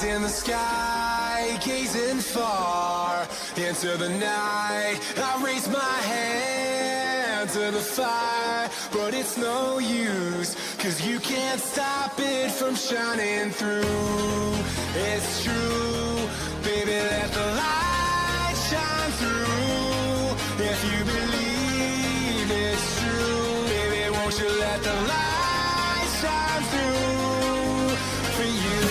in the sky, gazing far into the night. I raise my hand to the fire, but it's no use, 'cause you can't stop it from shining through. It's true, baby, let the light shine through. If you believe it's true, baby, won't you let the light shine through for you.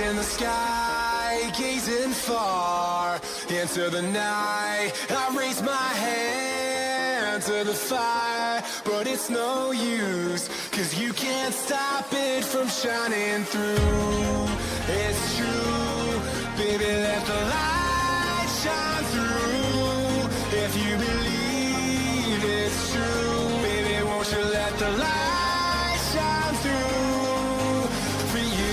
In the sky, gazing far into the night. I raise my hand to the fire, but it's no use, 'cause you can't stop it from shining through. It's true, baby, let the light shine through. If you believe it's true, baby, won't you let the light shine through for you.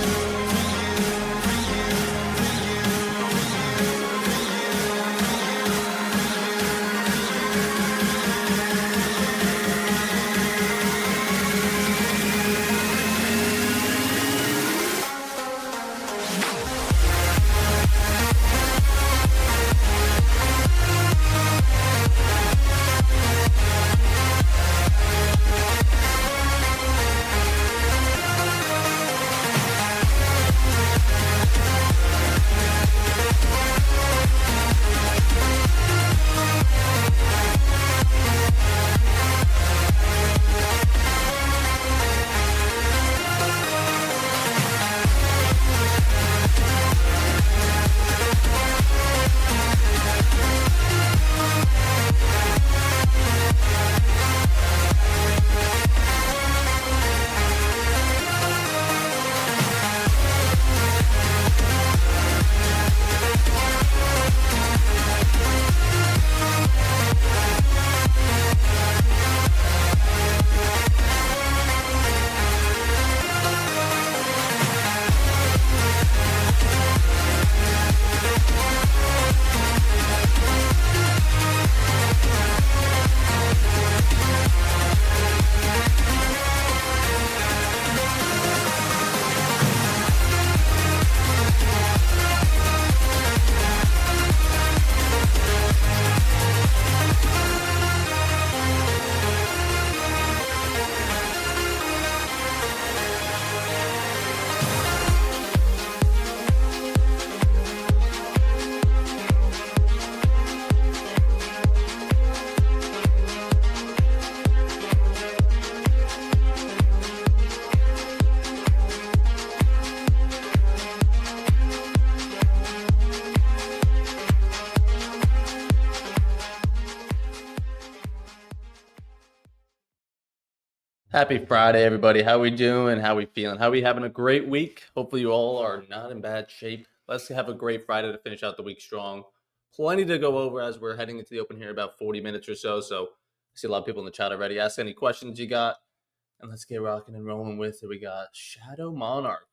Happy Friday, everybody. How we doing? How we feeling? How we having a great week? Hopefully you all are not in bad shape. Let's have a great Friday to finish out the week strong. Plenty to go over as we're heading into the open here, about 40 minutes or so. So I see a lot of people in the chat already. Ask any questions you got, and let's get rocking and rolling with it. We got Shadow Monarch.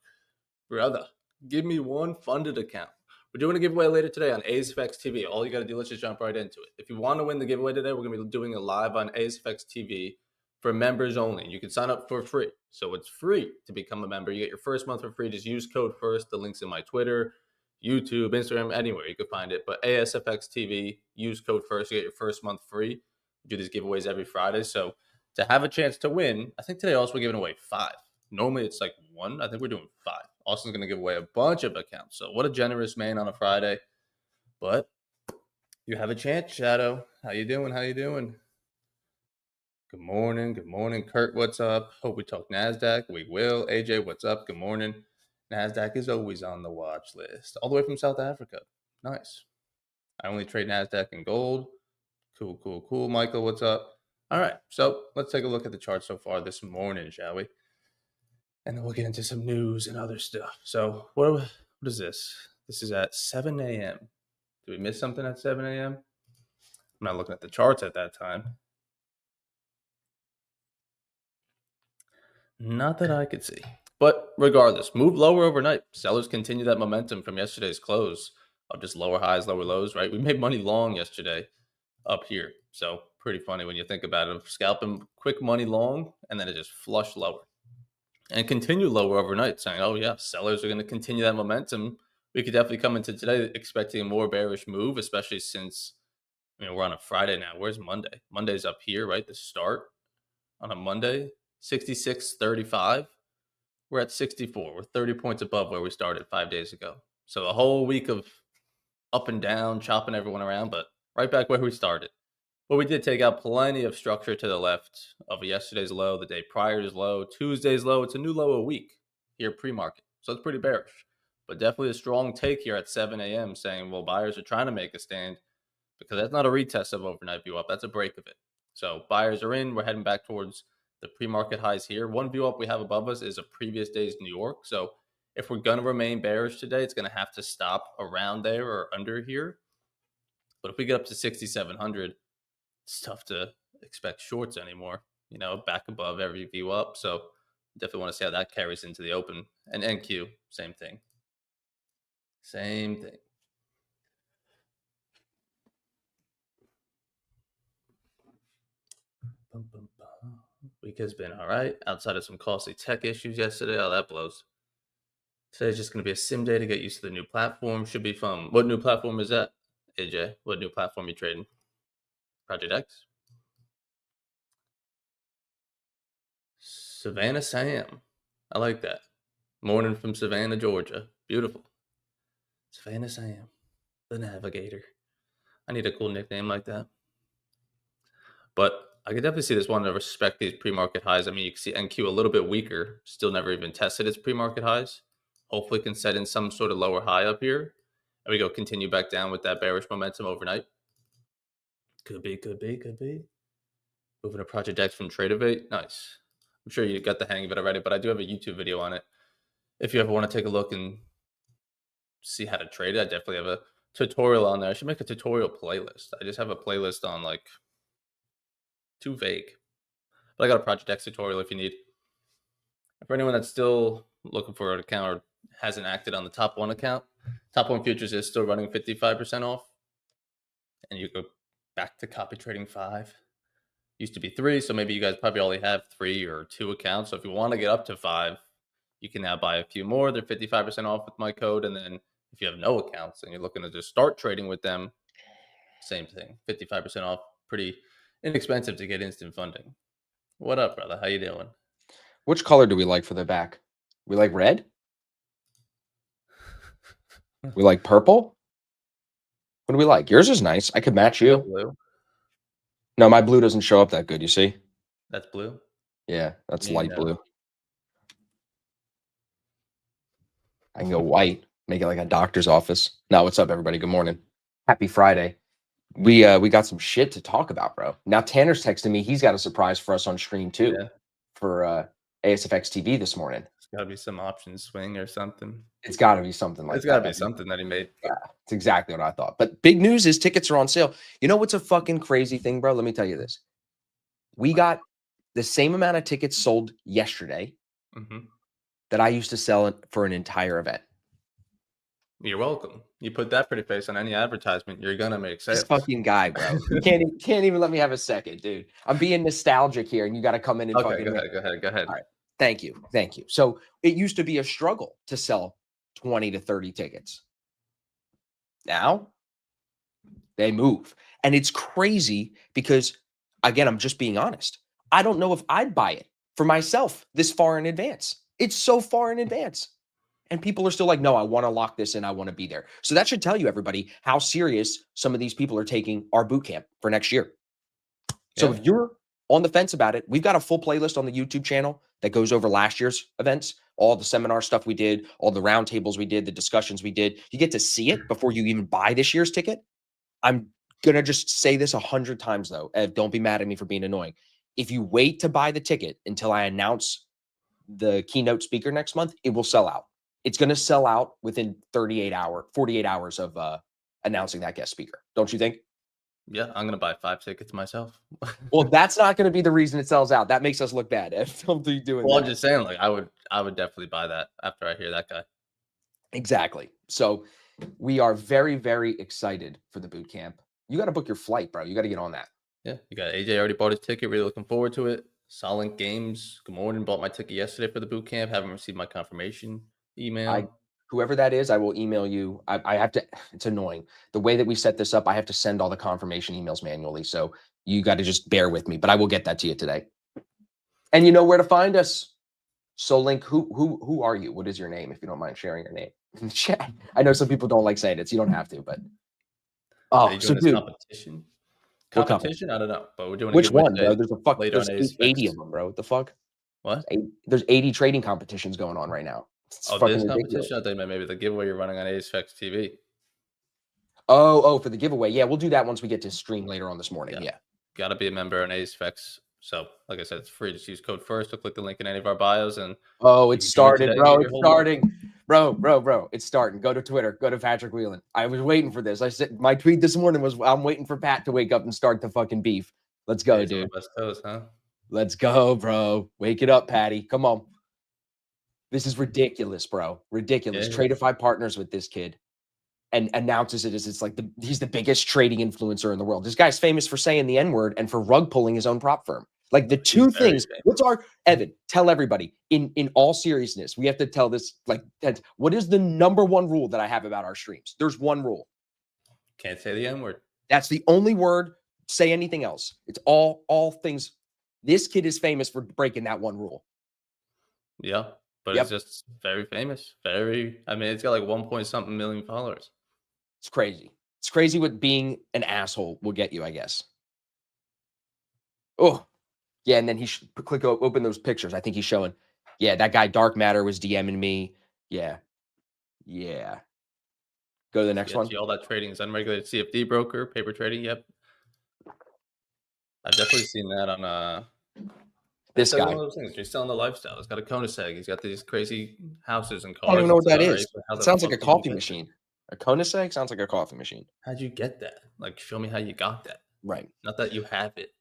Brother, give me one funded account. We're doing a giveaway later today on ASFX TV. All you got to do, let's just jump right into it. If you want to win the giveaway today, we're going to be doing it live on ASFX TV for members only. You can sign up for free. So it's free to become a member. You get your first month for free. Just use code FIRST. The link's in my Twitter, YouTube, Instagram, anywhere you can find it. But ASFX TV, use code FIRST. You get your first month free. We do these giveaways every Friday. So to have a chance to win, I think today also we're giving away 5. Normally it's like 1. I think we're doing 5. Austin's going to give away a bunch of accounts. So what a generous man on a Friday. But you have a chance, Shadow. How you doing? How you doing? Good morning. Good morning. Kurt, what's up? Hope we talk NASDAQ. We will. AJ, what's up? Good morning. NASDAQ is always on the watch list. All the way from South Africa. Nice. I only trade NASDAQ and gold. Cool, cool, cool. Michael, what's up? All right. So let's take a look at the chart so far this morning, shall we? And then we'll get into some news and other stuff. So what is this? This is at 7 a.m. Did we miss something at 7 a.m.? I'm not looking at the charts at that time. Not that I could see. But regardless, move lower overnight. Sellers continue that momentum from yesterday's close of just lower highs, lower lows, right? We made money long yesterday up here. So pretty funny when you think about it. Scalping quick money long, and then it just flushed lower. And continue lower overnight, saying, oh, yeah, sellers are going to continue that momentum. We could definitely come into today expecting a more bearish move, especially since, we're on a Friday now. Where's Monday? Monday's up here, right? The start on a Monday, 66.35. We're at 64. We're 30 points above where we started 5 days ago. So a whole week of up and down, chopping everyone around, but right back where we started. But we did take out plenty of structure to the left of yesterday's low, the day prior's low, Tuesday's low. It's a new low a week here pre-market. So it's pretty bearish. But definitely a strong take here at 7 a.m. saying, well, buyers are trying to make a stand because that's not a retest of overnight view up. That's a break of it. So buyers are in. We're heading back towards the pre-market highs here. One view up we have above us is a previous day's New York. So if we're going to remain bearish today, it's going to have to stop around there or under here. But if we get up to 6,700, it's tough to expect shorts anymore, back above every view up. So definitely want to see how that carries into the open. And NQ, same thing. Same thing. Week has been all right. Outside of some costly tech issues yesterday, all that blows. Today's just going to be a sim day to get used to the new platform. Should be fun. What new platform is that, AJ? What new platform you trading? Project X? Savannah Sam. I like that. Morning from Savannah, Georgia. Beautiful. Savannah Sam, the Navigator. I need a cool nickname like that. But I could definitely see this one to respect these pre-market highs. You can see NQ a little bit weaker. Still never even tested its pre-market highs. Hopefully can set in some sort of lower high up here. And we go continue back down with that bearish momentum overnight. Could be. Moving to Project X from Tradeovate. Nice. I'm sure you got the hang of it already, but I do have a YouTube video on it. If you ever want to take a look and see how to trade it, I definitely have a tutorial on there. I should make a tutorial playlist. I just have a playlist on too vague. But I got a Project X tutorial if you need. For anyone that's still looking for an account or hasn't acted on the top one account, top one futures is still running 55% off. And you go back to copy trading 5. Used to be 3, so maybe you guys probably only have 3 or 2 accounts. So if you want to get up to 5, you can now buy a few more. They're 55% off with my code. And then if you have no accounts and you're looking to just start trading with them, same thing, 55% off. Pretty inexpensive to get instant funding. What up, brother? How you doing? Which color do we like for the back? We like red? We like purple? What do we like? Yours is nice. I could match you. Blue. No, my blue doesn't show up that good, you see? That's blue? Yeah, that's light blue. I can go white, make it like a doctor's office. Now, what's up, everybody? Good morning. Happy Friday. We got some shit to talk about, bro. Now, Tanner's texting me. He's got a surprise for us on stream, too. Yeah. ASFX TV this morning. It's got to be some option swing or something. It's got to be something like It's got to that. be something that he made. Yeah, it's exactly what I thought. But big news is tickets are on sale. You know what's a fucking crazy thing, bro? Let me tell you this. We got the same amount of tickets sold yesterday that I used to sell it for an entire event. You're welcome. You put that pretty face on any advertisement, you're gonna make sales. This fucking guy, bro. You can't even let me have a second, dude. I'm being nostalgic here, and you got to come in and Okay, fucking. go ahead. All right. Thank you. So it used to be a struggle to sell 20 to 30 tickets. Now they move. And it's crazy because, again, I'm just being honest. I don't know if I'd buy it for myself this far in advance. It's so far in advance. And people are still like, no, I want to lock this in. I want to be there. So that should tell you, everybody, how serious some of these people are taking our boot camp for next year. So if you're on the fence about it, we've got a full playlist on the YouTube channel that goes over last year's events, all the seminar stuff we did, all the roundtables we did, the discussions we did. You get to see it before you even buy this year's ticket. I'm going to just say this 100 times, though. Ev, don't be mad at me for being annoying. If you wait to buy the ticket until I announce the keynote speaker next month, it will sell out. It's going to sell out within 48 hours of announcing that guest speaker. Don't you think? Yeah, I'm going to buy 5 tickets myself. Well, that's not going to be the reason it sells out. That makes us look bad. Don't be doing Well, that. I'm just saying, like, I would definitely buy that after I hear that guy. Exactly. So we are very, very excited for the boot camp. You got to book your flight, bro. You got to get on that. Yeah, you got AJ already bought his ticket. Really looking forward to it. Solent Games. Good morning. Bought my ticket yesterday for the boot camp. Haven't received my confirmation email. Whoever that is, I will email you. I have to, it's annoying. The way that we set this up, I have to send all the confirmation emails manually. So you got to just bear with me, but I will get that to you today. And you know where to find us. So Link, who are you? What is your name? If you don't mind sharing your name in the chat. I know some people don't like saying it, so you don't have to, but. Oh, so dude. Competition? Competition? I don't know, but we're doing which one, bro? There's there's 80 of them, bro. What the fuck? What? There's 80 trading competitions going on right now. It's this competition? I think maybe the giveaway you're running on ASFX TV. Oh, for the giveaway. Yeah, we'll do that once we get to stream later on this morning. Yeah. Got to be a member on ASFX. So, like I said, it's free. Just use code FIRST to click the link in any of our bios. And it started, bro. It's starting. Bro. It's starting. Go to Twitter. Go to Patrick Whelan. I was waiting for this. I said my tweet this morning was, I'm waiting for Pat to wake up and start the fucking beef. Let's go, dude. West Coast, huh? Let's go, bro. Wake it up, Patty. Come on. This is ridiculous, bro. Ridiculous. Tradeify partners with this kid and announces it as it's like he's the biggest trading influencer in the world. This guy's famous for saying the N-word and for rug pulling his own prop firm. Like the two things. Evan, tell everybody in all seriousness, we have to tell this, what is the number one rule that I have about our streams? There's one rule. Can't say the N-word. That's the only word. Say anything else. It's all things. This kid is famous for breaking that one rule. Yeah. But it's just very famous. It's got like 1 point something million followers. It's crazy. It's crazy what being an asshole will get you, I guess. Oh, yeah. And then he open those pictures. I think he's showing. Yeah, that guy Dark Matter was DMing me. Yeah. Go to the next one. All that trading is unregulated CFD broker, paper trading. Yep. I've definitely seen that on this guy. One of those things. He's selling the lifestyle. He's got a Koenigsegg. He's got these crazy houses and cars. I don't even know what that is. It sounds like a coffee machine. A Koenigsegg sounds like a coffee machine. How'd you get that? Like, show me how you got that. Right. Not that you have it.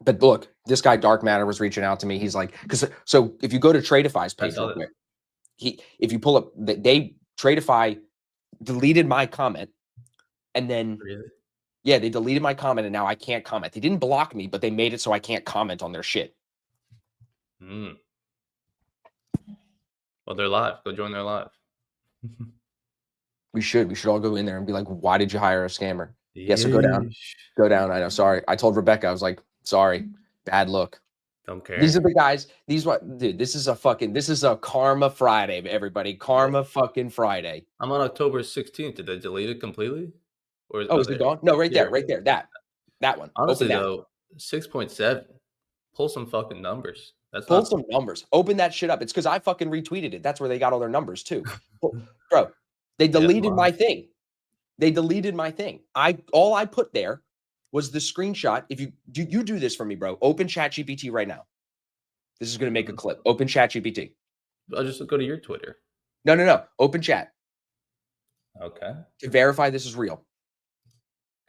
But look, this guy Dark Matter was reaching out to me. He's like, so if you go to Tradeify's page, if you pull up, Tradeify deleted my comment, and then they deleted my comment, and now I can't comment. They didn't block me, but they made it so I can't comment on their shit. Well, they're live. Go join their live. We should all go in there and be like, why did you hire a scammer? Yeah, so go down. I know. Sorry. I told Rebecca, I was like, sorry, bad look. Don't care. These are the guys. Dude, this is a Karma Friday, everybody. Karma fucking Friday. I'm on October 16th. Did they delete it completely? Or is it gone? No, right there. That one. Honestly, though, 6.7. Pull some fucking numbers. Pull some numbers. Open that shit up. It's because I fucking retweeted it. That's where they got all their numbers too. Bro, they deleted my thing. All I put there was the screenshot. If you do this for me, bro, open ChatGPT right now. This is going to make a clip. Open ChatGPT. I'll just go to your Twitter. No. Open chat Okay. to verify this is real.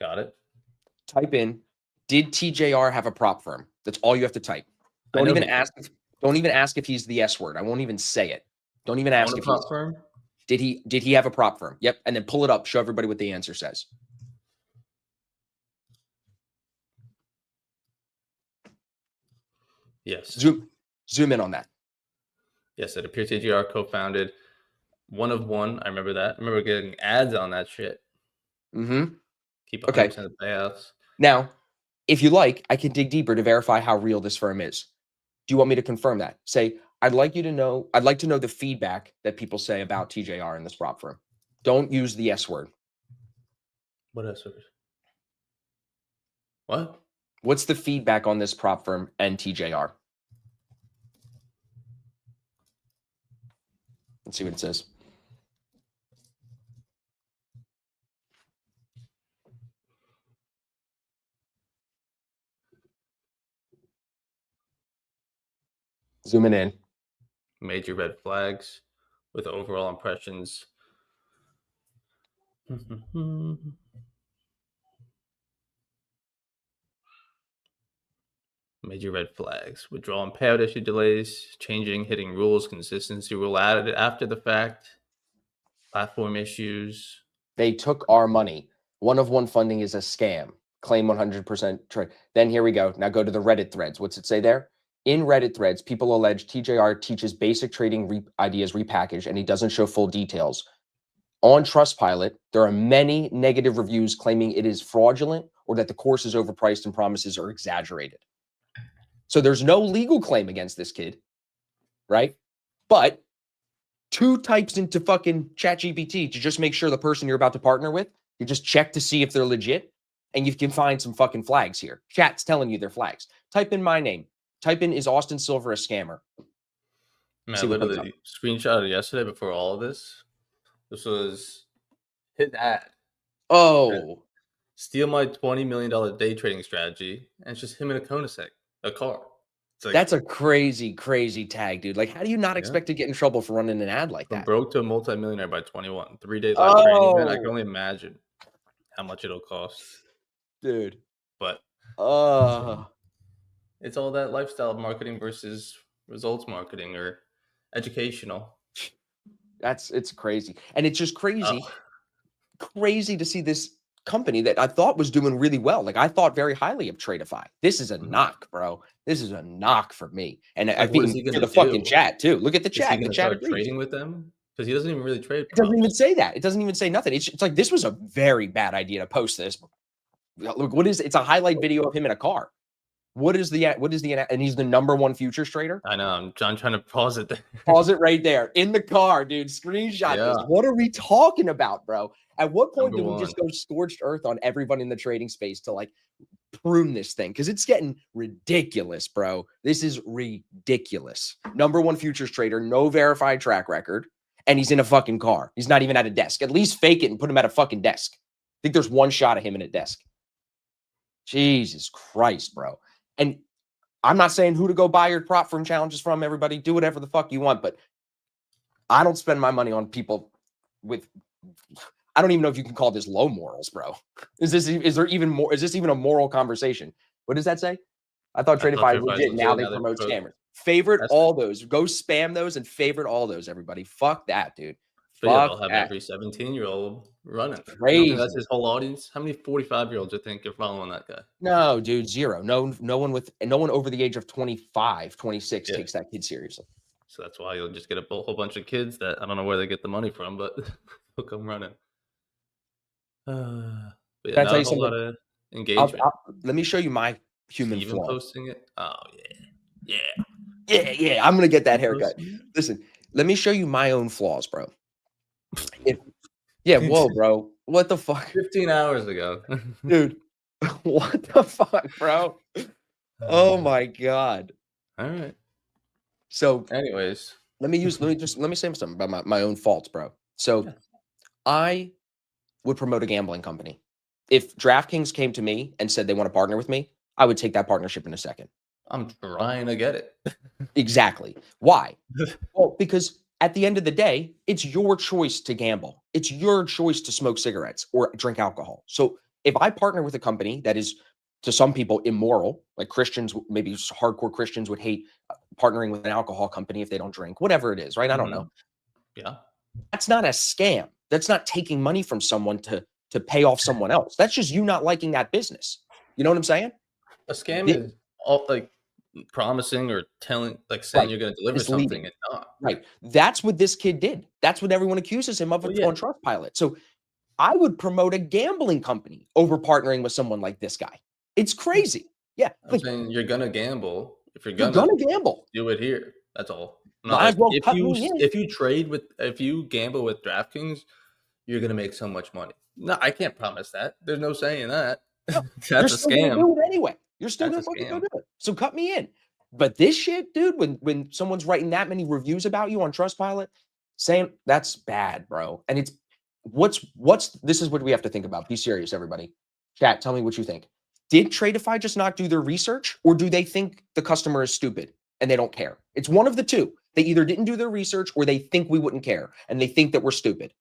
Got it. Type in, did TJR have a prop firm? That's all you have to type. I Don't know even he ask. Don't even ask if he's the S word. I won't even say it. Don't even ask Own a if prop he's. firm? Did he have a prop firm? Yep. And then pull it up. Show everybody what the answer says. Yes. Zoom in on that. Yes, it appears TJR co-founded One of One. I remember that. I remember getting ads on that shit. Mm-hmm. Keep 100% Okay. of the payouts. Now, if you like, I can dig deeper to verify how real this firm is. Do you want me to confirm that? Say, I'd like to know the feedback that people say about TJR and this prop firm. Don't use the S word. What else? What? What's the feedback on this prop firm and TJR? Let's see what it says. Zooming in. Major red flags with overall impressions. Major red flags. Withdrawal and payout issue delays, changing hitting rules, consistency rule added after the fact, platform issues. They took our money. One of One funding is a scam. Claim 100% trade. Then here we go. Now go to the Reddit threads. What's it say there? In Reddit threads, people allege TJR teaches basic trading ideas repackaged, and he doesn't show full details. On Trustpilot, there are many negative reviews claiming it is fraudulent or that the course is overpriced and promises are exaggerated. So there's no legal claim against this kid, right? But 2 types into fucking ChatGPT to just make sure the person you're about to partner with, you just check to see if they're legit, and you can find some fucking flags here. Chat's telling you they're flags. Type in my name. Type in, is Austin Silver a scammer? Man, I literally screenshotted yesterday before all of this. This was his ad. Oh. Steal my $20 million day trading strategy. And it's just him in a Koenigsegg, a car. It's like, That's a crazy, crazy tag, dude. Like, how do you not expect to get in trouble for running an ad like from that? broke to a multimillionaire by 21. 3 days live trading, man. I can only imagine how much it'll cost. Dude. But it's all that lifestyle marketing versus results marketing or educational. It's crazy. And it's just crazy to see this company that I thought was doing really well. Like, I thought very highly of Tradeify. This is a knock, bro. This is a knock for me. And I think for the fucking chat too. Look at the chat. The chat agrees. Trading with them because he doesn't even really trade. It doesn't even say that. It doesn't even say nothing. It's like, this was a very bad idea to post this. Look, it's a highlight video of him in a car. What is the and he's the #1 futures trader? I know. I'm trying to pause it there. Pause it right there in the car, dude. Screenshot this. What are we talking about, bro? At what point do we just go scorched earth on everyone in the trading space to like prune this thing? Because it's getting ridiculous, bro. This is ridiculous. #1 futures trader, no verified track record, and he's in a fucking car. He's not even at a desk. At least fake it and put him at a fucking desk. I think there's one shot of him in a desk. Jesus Christ, bro. And I'm not saying who to go buy your prop firm challenges from, everybody. Do whatever the fuck you want, but I don't spend my money on people with, I don't even know if you can call this low morals, bro. Is this even a moral conversation? What does that say? I thought Tradeify was legit. Now they promote scammers. Favorite all those. Go spam those and favorite all those, everybody. Fuck that, dude. They'll have every 17-year-old running. Crazy. That's his whole audience. How many 45-year-olds do you think are following that guy? No, dude, zero. No one over the age of 25, 26 takes that kid seriously. So that's why you'll just get a whole bunch of kids that I don't know where they get the money from, but they'll come running. But yeah, not a whole lot of engagement. Let me show you my human flaw. Posting it? Oh, yeah. I'm gonna get that haircut. Listen, let me show you my own flaws, bro. Whoa, bro. What the fuck? 15 hours ago. Dude, what the fuck, bro? Oh my God. All right. So anyways, let me say something about my own faults, bro. So I would promote a gambling company. If DraftKings came to me and said they want to partner with me, I would take that partnership in a second. I'm trying to get it. Exactly. Why? Well, because at the end of the day, it's your choice to gamble. It's your choice to smoke cigarettes or drink alcohol. So if I partner with a company that is, to some people, immoral, like Christians, maybe hardcore Christians would hate partnering with an alcohol company if they don't drink, whatever it is, right? I don't know. Yeah. That's not a scam. That's not taking money from someone to pay off someone else. That's just you not liking that business. You know what I'm saying? A scam Thi- is all like promising or telling, like saying Right. you're going to deliver Misleading. something and not. Right. That's what this kid did. That's what everyone accuses him of Well, yeah. on Trustpilot. So I would promote a gambling company over partnering with someone like this guy. It's crazy. Yeah. I'm Like, saying you're going to gamble. If you're you're going to gonna gamble. do it here, that's all. I'm not Might as like, well cut me in. if you gamble with DraftKings, you're going to make so much money. No, I can't promise that. There's no saying that. No, you're That's a still gonna scam. do it anyway. You're still That's gonna a fucking go scam. do it. So cut me in. But this shit, dude, when someone's writing that many reviews about you on Trustpilot, saying that's bad, bro. And it's what's this is what we have to think about. Be serious, everybody. Chat, tell me what you think. Did Tradeify just not do their research, or do they think the customer is stupid and they don't care? It's one of the two. They either didn't do their research or they think we wouldn't care and they think that we're stupid.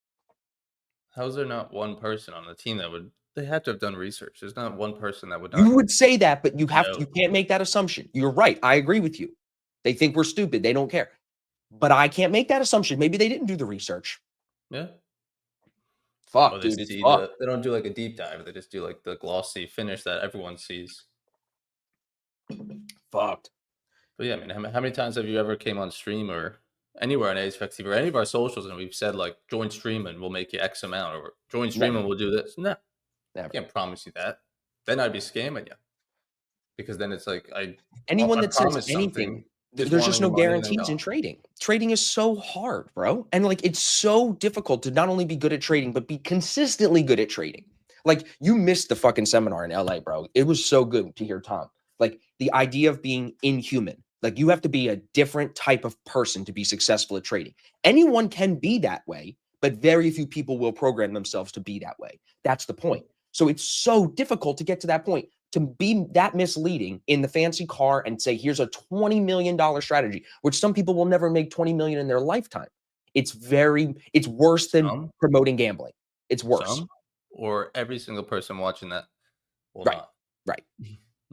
How is there not one person on the team that would? They had to have done research. There's not one person that would not. You would say that, but you No. can't make that assumption. You're right. I agree with you. They think we're stupid. They don't care. But I can't make that assumption. Maybe they didn't do the research. Yeah. Fuck, Or they dude. It's see fucked. they don't do like a deep dive. They just do like the glossy finish that everyone sees. Fucked. But yeah, I mean, how many times have you ever came on stream or anywhere on ASFX TV or any of our socials and we've said like join stream and we'll make you X amount or join stream and we'll do this? No, I Never. can't promise you that. Then I'd be scamming you because then it's like Anyone I that says promise anything, something, there's just no wanting money and guarantees in not. trading. Trading is so hard, bro. And like it's so difficult to not only be good at trading, but be consistently good at trading. Like you missed the fucking seminar in LA, bro. It was so good to hear Tom. Like the idea of being inhuman. Like you have to be a different type of person to be successful at trading. Anyone can be that way, but very few people will program themselves to be that way. That's the point. So it's so difficult to get to that point, to be that misleading in the fancy car and say, here's a $20 million strategy, which some people will never make 20 million in their lifetime. It's worse than Some, promoting gambling. It's worse. some, or every single person watching that will Right. not. Right.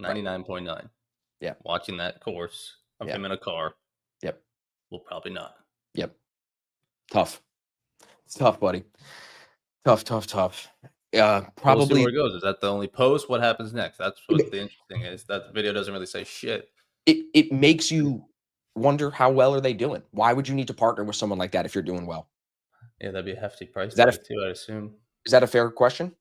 99.9. Yeah. Watching that course of Yeah. him in a car. Yep. Will probably not. Yep. Tough. It's tough, buddy. Tough. We'll see Probably where it goes. Is that the only post? What happens next? That's what the interesting is. That the video doesn't really say shit. it makes you wonder how well are they doing? Why would you need to partner with someone like that if you're doing well? Yeah, that'd be a hefty price that a- tag too, I'd assume. Is that a fair question?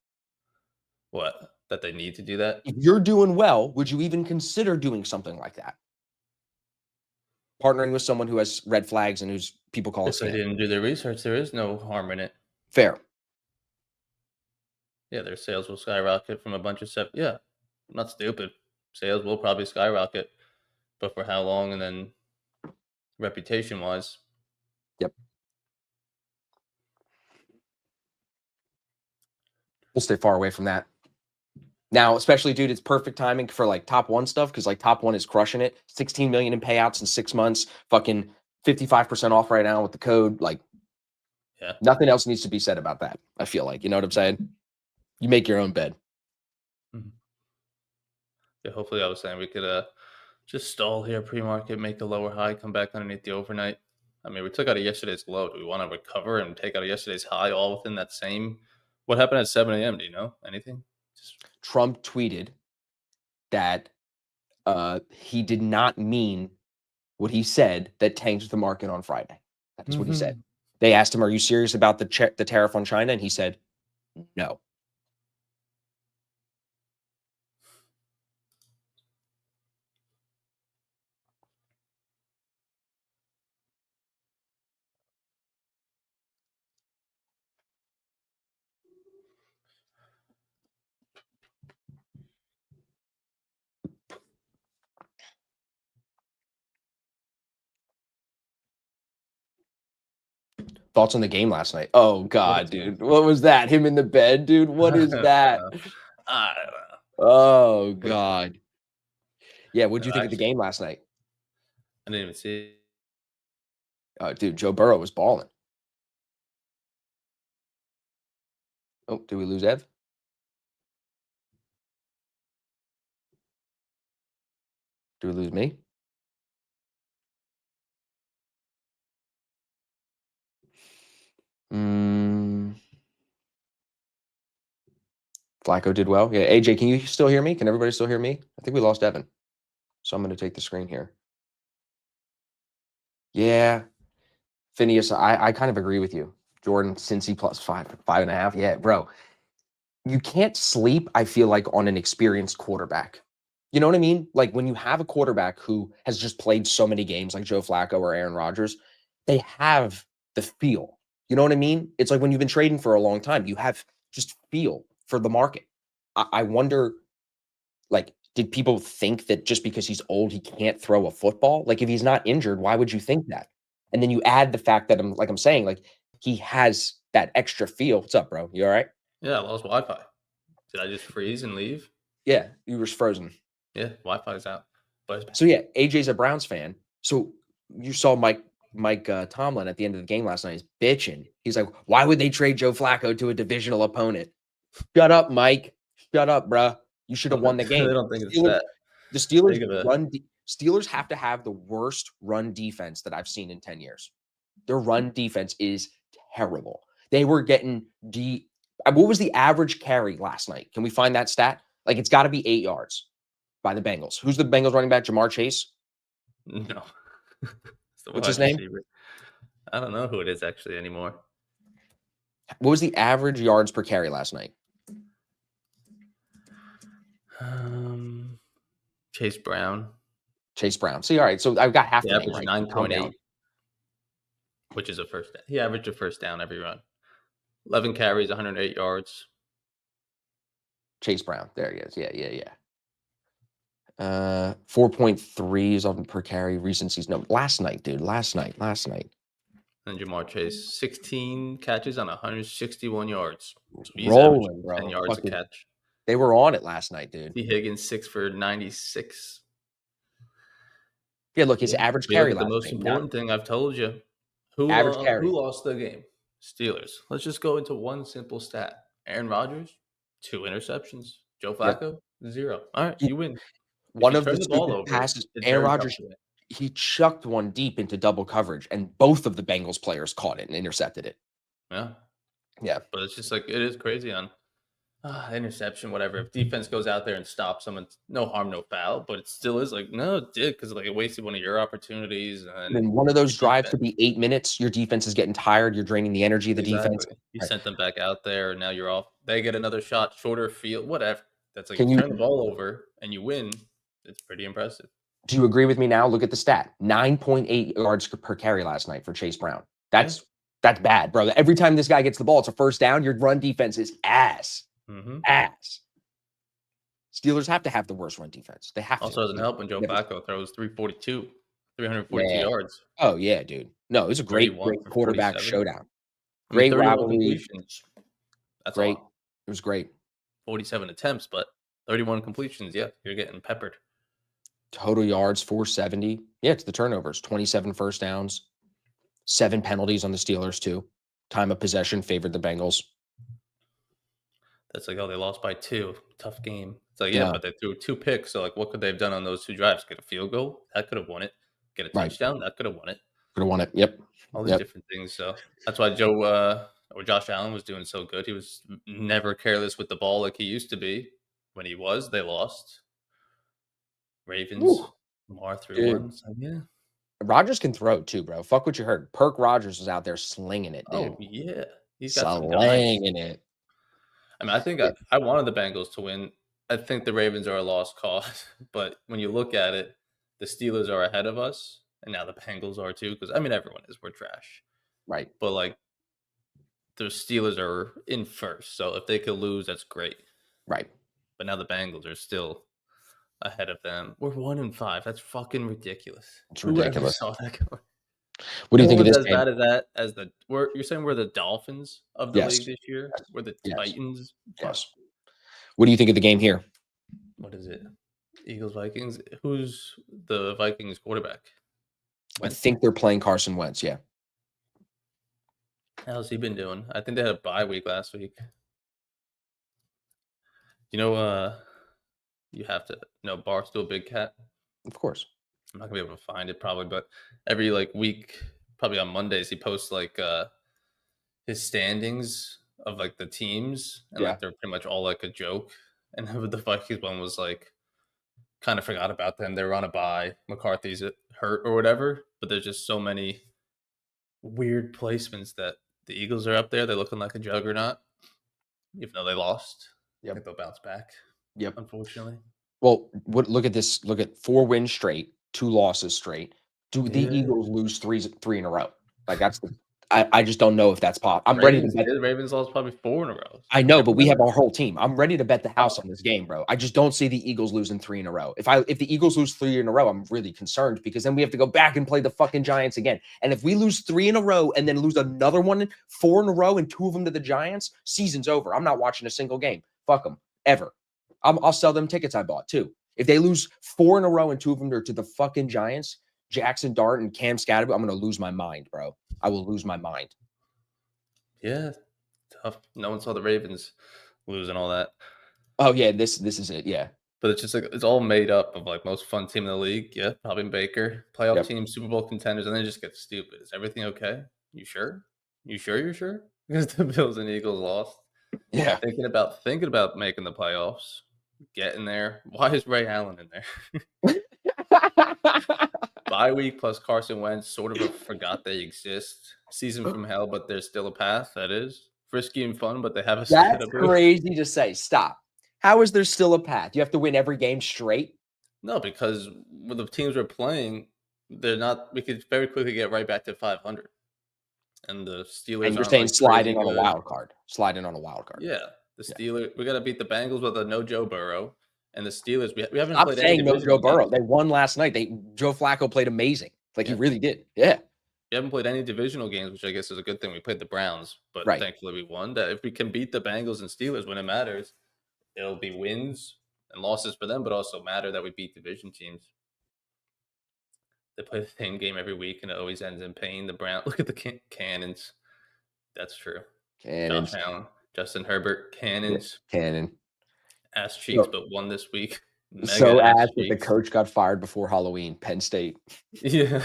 What? That they need to do that? If you're doing well, would you even consider doing something like that? Partnering with someone who has red flags and who's people call a If they scam. didn't do their research, there is no harm in it. Fair. Yeah, their sales will skyrocket from a bunch of stuff. Yeah, I'm not stupid. Sales will probably skyrocket, but for how long? And then reputation wise, Yep. We'll stay far away from that. Now, especially, dude, it's perfect timing for like top one stuff because like top one is crushing it. 16 million in payouts in 6 months. Fucking 55% off right now with the code. Like, yeah, nothing else needs to be said about that. I feel like, you know what I'm saying? You make your own bed. Yeah, hopefully, I was saying we could just stall here pre-market, make a lower high, come back underneath the overnight. I mean, we took out of yesterday's low. Do we want to recover and take out of yesterday's high all within that same? What happened at 7 a.m.? Do you know anything? Trump tweeted that he did not mean what he said that tanked the market on Friday. That's what he said. They asked him, "Are you serious about the tariff on China?" And he said, "No." Thoughts on the game last night? Oh God, dude, what was that? Him in the bed, dude. What is that? I don't know. Oh God. Yeah, what'd you think of the Actually, game last night? I didn't even see Dude, Joe Burrow was balling. Oh, did we lose Ev? Did we lose me? Mm, Flacco did well. Yeah, AJ, can you still hear me? Can everybody still hear me? I think we lost Evan. So I'm going to take the screen here. Yeah, Phineas, I kind of agree with you. Jordan, Cincy plus 5.5. Yeah, bro. You can't sleep, I feel like, on an experienced quarterback. You know what I mean? Like when you have a quarterback who has just played so many games like Joe Flacco or Aaron Rodgers, they have the feel. You know what I mean? It's like when you've been trading for a long time, you have just feel for the market. I wonder, like, did people think that just because he's old, he can't throw a football? Like, if he's not injured, why would you think that? And then you add the fact that I'm saying, like, he has that extra feel. What's up, bro? You all right? Yeah, I lost Wi-Fi. Did I just freeze and leave? Yeah, you were frozen. Yeah, Wi-Fi's out. But it's back. So yeah, AJ's a Browns fan. So you saw Mike Tomlin at the end of the game last night. He's bitching. He's like, "Why would they trade Joe Flacco to a divisional opponent?" Shut up, Mike. Shut up, bruh. You should have won the I game. don't think it's Steelers, that the Steelers big of a. Steelers have to have the worst run defense that I've seen in 10 years. Their run defense is terrible. They were getting what was the average carry last night? Can we find that stat? Like it's got to be 8 yards by the Bengals. Who's the Bengals running back? Jamar Chase? No. It's the What's his wide name? receiver. I don't know who it is actually anymore. What was the average yards per carry last night? Chase Brown. Chase Brown. See, all right. So I've got half He the name averaged right. Calm 9.8, down. which is a first down. He averaged a first down every run. 11 carries, 108 yards. Chase Brown. There he is. Yeah. 4.3 is on per carry. Recency's no. Last night, dude. Last night. And Jamar Chase, 16 catches on 161 yards. So he's Rolling, averaging bro. 10 yards a Fucking- catch. They were on it last night, dude. T. Higgins, 6 for 96. Yeah, look, his Yeah. average We look carry at the last most night. important thing I've told you. Who Average carry. who lost the game? Steelers. Let's just go into one simple stat. Aaron Rodgers, 2 interceptions. Joe Yep. Flacco, 0. All right, He- you win. One you of the turn the ball stupid over, passes, it's Aaron very tough Rodgers, to win. he chucked one deep into double coverage, and both of the Bengals players caught it and intercepted it. Yeah. Yeah. But it's just like it is crazy on interception, whatever. If defense goes out there and stops someone, no harm, no foul. But it still is like, no, it did because like it wasted one of your opportunities. And then one of those drives could be 8 minutes. Your defense is getting tired. You're draining the energy of the defense. You Right. sent them back out there, and now you're off. They get another shot, shorter field, whatever. That's like Can you you- turn the ball over and you win. It's pretty impressive. Do you agree with me now? Look at the stat. 9.8 yards per carry last night for Chase Brown. That's bad, bro. Every time this guy gets the ball, it's a first down. Your run defense is ass. Mm-hmm. Ass. Steelers have to have the worst run defense. They have to. Also doesn't help when Joe Never- Flacco throws 342 Yeah. yards. Oh, yeah, dude. No, it was a great 31 for quarterback 47. showdown. I mean, Great 31 rivalry. completions. That's Great. all. It was great. 47 attempts, but 31 completions. Yeah, you're getting peppered. Total yards, 470. Yeah, it's the turnovers. 27 first downs. 7 penalties on the Steelers, too. Time of possession favored the Bengals. That's like, oh, they lost by 2. Tough game. It's like, Yeah. but they threw 2 picks. So, like, what could they have done on those 2 drives? Get a field goal? That could have won it. Get a Right. touchdown? That could have won it. Could have won it. Yep. All these different things. So that's why Josh Allen was doing so good. He was never careless with the ball like he used to be. When he was, they lost. Ravens, Woo. Lamar threw Dude. one. So, yeah. Rodgers can throw too, bro. Fuck what you heard. Perk Rodgers was out there slinging it, dude. Oh, yeah. He's got some guys. Slinging it. I mean, I think I wanted the Bengals to win. I think the Ravens are a lost cause. But when you look at it, the Steelers are ahead of us. And now the Bengals are too. Because, I mean, everyone is. We're trash. Right. But, like, the Steelers are in first. So if they could lose, that's great. Right. But now the Bengals are still ahead of them. We're 1-5. That's fucking ridiculous. It's Whoever ridiculous. saw that coming? What do you think of Everyone's this as game? bad as that as you're saying we're the Dolphins of the Yes. league this year? Yes. We're the Yes. Titans. Yes. What do you think of the game here? What is it? Eagles Vikings. Who's the Vikings quarterback? I Wentz? think they're playing Carson Wentz. Yeah. How's he been doing? I think they had a bye week last week. You know, you have to know Barstool Big Cat. Of course. I'm not gonna be able to find it probably, but every like week, probably on Mondays, he posts like his standings of like the teams, and Yeah. like they're pretty much all like a joke. And the Vikings one was like kind of forgot about them. They were on a bye. McCarthy's hurt or whatever, but there's just so many weird placements that the Eagles are up there. They're looking like a juggernaut, even though they lost. I Yep. think they'll bounce back. Yep. Unfortunately. Well, look at this. Look at 4 wins straight, 2 losses straight. Do the Yeah. Eagles lose three in a row? Like that's the. I just don't know if that's possible. I'm ready to bet. Ravens lost probably 4 in a row. I know, but we have our whole team. I'm ready to bet the house on this game, bro. I just don't see the Eagles losing 3 in a row. If the Eagles lose 3 in a row, I'm really concerned because then we have to go back and play the fucking Giants again. And if we lose 3 in a row and then lose another one, 4 in a row, and 2 of them to the Giants, season's over. I'm not watching a single game. Fuck them ever. I'll sell them tickets I bought too. If they lose 4 in a row and 2 of them are to the fucking Giants, Jackson Dart and Cam Scatterby, I'm gonna lose my mind, bro. I will lose my mind. Yeah, tough. No one saw the Ravens losing all that. Oh yeah, this is it. Yeah. But it's just like it's all made up of like most fun team in the league. Yeah, probably Baker, playoff Yep. team, Super Bowl contenders, and then it just gets stupid. Is everything okay? You sure? You sure you're sure? Because the Bills and Eagles lost. Yeah. Thinking about making the playoffs, getting there. Why is Ray Allen in there? Bye week plus Carson Wentz, sort of forgot they exist. Season from hell, but there's still a path. That is frisky and fun, but they have a That's crazy to say. Stop. How is there still a path? You have to win every game straight? No, because with the teams we're playing, they're not. We could very quickly get right back to 500. And the Steelers. And you're aren't, saying like, slide crazy in on a good. wild card. Slide in on a wild card. Yeah, the Yeah. Steelers. We got to beat the Bengals with a no Joe Burrow, and the Steelers. We haven't I'm played any saying no divisional Joe Burrow. games. They won last night. Joe Flacco played amazing. Like he Yeah. really did. Yeah. We haven't played any divisional games, which I guess is a good thing. We played the Browns, but Right. thankfully we won. That if we can beat the Bengals and Steelers when it matters, it'll be wins and losses for them, but also matter that we beat division teams. They play the same game every week, and it always ends in pain. The Browns. Look at the Cannons. That's true. Cannons. Josh Allen, Justin Herbert, Cannons, Cannon. ass cheeks, So- but won this week. So Mega ass ass that the cheeks. coach got fired before Halloween. Penn State. Yeah.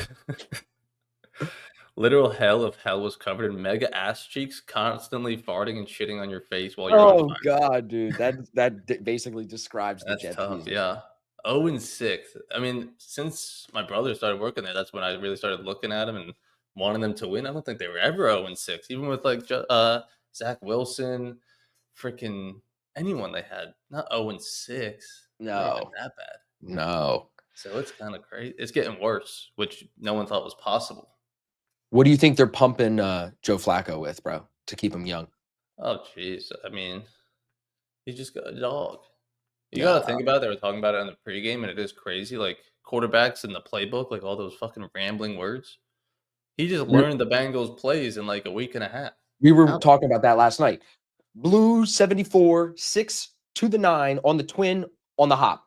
Literal hell of hell was covered in mega ass cheeks, constantly farting and shitting on your face while you're on Oh fire. God, dude. That basically describes the That's Jets tough. season. Yeah. 0-6. I mean, since my brother started working there, that's when I really started looking at them and wanting them to win. I don't think they were ever 0-6, even with like Zach Wilson, freaking anyone they had. Not 0-6. No. Not that bad. No. So it's kind of crazy. It's getting worse, which no one thought was possible. What do you think they're pumping Joe Flacco with, bro, to keep him young? Oh, jeez. I mean, he just got a dog. You got to think about it. They were talking about it in the pregame, and it is crazy. Like, quarterbacks in the playbook, like all those fucking rambling words. He just learned the Bengals plays in like a week and a half. We were How? talking about that last night. Blues 74, 6 to the 9 on the twin on the hop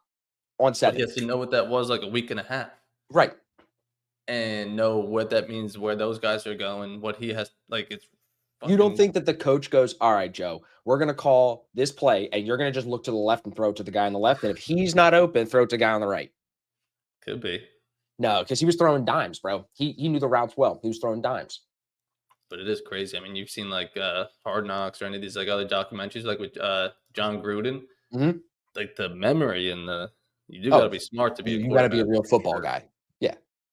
on But 7. he has to know what that was like a week and a half Right. and know what that means, where those guys are going, what he has. Like, it's You don't fucking- think that the coach goes, all right, Joe, we're going to call this play, and you're going to just look to the left and throw it to the guy on the left. And if he's not open, throw it to the guy on the right. Could be. No, because he was throwing dimes, bro. He knew the routes well. He was throwing dimes. But it is crazy. I mean, you've seen like Hard Knocks or any of these like other documentaries, like with John Gruden. Mhm. Like the memory and you do got to be smart to be. You got to be a quarterback, real for football sure. guy.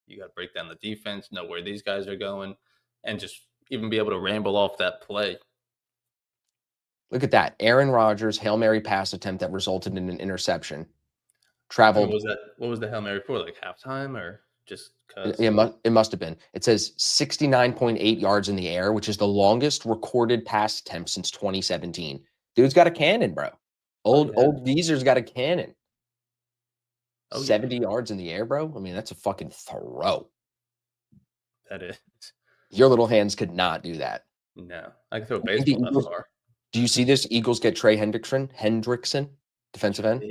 You got to break down the defense, know where these guys are going, and just even be able to ramble off that play. Look at that. Aaron Rodgers, Hail Mary pass attempt that resulted in an interception. I mean, Traveled. what was the Hail Mary for? Like halftime or just because? It must have been. It says 69.8 yards in the air, which is the longest recorded pass attempt since 2017. Dude's got a cannon, bro. Old Geezer's got a cannon. Oh, yeah. 70 yards in the air, bro. I mean, that's a fucking throw. That is. Your little hands could not do that. No. I can throw a I think the baseball that Eagles- far. Do you see this? Eagles get Trey Hendrickson, defensive end.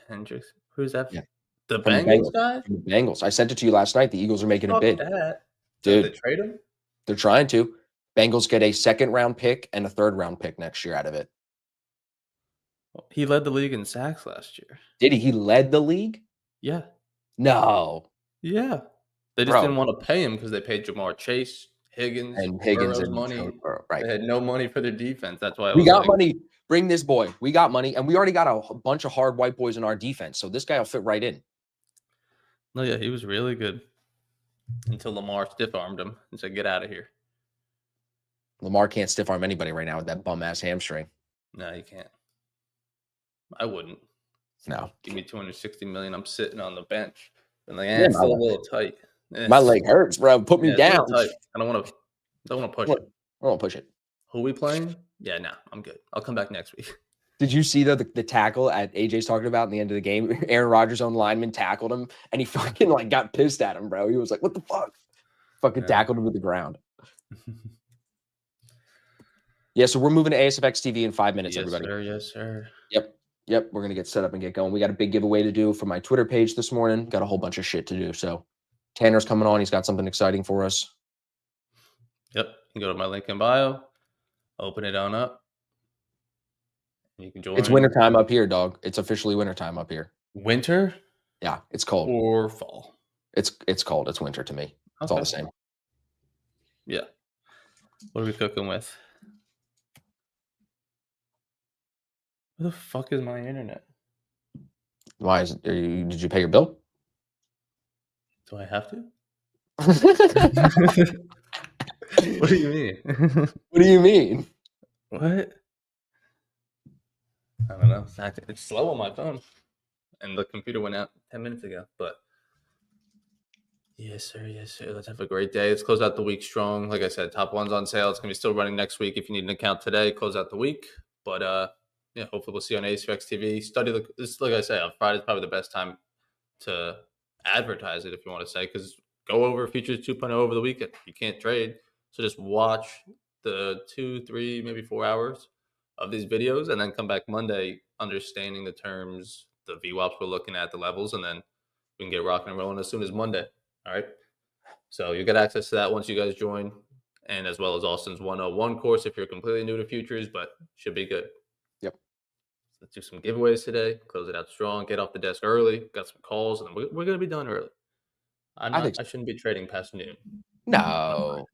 Hendricks. Who's that? Yeah. The From the Bengals Bengals. guy? From the Bengals. I sent it to you last night. The Eagles are making a Fuck bid. that. So Dude. they trade him? They're trying to. Bengals get a second-round pick and a third-round pick next year out of it. He led the league in sacks last year. Did he? He led the league? Yeah. No. Yeah. They just Bro. didn't want to pay him because they paid Jamar Chase, Higgins, And Higgins Burrow's and money. right. They had no money for their defense. That's why it We was got like, money. Bring this boy. We got money. And we already got a bunch of hard white boys in our defense. So this guy will fit right in. no, yeah, he was really good until Lamar stiff-armed him and said, get out of here. Lamar can't stiff arm anybody right now with that bum-ass hamstring. No, you can't. I wouldn't. No. Give me $260 million. I'm sitting on the bench. And like, Yeah, it's still a little tight. My leg hurts, bro. Put me it's a little down. tight. I don't want to push What? it. I don't push it. Who we playing? Yeah, no, I'm good. I'll come back next week. Did you see the tackle at AJ's talking about in the end of the game? Aaron Rodgers' own lineman tackled him, and he fucking like got pissed at him, bro. He was like, "What the fuck?" Fucking tackled him to the ground. Yeah, so we're moving to ASFX TV in 5 minutes, yes, everybody. sir. Yes, sir. Yep, we're gonna get set up and get going. We got a big giveaway to do for my Twitter page this morning. Got a whole bunch of shit to do. So Tanner's coming on. He's got something exciting for us. Yep. You can go to my link in bio, open it on up. You can join. It's wintertime up here, dog. It's officially wintertime up here. Winter Yeah, it's cold. or fall? It's cold. It's winter to me. It's all the same. Yeah. What are we cooking with? Where the fuck is my internet? Why is it? Did you pay your bill? Do I have to? What What do you mean? do you mean? What? I don't know. It's slow on my phone. And the computer went out 10 minutes ago. But yes, sir. Yes, sir. Let's have a great day. Let's close out the week strong. Like I said, top one's on sale. It's going to be still running next week. If you need an account today, close out the week. But yeah, hopefully we'll see you on ASFX TV. Study this, like I said, on Friday's probably the best time to advertise it, if you want to say, because go over Futures 2.0 over the weekend. You can't trade. So just watch the 2, 3, maybe 4 hours of these videos and then come back Monday understanding the terms, the VWAPs we're looking at, the levels, and then we can get rocking and rolling as soon as Monday. All right. So you get access to that once you guys join, and as well as Austin's 101 course if you're completely new to futures, but should be good. Yep. Let's do some giveaways today. Close it out strong. Get off the desk early. Got some calls, and then we're going to be done early. I shouldn't be trading past noon. No.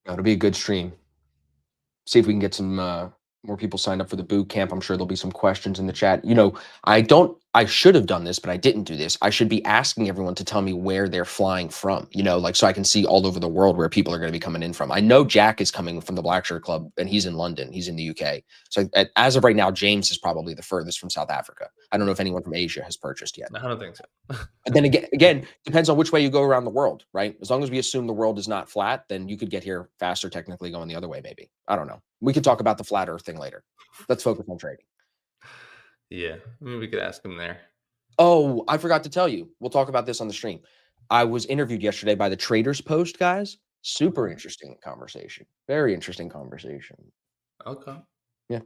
It'll be a good stream. See if we can get some more people signed up for the boot camp. I'm sure there'll be some questions in the chat. You know, I should have done this, but I didn't do this. I should be asking everyone to tell me where they're flying from, you know, like, so I can see all over the world where people are going to be coming in from. I know Jack is coming from the Black Shirt Club and he's in London. He's in the UK. So as of right now, James is probably the furthest from South Africa. I don't know if anyone from Asia has purchased yet. I don't think so. And then again, depends on which way you go around the world, right? As long as we assume the world is not flat, then you could get here faster, technically going the other way, maybe. I don't know. We could talk about the flat earth thing later. Let's focus on trading. Yeah, maybe we could ask him there. Oh, I forgot to tell you. We'll talk about this on the stream. I was interviewed yesterday by the Traders Post guys. Super interesting conversation. Very interesting conversation. Okay. Yeah.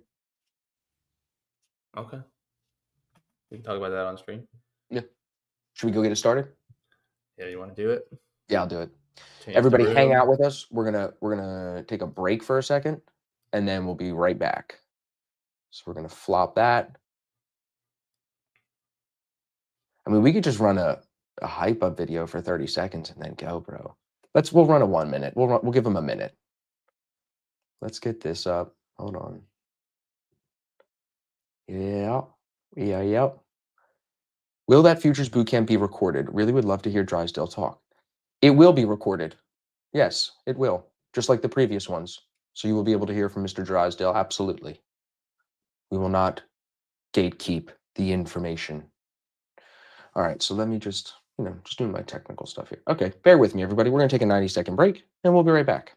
Okay. We can talk about that on stream. Yeah. Should we go get it started? Yeah, you want to do it? Yeah, I'll do it. Change Everybody the hang room. out with us. We're gonna take a break for a second and then we'll be right back. So we're gonna flop that. I mean, we could just run a hype up video for 30 seconds and then go, bro. We'll run a 1 minute. We'll give them a minute. Let's get this up. Hold on. Yeah. Will that Futures Bootcamp be recorded? Really would love to hear Drysdale talk. It will be recorded. Yes, it will. Just like the previous ones. So you will be able to hear from Mr. Drysdale. Absolutely. We will not gatekeep the information. All right, so let me just do my technical stuff here. Okay, bear with me, everybody. We're going to take a 90-second break, and we'll be right back.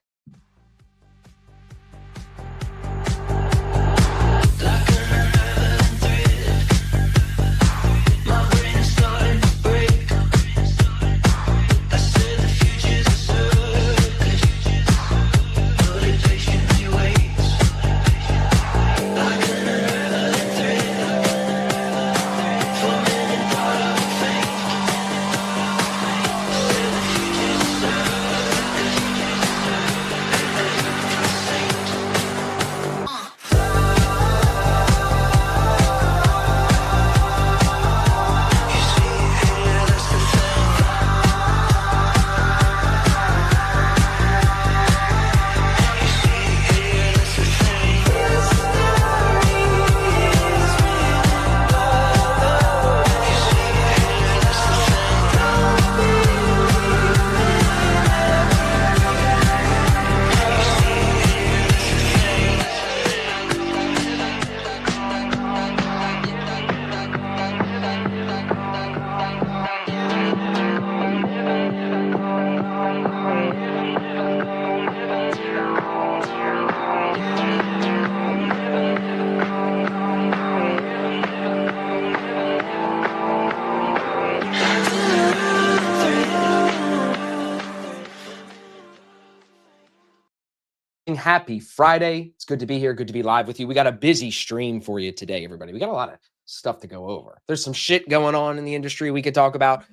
happy Friday. It's good to be here. Good to be live with you. We got a busy stream for you today, everybody. We got a lot of stuff to go over. There's some shit going on in the industry we could talk about.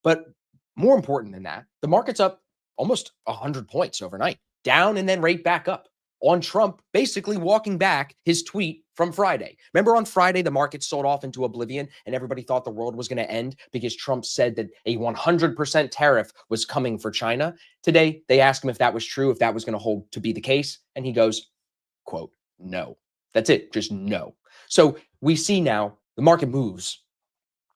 But more important than that, the market's up almost 100 points overnight, down and then right back up on Trump basically walking back his tweet from Friday. Remember on Friday, the market sold off into oblivion and everybody thought the world was going to end because Trump said that a 100% tariff was coming for China. Today, they asked him if that was true, if that was going to hold to be the case. And he goes, quote, no. That's it. Just no. So we see now the market moves,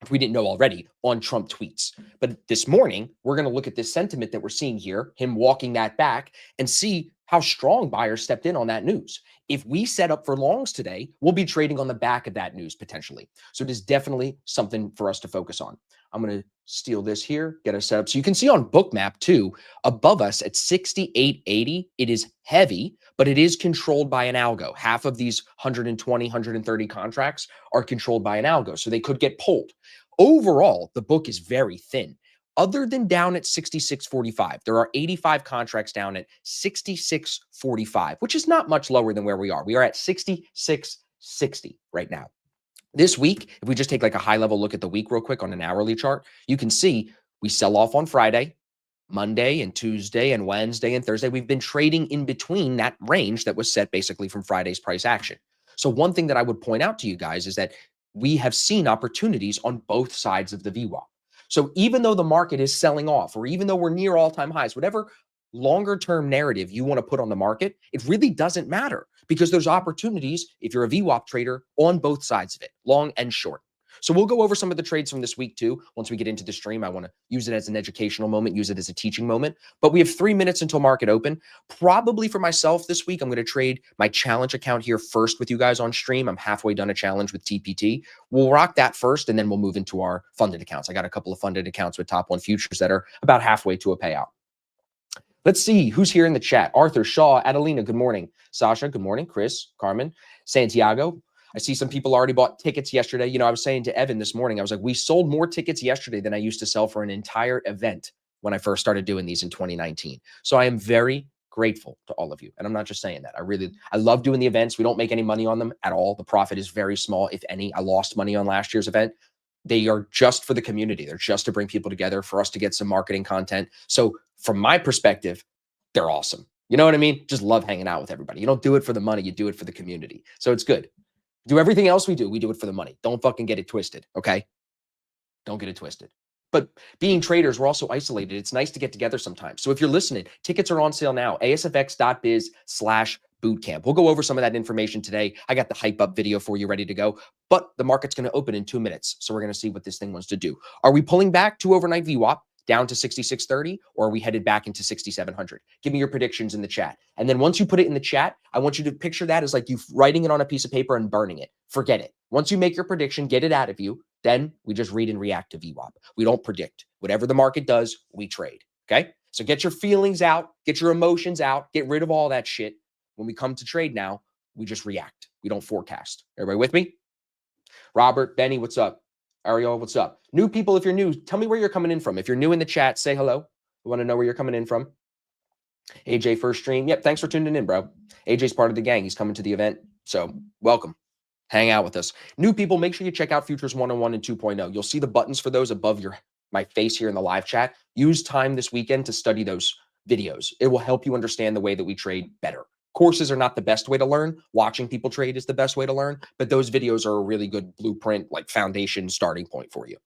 if we didn't know already, on Trump tweets. But this morning, we're going to look at this sentiment that we're seeing here, him walking that back, and see how strong buyers stepped in on that news. If we set up for longs today, we'll be trading on the back of that news potentially. So it is definitely something for us to focus on. I'm going to steal this here, get us set up. So you can see on Bookmap too, above us at 68.80, it is heavy, but it is controlled by an algo. Half of these 120, 130 contracts are controlled by an algo, so they could get pulled. Overall, the book is very thin. Other than down at 66.45, there are 85 contracts down at 66.45, which is not much lower than where we are. We are at 66.60 right now. This week, if we just take like a high level look at the week real quick on an hourly chart, you can see we sell off on Friday, Monday and Tuesday and Wednesday and Thursday. We've been trading in between that range that was set basically from Friday's price action. So one thing that I would point out to you guys is that we have seen opportunities on both sides of the VWAP. So even though the market is selling off, or even though we're near all-time highs, whatever longer term narrative you want to put on the market, it really doesn't matter because there's opportunities if you're a VWAP trader on both sides of it, long and short. So we'll go over some of the trades from this week too. Once we get into the stream, I want to use it as an educational moment, use it as a teaching moment. But we have 3 minutes until market open. Probably for myself this week, I'm going to trade my challenge account here first with you guys on stream. I'm halfway done a challenge with TPT. We'll rock that first, and then we'll move into our funded accounts. I got a couple of funded accounts with Top One Futures that are about halfway to a payout. Let's see who's here in the chat. Arthur, Shaw, Adelina, good morning. Sasha, good morning. Chris, Carmen, Santiago. I see some people already bought tickets yesterday. You know, I was saying to Evan this morning, I was like, we sold more tickets yesterday than I used to sell for an entire event when I first started doing these in 2019. So I am very grateful to all of you. And I'm not just saying that. I love doing the events. We don't make any money on them at all. The profit is very small, if any. I lost money on last year's event. They are just for the community. They're just to bring people together for us to get some marketing content. So from my perspective, they're awesome. You know what I mean? Just love hanging out with everybody. You don't do it for the money. You do it for the community. So it's good. Do everything else we do it for the money. Don't fucking get it twisted, okay? Don't get it twisted. But being traders, we're also isolated. It's nice to get together sometimes. So if you're listening, tickets are on sale now, asfx.biz/bootcamp. We'll go over some of that information today. I got the hype up video for you ready to go, but the market's going to open in 2 minutes. So we're going to see what this thing wants to do. Are we pulling back to overnight VWAP down to 66.30, or are we headed back into 6,700? Give me your predictions in the chat. And then once you put it in the chat, I want you to picture that as like you writing it on a piece of paper and burning it. Forget it. Once you make your prediction, get it out of you, then we just read and react to VWAP. We don't predict. Whatever the market does, we trade. Okay? So get your feelings out, get your emotions out, get rid of all that shit. When we come to trade now, we just react. We don't forecast. Everybody with me? Robert, Benny, what's up? Ariel, what's up? New people, if you're new, tell me where you're coming in from. If you're new in the chat, say hello. We want to know where you're coming in from. AJ, first stream. Yep, thanks for tuning in, bro. AJ's part of the gang. He's coming to the event. So welcome. Hang out with us. New people, make sure you check out Futures 101 and 2.0. You'll see the buttons for those above my face here in the live chat. Use time this weekend to study those videos. It will help you understand the way that we trade better. Courses are not the best way to learn. Watching people trade is the best way to learn, but those videos are a really good blueprint, like foundation starting point for you.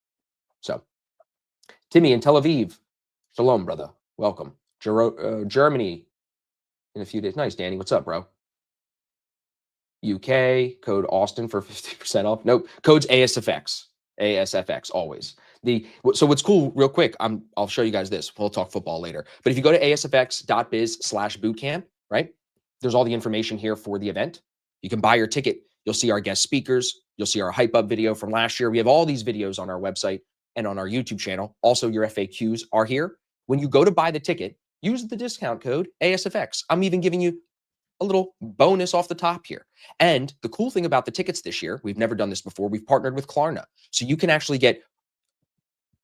So Timmy in Tel Aviv. Shalom, brother. Welcome. Germany in a few days. Nice, Danny. What's up, bro? UK, code Austin for 50% off. Nope. Code's ASFX. ASFX, always. So what's cool, real quick, I'll show you guys this. We'll talk football later. But if you go to asfx.biz/bootcamp, right? There's all the information here for the event. You can buy your ticket. You'll see our guest speakers. You'll see our hype up video from last year. We have all these videos on our website and on our YouTube channel. Also, your FAQs are here. When you go to buy the ticket, use the discount code ASFX. I'm even giving you a little bonus off the top here. And the cool thing about the tickets this year, we've never done this before. We've partnered with Klarna. So you can actually get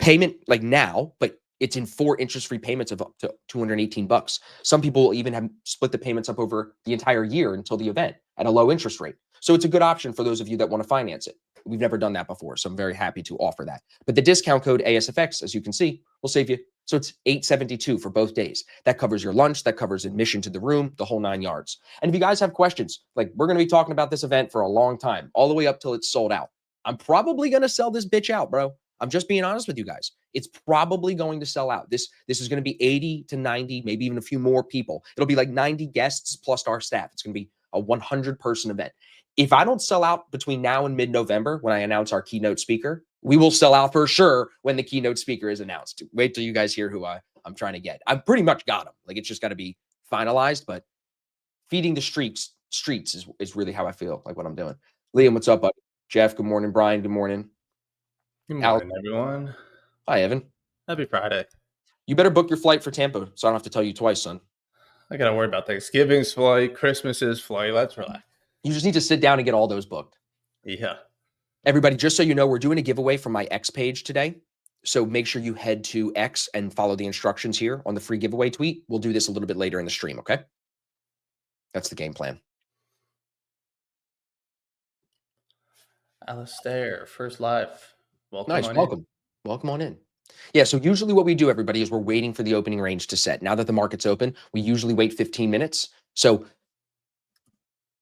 payment like now, but It's in 4 interest-free payments of up to $218. Some people even have split the payments up over the entire year until the event at a low interest rate. So it's a good option for those of you that want to finance it. We've never done that before, so I'm very happy to offer that. But the discount code ASFX, as you can see, will save you. So it's $872 for both days. That covers your lunch, that covers admission to the room, the whole 9 yards. And if you guys have questions, like we're going to be talking about this event for a long time, all the way up till it's sold out. I'm probably going to sell this bitch out, bro. I'm just being honest with you guys. It's probably going to sell out. This is going to be 80 to 90, maybe even a few more people. It'll be like 90 guests plus our staff. It's going to be a 100-person event. If I don't sell out between now and mid-November when I announce our keynote speaker, we will sell out for sure when the keynote speaker is announced. Wait till you guys hear who I'm trying to get. I've pretty much got him. Like, it's just got to be finalized, but feeding the streets is really how I feel like what I'm doing. Liam, what's up, buddy? Jeff, good morning. Brian, good morning. Good morning, everyone. Hi, Evan. Happy Friday. You better book your flight for Tampa so I don't have to tell you twice, son. I got to worry about Thanksgiving's flight, Christmas's flight. Let's relax. You just need to sit down and get all those booked. Yeah. Everybody, just so you know, we're doing a giveaway from my X page today. So make sure you head to X and follow the instructions here on the free giveaway tweet. We'll do this a little bit later in the stream, okay? That's the game plan. Alistair, first live. Welcome. Nice, welcome. Welcome on in. Yeah, so usually what we do, everybody, is we're waiting for the opening range to set. Now that the market's open, we usually wait 15 minutes. So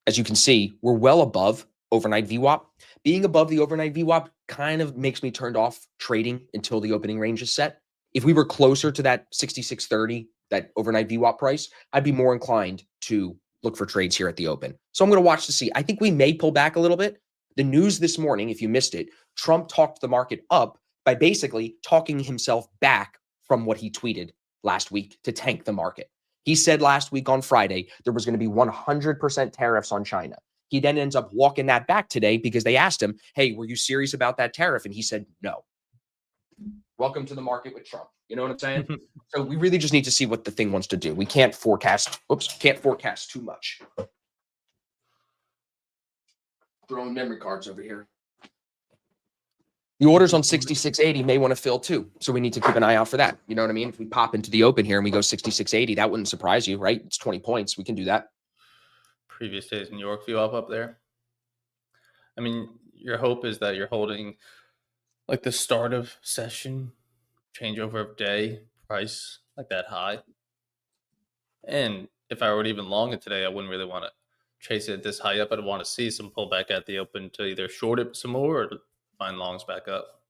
as you can see, we're well above overnight VWAP. Being above the overnight VWAP kind of makes me turned off trading until the opening range is set. If we were closer to that 66.30, that overnight VWAP price, I'd be more inclined to look for trades here at the open. So I'm going to watch to see. I think we may pull back a little bit. The news this morning, if you missed it, Trump talked the market up by basically talking himself back from what he tweeted last week to tank the market. He said last week on Friday, there was going to be 100% tariffs on China. He then ends up walking that back today because they asked him, hey, were you serious about that tariff? And he said, no. Welcome to the market with Trump. You know what I'm saying? So we really just need to see what the thing wants to do. We can't forecast, can't forecast too much. Throwing memory cards over here. The orders on 66.80 may want to fill too. So we need to keep an eye out for that. You know what I mean? If we pop into the open here and we go 66.80, that wouldn't surprise you, right? It's 20 points. We can do that. Previous days in New York view up there. I mean, your hope is that you're holding like the start of session, changeover of day, price like that high. And if I were to even long it today, I wouldn't really want to chase it this high up. I'd want to see some pullback at the open to either short it some more or find longs back up.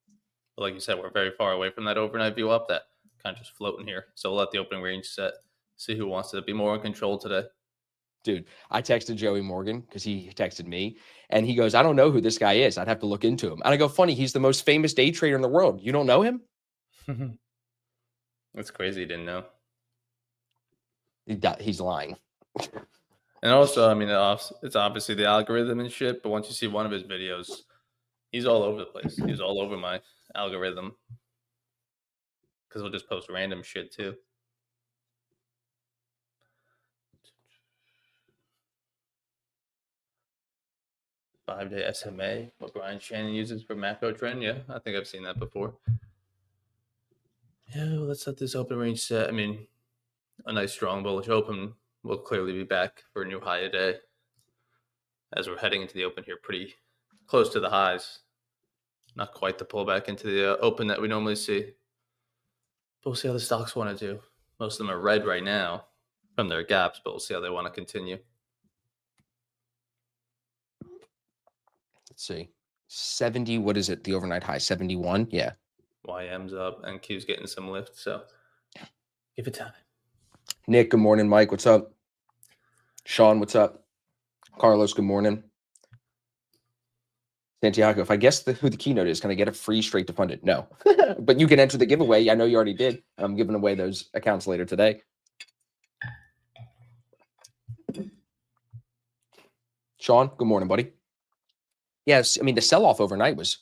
But like you said, we're very far away from that overnight view up, that kind of just floating here. So we'll let the opening range set, see who wants to be more in control today. Dude, I texted Joey Morgan because he texted me and he goes, I don't know who this guy is. I'd have to look into him. And I go, funny, he's the most famous day trader in the world. You don't know him? That's crazy. He didn't know. He's lying. And also, I mean, it's obviously the algorithm and shit, but once you see one of his videos, he's all over the place. He's all over my algorithm because he'll just post random shit too. Five-day SMA, what Brian Shannon uses for macro trend. Yeah, I think I've seen that before. Yeah, let's let this open range set. I mean, a nice strong bullish open will clearly be back for a new high a day as we're heading into the open here pretty close to the highs. Not quite the pullback into the open that we normally see. But we'll see how the stocks want to do. Most of them are red right now from their gaps, but we'll see how they want to continue. Let's see. 70, what is it? The overnight high, 71? Yeah. YM's up and Q's getting some lift, so give it time. Nick, good morning. Mike, what's up? Sean, what's up? Carlos, good morning. Santiago, if I guess who the keynote is, can I get a free straight to fund it? No. But you can enter the giveaway. I know you already did. I'm giving away those accounts later today. Sean, good morning, buddy. Yes, I mean, the sell-off overnight was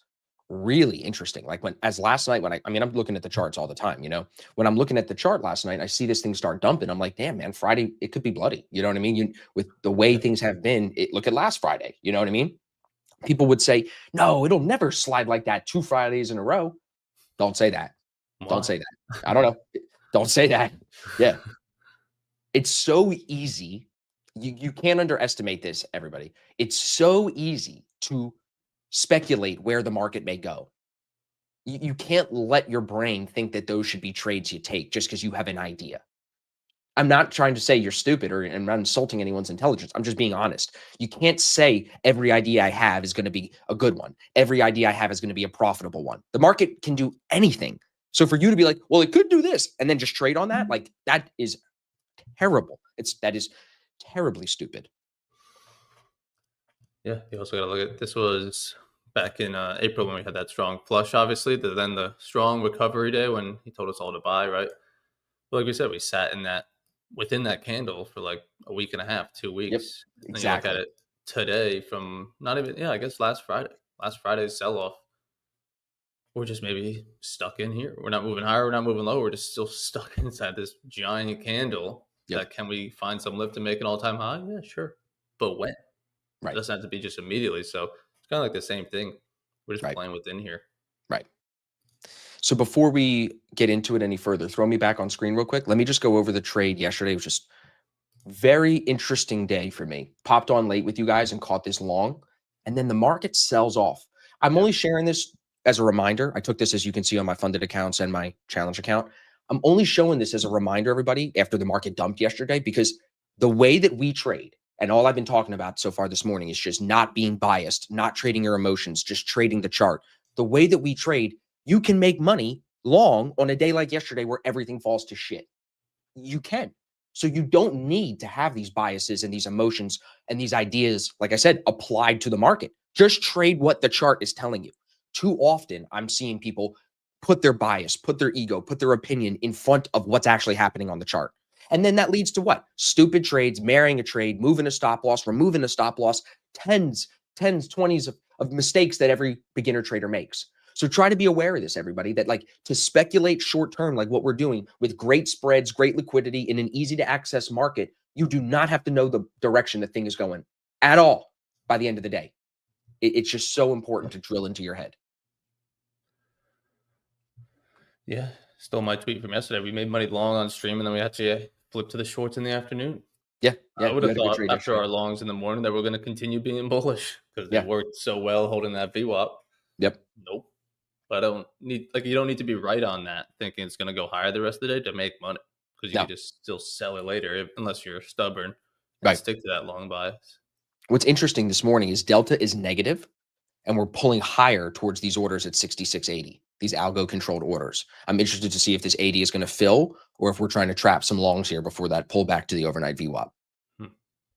really interesting. Like last night, I'm looking at the charts all the time, you know, when I'm looking at the chart last night, I see this thing start dumping. I'm like, damn, man, Friday, it could be bloody. You know what I mean? With the way things have been, look at last Friday. You know what I mean? People would say, no, it'll never slide like that 2 Fridays in a row. Don't say that. Don't say that. I don't know. Don't say that. Yeah. It's so easy. You can't underestimate this, everybody. It's so easy to speculate where the market may go. You can't let your brain think that those should be trades you take just because you have an idea. I'm not trying to say you're stupid or I'm not insulting anyone's intelligence. I'm just being honest. You can't say every idea I have is going to be a good one. Every idea I have is going to be a profitable one. The market can do anything. So for you to be like, well, it could do this and then just trade on that, like that is terrible. That is terribly stupid. Yeah, you also got to look at this was back in April when we had that strong flush, obviously, then the strong recovery day when he told us all to buy, right? But like we said, we sat in that within that candle for like a week and a half, 2 weeks. Yep, And you look exactly. at it today from not even, I guess last Friday's sell off. We're just maybe stuck in here. We're not moving higher. We're not moving lower. We're just still stuck inside this giant candle. Yep. That can we find some lift to make an all-time high? Yeah, sure. But when? Right. It doesn't have to be just immediately. So it's kind of like the same thing. We're just Right. playing within here. Right. So before we get into it any further, throw me back on screen real quick. Let me just go over the trade yesterday. It was just very interesting day for me. Popped on late with you guys and caught this long, and then the market sells off. I'm only sharing this as a reminder. I took this, as you can see, on my funded accounts and my challenge account. I'm only showing this as a reminder, everybody, after the market dumped yesterday, because the way that we trade, and all I've been talking about so far this morning, is just not being biased, not trading your emotions, just trading the chart. The way that we trade, you can make money long on a day like yesterday where everything falls to shit. You can. So you don't need to have these biases and these emotions and these ideas, like I said, applied to the market. Just trade what the chart is telling you. Too often, I'm seeing people put their bias, put their ego, put their opinion in front of what's actually happening on the chart. And then that leads to what? Stupid trades, marrying a trade, moving a stop loss, removing a stop loss, 10s, 20s of mistakes that every beginner trader makes. So try to be aware of this, everybody, that like to speculate short term, like what we're doing with great spreads, great liquidity in an easy to access market, you do not have to know the direction the thing is going at all by the end of the day. It's just so important to drill into your head. Yeah, stole my tweet from yesterday. We made money long on stream, and then we actually flipped to the shorts in the afternoon. Yeah, I would you have had a good thought trade after yesterday. our longs in the morning that we're going to continue being bullish because Yeah. it worked so well holding that VWAP. Yep. Nope. But you don't need to be right on that thinking it's going to go higher the rest of the day to make money, because you No. can just still sell it later unless you're stubborn and Right. stick to that long bias. What's interesting this morning is Delta is negative, and we're pulling higher towards these orders at 66.80, these algo controlled orders. I'm interested to see if this 80 is going to fill or if we're trying to trap some longs here before that pull back to the overnight VWAP.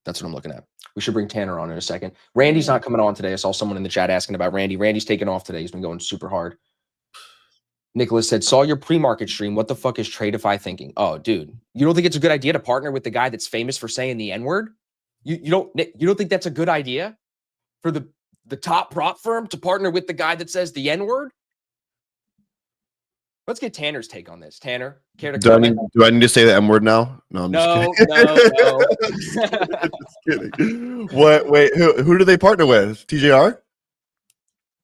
That's what I'm looking at. We should bring Tanner on in a second. Randy's not coming on today. I saw someone in the chat asking about Randy. Randy's taking off today. He's been going super hard. Nicholas said, saw your pre-market stream. What the fuck is Tradeify thinking? Oh, dude, you don't think it's a good idea to partner with the guy that's famous for saying the N-word? You don't think that's a good idea for the top prop firm to partner with the guy that says the N-word? Let's get Tanner's take on this. Tanner, care to comment? Do I need to say the M word now? No, I'm just kidding. No. Just kidding. What? Wait, who do they partner with? TJR?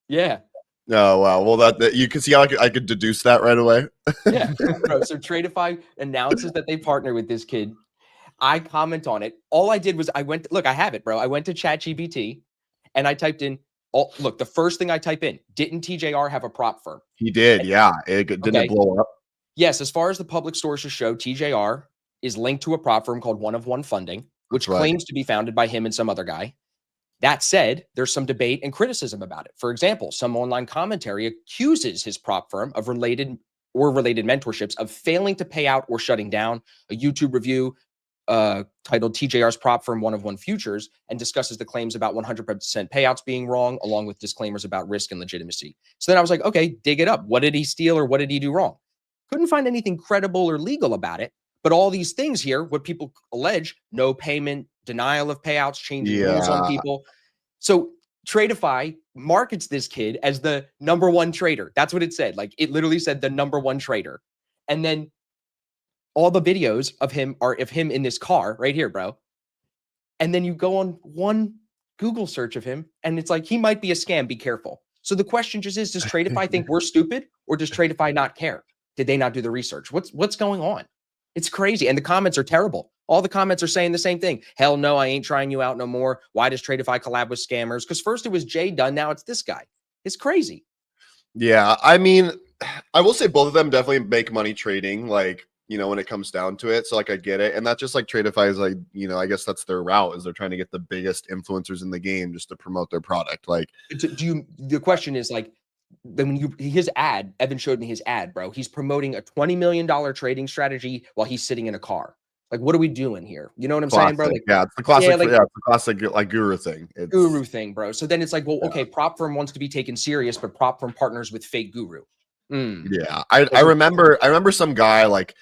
Yeah. Oh wow. Well, that you can see how I could deduce that right away. Yeah, bro. So Tradeify announces that they partner with this kid. I comment on it. All I did was I have it, bro. I went to ChatGPT and I typed in, look, the first thing I type in, didn't TJR have a prop firm? He did, yeah. Didn't it blow up? Yes, as far as the public sources show, TJR is linked to a prop firm called One of One Funding, which claims to be founded by him and some other guy. That said, there's some debate and criticism about it. For example, some online commentary accuses his prop firm of related mentorships of failing to pay out or shutting down. A YouTube review titled TJR's prop firm One of One Futures and discusses the claims about 100% payouts being wrong, along with disclaimers about risk and legitimacy. So then I was like, okay, dig it up. What did he steal or what did he do wrong? Couldn't find anything credible or legal about it. But all these things here, what people allege, no payment, denial of payouts, changing rules on people. So Tradeify markets this kid as the number one trader. That's what it said. Like it literally said the number one trader. And then all the videos of him are of him in this car right here, bro. And then you go on one Google search of him and it's like, he might be a scam. Be careful. So the question just is, does Tradeify think we're stupid or does Tradeify not care? Did they not do the research? What's going on? It's crazy. And the comments are terrible. All the comments are saying the same thing. Hell no, I ain't trying you out no more. Why does Tradeify collab with scammers? Because first it was Jay Dunn, now it's this guy. It's crazy. Yeah, I mean, I will say both of them definitely make money trading, like, when it comes down to it. So like I get it. And that's just like Tradeify is like, I guess that's their route, is they're trying to get the biggest influencers in the game just to promote their product. Like, the question is like, then his ad, Evan showed me his ad, bro. He's promoting a $20 million trading strategy while he's sitting in a car. Like, what are we doing here? You know what I'm saying, bro? Like, yeah, it's the classic, it's the classic like guru thing. It's guru thing, bro. So then it's like, well, okay, prop firm wants to be taken serious, but prop firm partners with fake guru. Yeah, I remember some guy, like,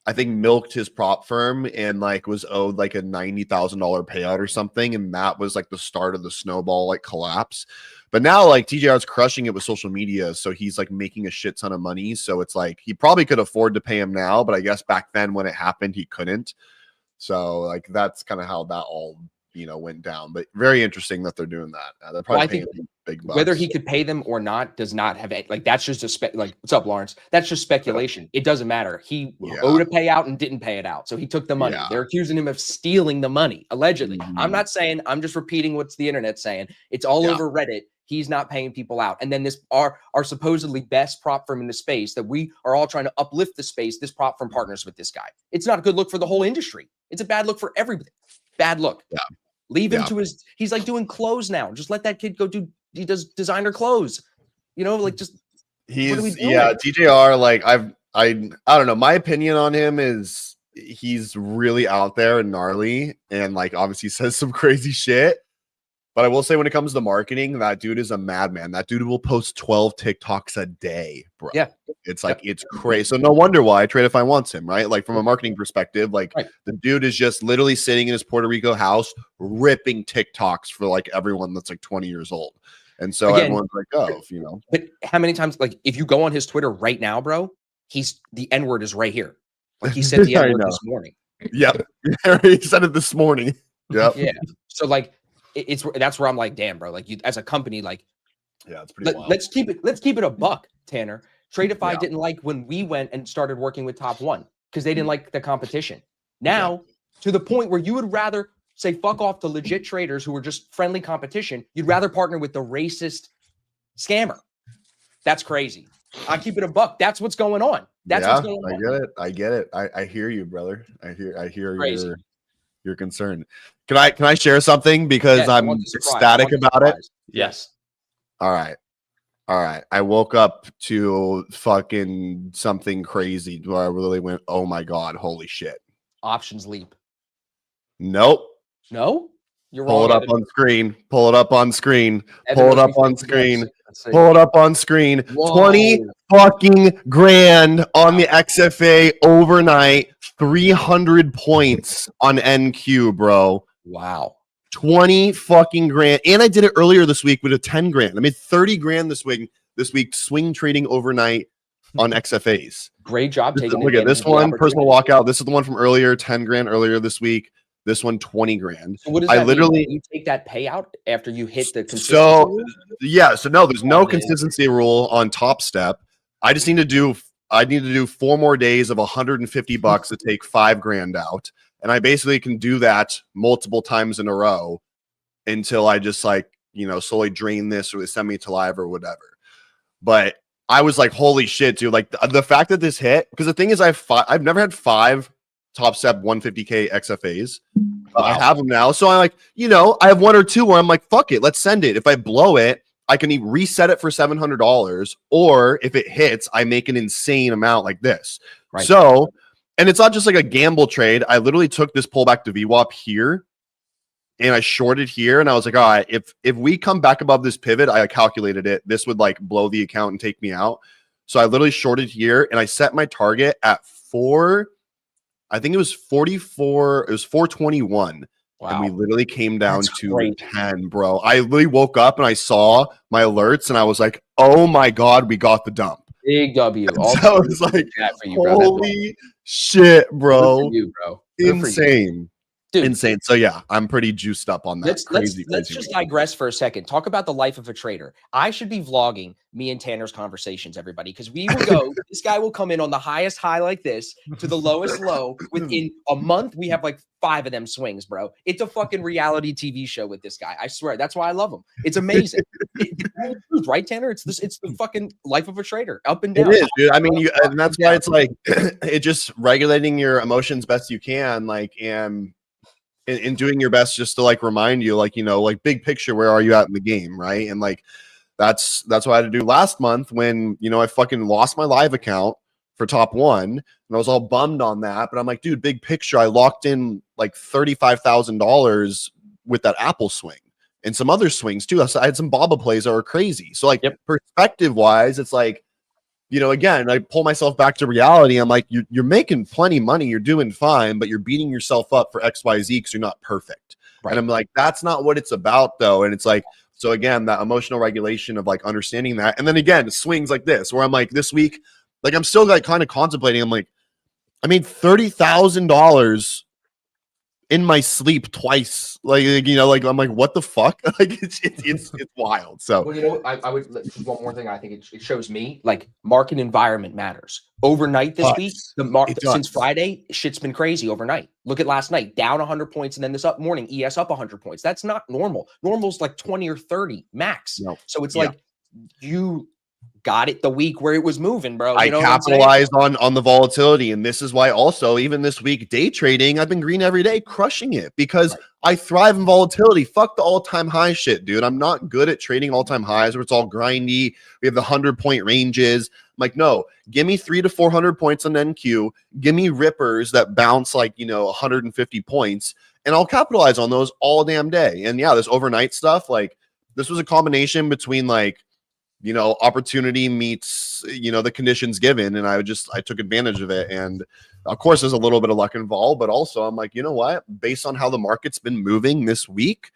I think milked his prop firm and like was owed like a $90,000 payout or something, and that was like the start of the snowball like collapse. But now like TJR is crushing it with social media, so he's like making a shit ton of money. So it's like he probably could afford to pay him now, but I guess back then when it happened, he couldn't. So like that's kind of how that all went down. But very interesting that they're doing that. They're probably paying him big bucks. Whether he could pay them or not does not have like that's just like what's up, Lawrence? That's just speculation. It doesn't matter. He owed a payout and didn't pay it out, so he took the money. They're accusing him of stealing the money allegedly. I'm not saying. I'm just repeating what's the internet saying. It's all over Reddit. He's not paying people out. And then this our supposedly best prop firm in the space that we are all trying to uplift the space. This prop firm partners with this guy. It's not a good look for the whole industry. It's a bad look for everybody. Bad look. Yeah. Leave him to his. He's like doing clothes now. Just let that kid go do. He does designer clothes. Like just. He's TJR. Like I don't know. My opinion on him is he's really out there and gnarly, and like obviously says some crazy shit. But I will say when it comes to marketing, that dude is a madman. That dude will post 12 TikToks a day, bro. Yeah. It's like, it's crazy. So no wonder why Tradeify wants him, right? Like from a marketing perspective, like the dude is just literally sitting in his Puerto Rico house, ripping TikToks for like everyone that's like 20 years old. And so everyone's like, oh, But how many times, like if you go on his Twitter right now, bro, the N-word is right here. Like he said the N-word this morning. Yep. He said it this morning. Yep. Yeah. So like, that's where I'm like, damn, bro. Like you, as a company, like, it's pretty wild. Let's keep it a buck, Tanner. Tradeify didn't like when we went and started working with Top One because they didn't like the competition. Now, to the point where you would rather say fuck off to legit traders who are just friendly competition, you'd rather partner with the racist scammer. That's crazy. I keep it a buck. That's what's going on. That's what's going on. I get it. I hear you, brother. I hear your concern. Can I share something because I'm ecstatic about it? Yes. All right. I woke up to fucking something crazy where I really went, oh my God, holy shit. Options leap. Nope. No? You're wrong. Pull it up on screen. Pull it up on screen. Pull it up on screen. Pull it up on screen. 20 fucking grand on the XFA overnight. 300 points on NQ, bro. Wow. 20 fucking grand. And I did it earlier this week with a 10 grand. I made 30 grand this week swing trading overnight on XFAs. Great job taking Look at this one, personal walkout. This is the one from earlier, 10 grand earlier this week. This one, 20 grand. So what does that mean? You take that payout after you hit the consistency rule? So no, there's no consistency rule on Top Step. I need to do 4 more days of $150 to take 5 grand out. And I basically can do that multiple times in a row until I just slowly drain this or they send me to live or whatever. But I was like, holy shit, dude. Like the fact that this hit, because the thing is I've never had 5 Top Step 150K XFAs. I have them now. So I'm like, I have 1 or 2 where I'm like, fuck it, let's send it. If I blow it, I can reset it for $700, or if it hits, I make an insane amount like this. Right. So, and it's not just like a gamble trade. I literally took this pullback to VWAP here and I shorted here. And I was like, all right, if we come back above this pivot, I calculated it. This would like blow the account and take me out. So I literally shorted here and I set my target at I think it was 44. It was 421. Wow. And we literally came down to 10, bro. I literally woke up and I saw my alerts and I was like, oh my God, we got the dump. Big W. So I was like, holy shit, bro. Good for you, bro. Insane. Dude, insane. So yeah, I'm pretty juiced up on that. let's Crazy just week. digress for a second. Talk about the life of a trader. I should be vlogging me and Tanner's conversations, everybody, because we will go. This guy will come in on the highest high like this to the lowest low. Within a month, we have like 5 of them swings, bro. It's a fucking reality TV show with this guy. I swear. That's why I love him. It's amazing. Right, Tanner? It's the fucking life of a trader, up and down. It is, dude. I mean, and that's why it's like it just regulating your emotions best you can, like, and in doing your best just to like remind you, like, you know, like big picture, where are you at in the game, right? And like that's what I had to do last month when, you know, I fucking lost my live account for top 1 and I was all bummed on that, but I'm like, dude, big picture, I locked in like $35,000 with that Apple swing and some other swings too. I had some Baba plays that were crazy. So like perspective wise, it's like, you know, again, I pull myself back to reality. I'm like, you're making plenty of money. You're doing fine, but you're beating yourself up for XYZ because you're not perfect. Right. And I'm like, that's not what it's about, though. And it's like, so again, that emotional regulation of like understanding that. And then again, swings like this, where I'm like, this week, like I'm still like kind of contemplating. I'm like, I made $30,000 in my sleep twice. Like, you know, like I'm like, what the fuck? Like it's wild. So well, you know, I would one more thing. I think it shows me like market environment matters. Overnight this week, the market since Friday, shit's been crazy overnight. Look at last night, down 100 points, and then this up morning, ES up 100 points. That's not normal. Normal's like 20 or 30 max. No. So it's like you got it the week where it was moving, bro. I capitalized on the volatility. And this is why also, even this week, day trading, I've been green every day, crushing it because I thrive in volatility. Fuck the all-time high shit, dude. I'm not good at trading all-time highs where it's all grindy. We have the 100-point ranges. I'm like, no, give me 300 to 400 points on NQ. Give me rippers that bounce like, you know, 150 points. And I'll capitalize on those all damn day. And yeah, this overnight stuff, like this was a combination between like, you know, opportunity meets, you know, the conditions given. And I took advantage of it. And of course, there's a little bit of luck involved, but also I'm like, you know what, based on how the market's been moving this week,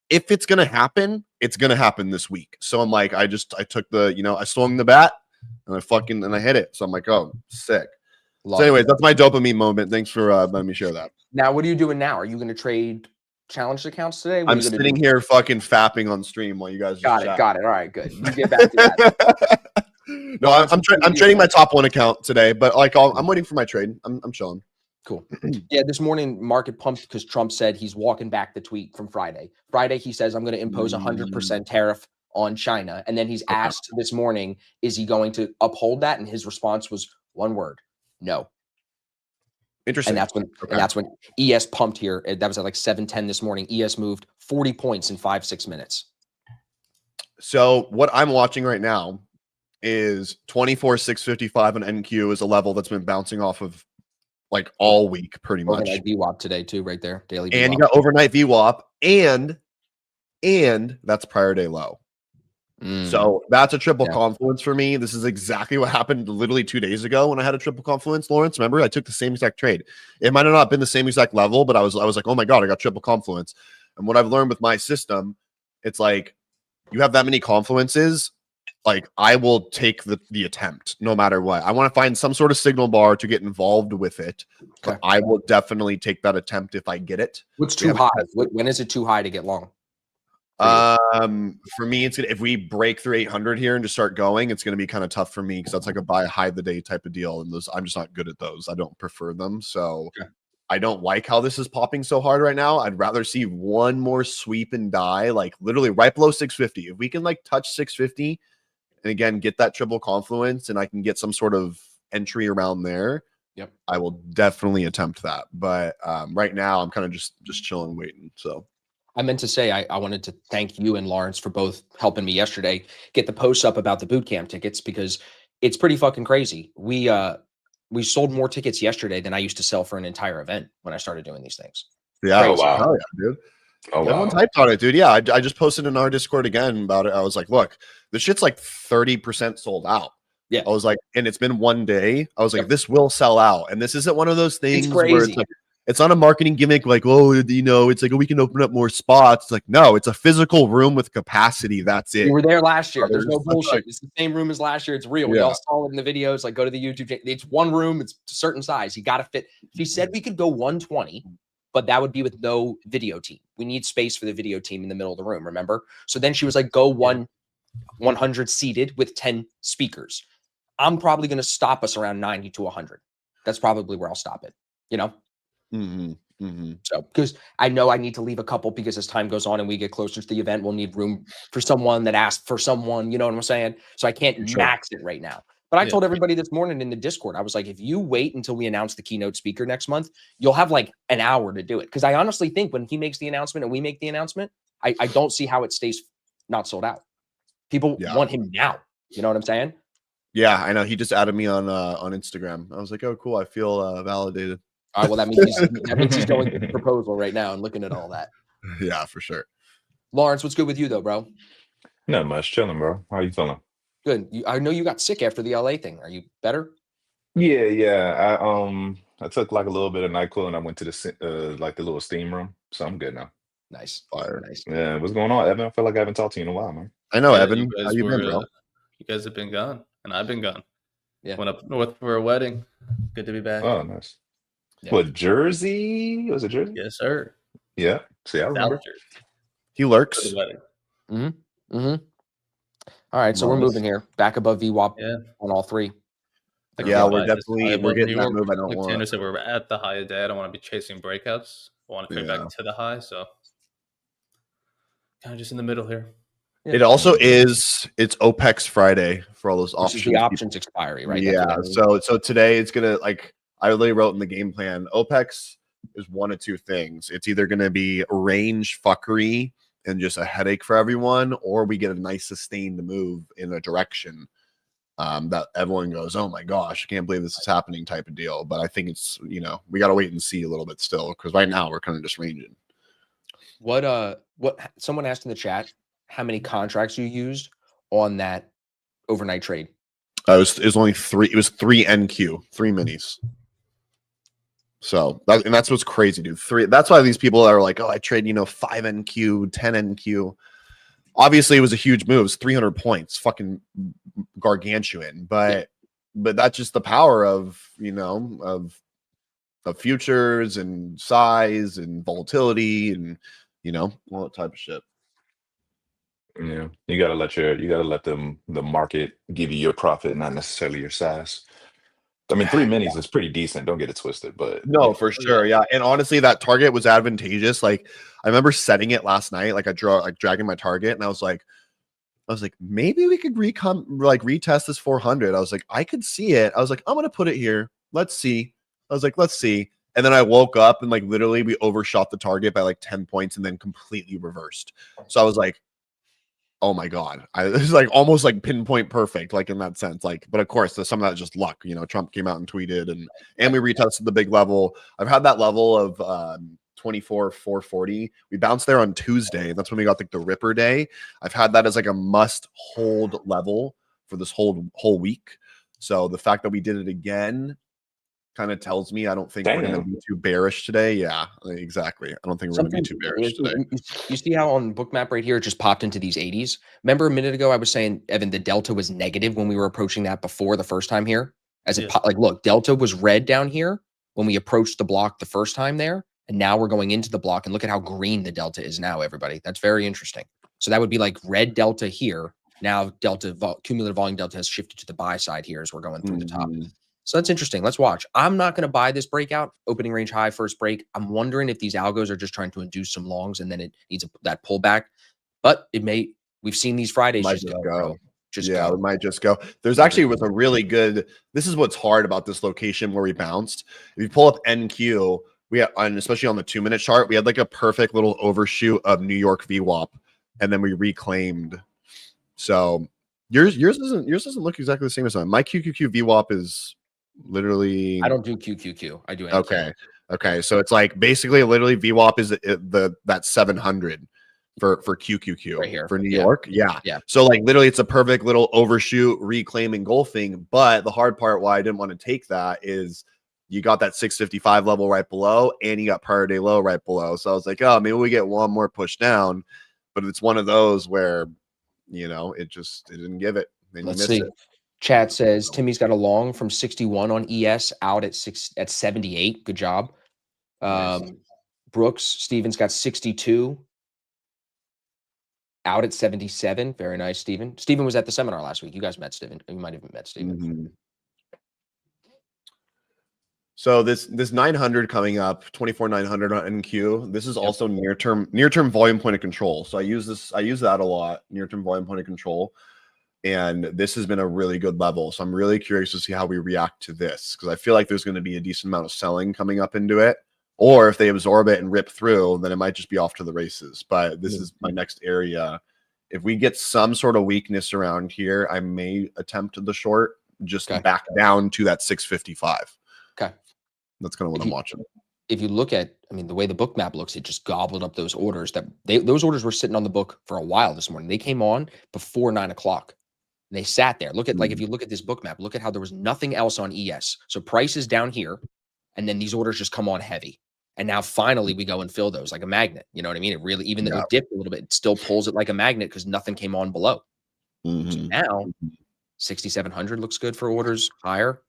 if it's going to happen, it's going to happen this week. So I'm like, I took the, you know, I swung the bat and I hit it. So I'm like, oh, sick. So anyways, that's my dopamine moment. Thanks for letting me share that. Now, what are you doing now? Are you going to trade challenged accounts today? I'm sitting here fucking fapping on stream while you guys got it. All right, good. You get back to that. No, I'm trading my top 1 account today, but like I'm waiting for my trade. I'm chilling. Cool. Yeah, this morning market pumped because Trump said he's walking back the tweet from Friday. Friday he says I'm going to impose 100% tariff on China, and then he's asked this morning, is he going to uphold that? And his response was one word: no. Interesting. And that's when ES pumped here. That was at like 7:10 this morning. ES moved 40 points in 5-6 minutes. So what I'm watching right now is 24,655 on NQ is a level that's been bouncing off of like all week pretty much. Overnight VWAP today too, right there. Daily VWAP. And you got overnight VWAP and that's prior day low. So that's a triple confluence for me. This is exactly what happened literally 2 days ago when I had a triple confluence, Lawrence. Remember, I took the same exact trade. It might have not been the same exact level, but I was like, oh my God, I got triple confluence. And what I've learned with my system, it's like you have that many confluences, like I will take the attempt no matter what. I want to find some sort of signal bar to get involved with it. But I will definitely take that attempt if I get it. What's too high? When is it too high to get long? For me, it's if we break through 800 here and just start going, it's going to be kind of tough for me because that's like a buy high the day type of deal, and those I'm just not good at those. I don't prefer them, so I don't like how this is popping so hard right now. I'd rather see one more sweep and die, like literally right below 650. If we can like touch 650 and again get that triple confluence, and I can get some sort of entry around there, I will definitely attempt that. But right now, I'm kind of just chilling, waiting. So. I meant to say I wanted to thank you and Lawrence for both helping me yesterday get the posts up about the boot camp tickets because it's pretty fucking crazy. We sold more tickets yesterday than I used to sell for an entire event when I started doing these things. Yeah. Oh, wow. Hell yeah, dude. Oh, wow. Everyone's hyped on it, dude. Yeah, I just posted in our Discord again about it. I was like, look, this shit's like 30% sold out. Yeah. I was like, and it's been one day. I was like, this will sell out. And this isn't one of those things where it's like, it's not a marketing gimmick like, oh, you know, it's like, oh, we can open up more spots. It's like, no, it's a physical room with capacity. That's it. We were there last year. There's no bullshit. It's the same room as last year. It's real. We all saw it in the videos. Like, go to the YouTube channel. It's one room. It's a certain size. You got to fit. She said we could go 120 but that would be with no video team. We need space for the video team in the middle of the room, remember? So then she was like, go 100 seated with 10 speakers. I'm probably going to stop us around 90 to 100. That's probably where I'll stop it, you know? So, because I know I need to leave a couple because as time goes on and we get closer to the event, we'll need room for someone that asked for someone, you know what I'm saying? So I can't max it right now. But I told everybody this morning in the Discord, I was like, if you wait until we announce the keynote speaker next month, you'll have like an hour to do it. Because I honestly think when he makes the announcement and we make the announcement, I don't see how it stays not sold out. People want him now. You know what I'm saying? Yeah, I know. He just added me on Instagram. I was like, oh, cool. I feel validated. All right, well, that means he's going to the proposal right now and looking at all that. Yeah, for sure. Lawrence, what's good with you though, bro? Not much, chilling, bro. How you feeling? Good. I know you got sick after the LA thing. Are you better? Yeah. I took like a little bit of NyQuil and I went to the like the little steam room, so I'm good now. Nice. Fire. Nice. Yeah, what's going on, Evan? I feel like I haven't talked to you in a while, man. I know, Yeah, Evan. How you been, bro? You guys have been gone, and I've been gone. Yeah. Went up north for a wedding. Good to be back. Oh, nice. Yeah. What, Jersey? Was it Jersey? Yes, sir. Yeah. See, I remember. South Jersey He for lurks. the wedding. All right, so we're Nice. moving here back above VWAP Yeah. on all three. Yeah, Well, we're I just- definitely I we're want getting New that York, move. I don't like Tanner want. said, we're at the high a day. I don't want to be chasing breakouts. I want to come back to the high. So kind of just in the middle here. It also is. It's OPEX Friday for all those This options. is the options expiry, right? That's Yeah. what I mean. So today it's gonna like I literally wrote in the game plan. OPEX is one of two things. It's either gonna be range fuckery and just a headache for everyone, or we get a nice sustained move in a direction that everyone goes, "Oh my gosh, I can't believe this is happening," type of deal. But I think it's we gotta wait and see a little bit still because right now we're kind of just ranging. What someone asked in the chat how many contracts you used on that overnight trade. It was only three. It was 3 NQ, 3 minis. So that's what's crazy, dude. 3. That's why these people are like, oh, I trade 5 NQ, 10 NQ. Obviously, it was a huge move. It was 300 points, fucking gargantuan. But that's just the power of of futures and size and volatility and all that type of shit. Yeah. You gotta let the market give you your profit, not necessarily your size. I mean, 3 minis is pretty decent. Don't get it twisted, but No, for sure. Yeah. And honestly, that target was advantageous. Like I remember setting it last night, like dragging my target, and I was like, maybe we could retest this 400. I was like, I could see it. I was like, I'm gonna put it here. Let's see. I was like, let's see. And then I woke up and like literally we overshot the target by like 10 points and then completely reversed. So I was like, oh my God. It was like almost like pinpoint perfect, like in that sense. Like, but of course, there's some of that just luck. Trump came out and tweeted and we retested the big level. I've had that level of 24,440. We bounced there on Tuesday. That's when we got like the Ripper Day. I've had that as like a must hold level for this whole week. So the fact that we did it again kind of tells me I don't think we're going to be too bearish today. Yeah, exactly. I don't think we're going to be too bearish today. You see how on Bookmap right here it just popped into these 80s? Remember a minute ago I was saying, Evan, the delta was negative when we were approaching that before the first time here? Look, delta was red down here when we approached the block the first time there, and now we're going into the block, and look at how green the delta is now, everybody. That's very interesting. So that would be like red delta here. Now cumulative volume delta has shifted to the buy side here as we're going through the top. So that's interesting. Let's watch. I'm not going to buy this breakout, opening range high, first break. I'm wondering if these algos are just trying to induce some longs and then it needs that pullback. But it may. We've seen these Fridays Might just just go. It might just go. There's actually was a really good. This is what's hard about this location where we bounced. If you pull up NQ, we had, and especially on the 2-minute chart, we had like a perfect little overshoot of New York VWAP, and then we reclaimed. So yours doesn't look exactly the same as mine. My QQQ VWAP is literally. I don't do QQQ. I do NQ. Okay. So it's like basically literally VWAP is that 700 for QQQ right here for New York. Yeah. Yeah. So like literally it's a perfect little overshoot, reclaim, engulfing. But the hard part why I didn't want to take that is you got that 655 level right below and you got prior day low right below. So I was like, oh, maybe we get one more push down. But it's one of those where, it didn't give it. Then Let's you miss see. it. Chat says Timmy's got a long from 61 on ES out at 78. Good job. Nice. Brooks Stevens got 62. Out at 77. Very nice, Steven. Steven was at the seminar last week. You guys met Steven. You might have even met Steven. Mhm. So this 900 coming up, 24,900 on NQ. This is also near term volume point of control. So I use that a lot, near term volume point of control. And this has been a really good level. So I'm really curious to see how we react to this, because I feel like there's going to be a decent amount of selling coming up into it. Or if they absorb it and rip through, then it might just be off to the races. But this is my next area. If we get some sort of weakness around here, I may attempt the short, just back down to that 655. Okay. That's kind of what I'm watching. If you look at, I mean, the way the book map looks, it just gobbled up those orders. Those orders were sitting on the book for a while this morning. They came on before 9 o'clock. And they sat there. Look at, like, if you look at this book map, look at how there was nothing else on ES. So price is down here, and then these orders just come on heavy. And now finally we go and fill those like a magnet. You know what I mean? It really, even though it dipped a little bit, it still pulls it like a magnet because nothing came on below. So now 6,700 looks good for orders higher.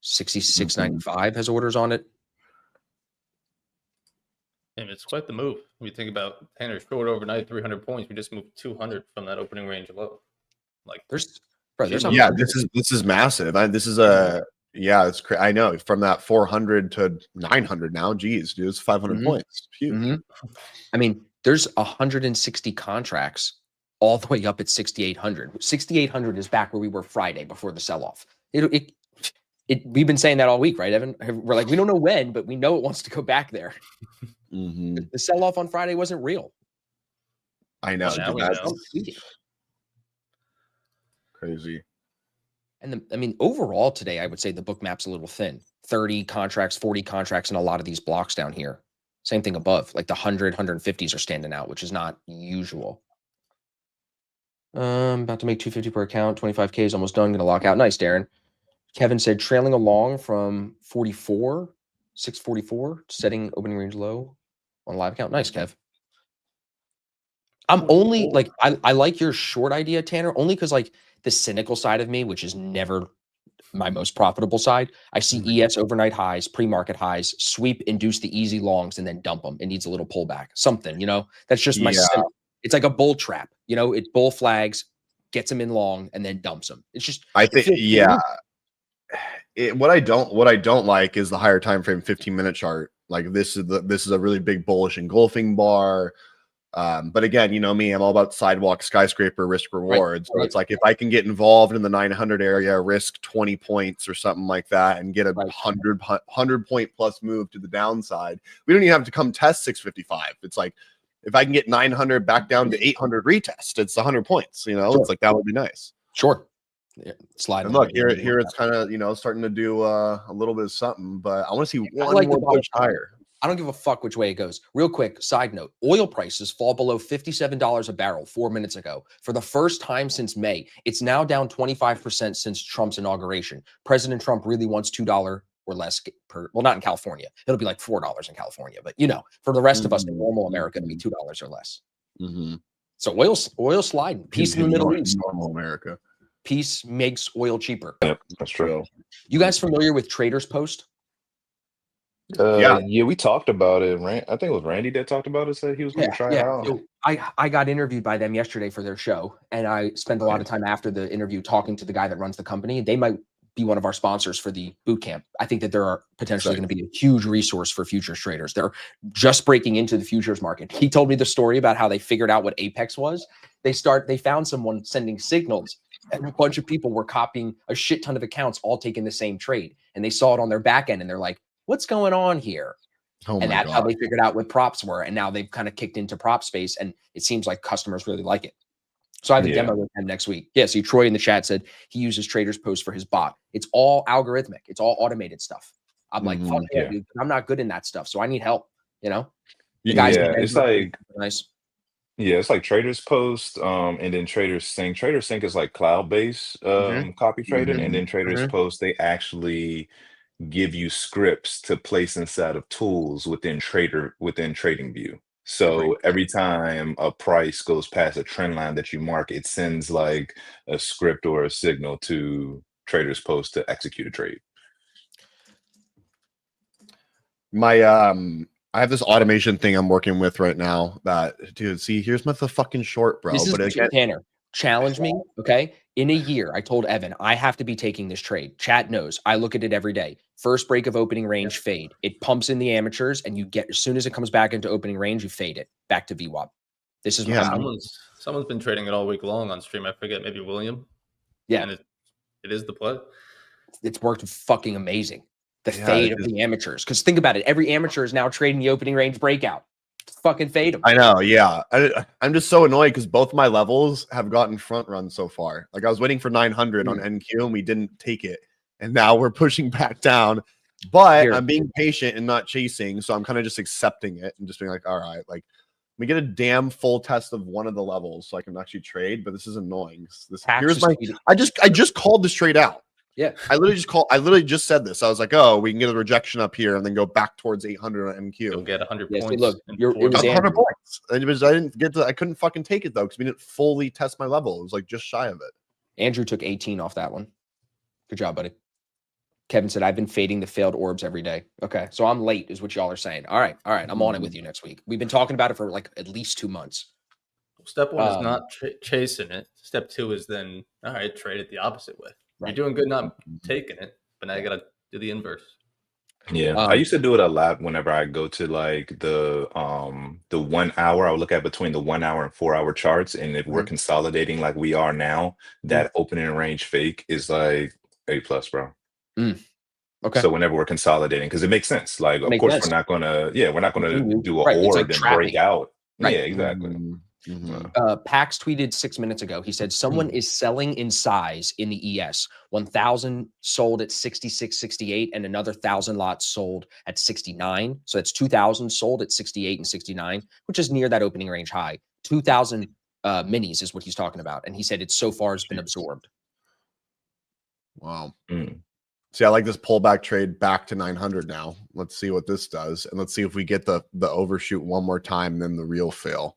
6,695 has orders on it. And it's quite the move. When you think about Tanner short overnight, 300 points. We just moved 200 from that opening range low. Like there's this is massive. This is it's crazy. I know, from that 400 to 900 now. Geez, dude, it's 500 points. Huge. I mean, there's 160 contracts all the way up at 6,800. 6,800 is back where we were Friday before the sell-off. We've been saying that all week, right, Evan? We're like, we don't know when, but we know it wants to go back there. The sell-off on Friday wasn't real. I know. Now we know. Crazy. And I mean, overall today, I would say the book map's a little thin. 30 contracts, 40 contracts in a lot of these blocks down here. Same thing above, like the 100, 150s are standing out, which is not usual. About to make 250 per account. 25K is almost done. Going to lock out. Nice, Darren. Kevin said trailing along from 44, 644, setting opening range low on live account. Nice, Kev. I'm only like, I like your short idea, Tanner, only because like the cynical side of me, which is never my most profitable side, I see ES overnight highs, pre-market highs, sweep, induce the easy longs, and then dump them. It needs a little pullback, something, you know, that's just my, it's like a bull trap, you know, it bull flags, gets them in long, and then dumps them. It's just, I think, what I don't like is the higher time frame 15-minute chart. Like this is a really big bullish engulfing bar. But again, you know me, I'm all about sidewalk, skyscraper, risk reward. So it's like, if I can get involved in the 900 area, risk 20 points or something like that, and get a 100 point plus move to the downside, we don't even have to come test 655. It's like, if I can get 900 back down to 800 retest, it's 100 points, you know, it's like, that would be nice. Sure. Yeah, slide. And look, here it's kind of, you know, starting to do a little bit of something, but I want to see one more push higher. I don't give a fuck which way it goes. Real quick, side note, oil prices fall below $57 a barrel 4 minutes ago. For the first time since May, it's now down 25% since Trump's inauguration. President Trump really wants $2 or less per, well, not in California. It'll be like $4 in California, but you know, for the rest of us in normal America, it'll be $2 or less. So oil sliding. Peace in the Middle East. Normal America. Peace makes oil cheaper. Yep, that's true. You guys familiar with Traders Post? Yeah, we talked about it, right? I think it was Randy that talked about it, said he was going to try it out. So I got interviewed by them yesterday for their show, and I spent a lot of time after the interview talking to the guy that runs the company. They might be one of our sponsors for the boot camp. I think that there are potentially going to be a huge resource for futures traders. They're just breaking into the futures market. He told me the story about how they figured out what Apex was. They found someone sending signals, and a bunch of people were copying a shit ton of accounts, all taking the same trade. And they saw it on their back end, and they're like, what's going on here? And that's how they figured out what props were. And now they've kind of kicked into prop space, and it seems like customers really like it. So I have a demo with them next week. Yeah, see, Troy in the chat said he uses Traders Post for his bot. It's all algorithmic. It's all automated stuff. I'm like, fuck yeah, dude. I'm not good in that stuff, so I need help, you know? The guys it's like nice. Yeah, it's like Traders Post, and then Traders Sync. Traders Sync is like cloud-based copy trading, and then Traders Post, they actually give you scripts to place inside of tools within TradingView. So every time a price goes past a trend line that you mark, it sends like a script or a signal to Traders Post to execute a trade. My I have this automation thing I'm working with right now that, dude, see, here's my the fucking short, bro. This is But again, Tanner. Challenge me, okay? In a year, I told Evan, I have to be taking this trade. Chat knows. I look at it every day. First break of opening range, fade. It pumps in the amateurs, and you get, as soon as it comes back into opening range, you fade it back to VWAP. This is Yeah. Someone's been trading it all week long on stream. I forget, maybe William. Yeah. And it is the play. It's worked fucking amazing. The Yeah, fade it of the amateurs. Because think about it, every amateur is now trading the opening range breakout. Fucking fade them. I know, yeah. I'm just so annoyed because both my levels have gotten front run so far. Like I was waiting for 900 on NQ and we didn't take it, and now we're pushing back down. But Here. I'm being patient and not chasing, so I'm kind of just accepting it and just being like, all right, like we get a damn full test of one of the levels so I can actually trade. But this is annoying. Here's my. I just called this trade out. Yeah, I literally just said this. I was like, oh, we can get a rejection up here and then go back towards 800 on MQ. You'll get 100 yes, points. Look, it was 100 points. And it was, I didn't get to. I couldn't fucking take it though because we didn't fully test my level. It was like just shy of it. Andrew took 18 off that one. Good job, buddy. Kevin said, I've been fading the failed orbs every day. Okay, so I'm late is what y'all are saying. All right. I'm on it with you next week. We've been talking about it for like at least 2 months. Step one is not chasing it. Step two is then, all right, trade it the opposite way. Right. You're doing good not taking it, but now you got to do the inverse. Yeah, I used to do it a lot whenever I go to like the 1 hour. I would look at between the 1 hour and 4 hour charts, and if we're consolidating like we are now, that opening range fake is like A+, bro. Okay. So whenever we're consolidating, because it makes sense. Like, of course, we're not gonna do an orb like and break out. Right. Yeah, exactly. Pax tweeted 6 minutes ago. He said someone is selling in size in the ES. 1,000 sold at 66.68, and another 1,000 lots sold at 69. So that's 2,000 sold at 68 and 69, which is near that opening range high. 2,000 minis is what he's talking about, and he said it so far has been absorbed. Wow. See, I like this pullback trade back to 900 now. Let's see what this does, and let's see if we get the overshoot one more time, then the real fail.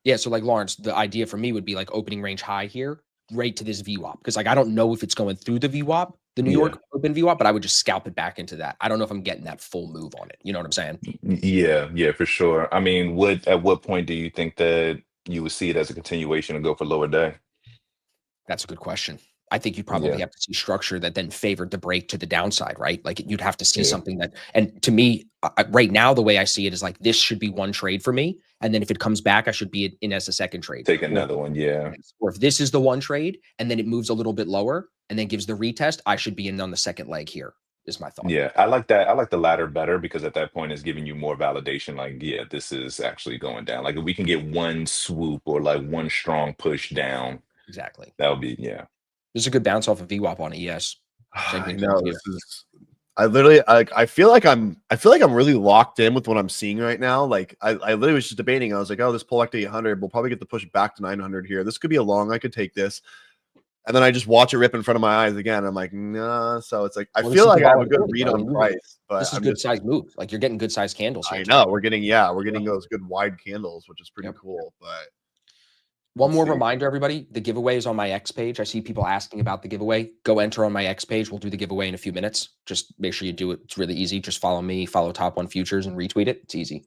Yeah, so like Lawrence, the idea for me would be like opening range high here, right to this VWAP, because like I don't know if it's going through the VWAP, the New York open VWAP, but I would just scalp it back into that. I don't know if I'm getting that full move on it. You know what I'm saying? Yeah, for sure. I mean, at what point do you think that you would see it as a continuation and go for lower day? That's a good question. I think you probably have to see structure that then favored the break to the downside, right? Like you'd have to see something that, and to me, right now, the way I see it is like, this should be one trade for me. And then if it comes back, I should be in as a second trade. Take another one, yeah. Or if this is the one trade and then it moves a little bit lower and then gives the retest, I should be in on the second leg here, is my thought. Yeah, I like that. I like the latter better because at that point it's giving you more validation. Like, yeah, this is actually going down. Like if we can get one swoop or like one strong push down. Exactly. That would be, yeah. This is a good bounce off of VWAP on ES. I know. I feel like I'm really locked in with what I'm seeing right now. Like I literally was just debating. I was like, oh, this pull back to 800. We'll probably get the push back to 900 here. This could be a long. I could take this. And then I just watch it rip in front of my eyes again. I'm like, nah. So it's like, I feel like I have a good read on price, but this is good size move. Like you're getting good size candles. I know we're getting those good wide candles, which is pretty cool. But one more reminder, everybody, the giveaway is on my X page. I see people asking about the giveaway. Go enter on my X page. We'll do the giveaway in a few minutes. Just make sure you do it. It's really easy. Just follow me, follow Top One Futures, and retweet it. It's easy.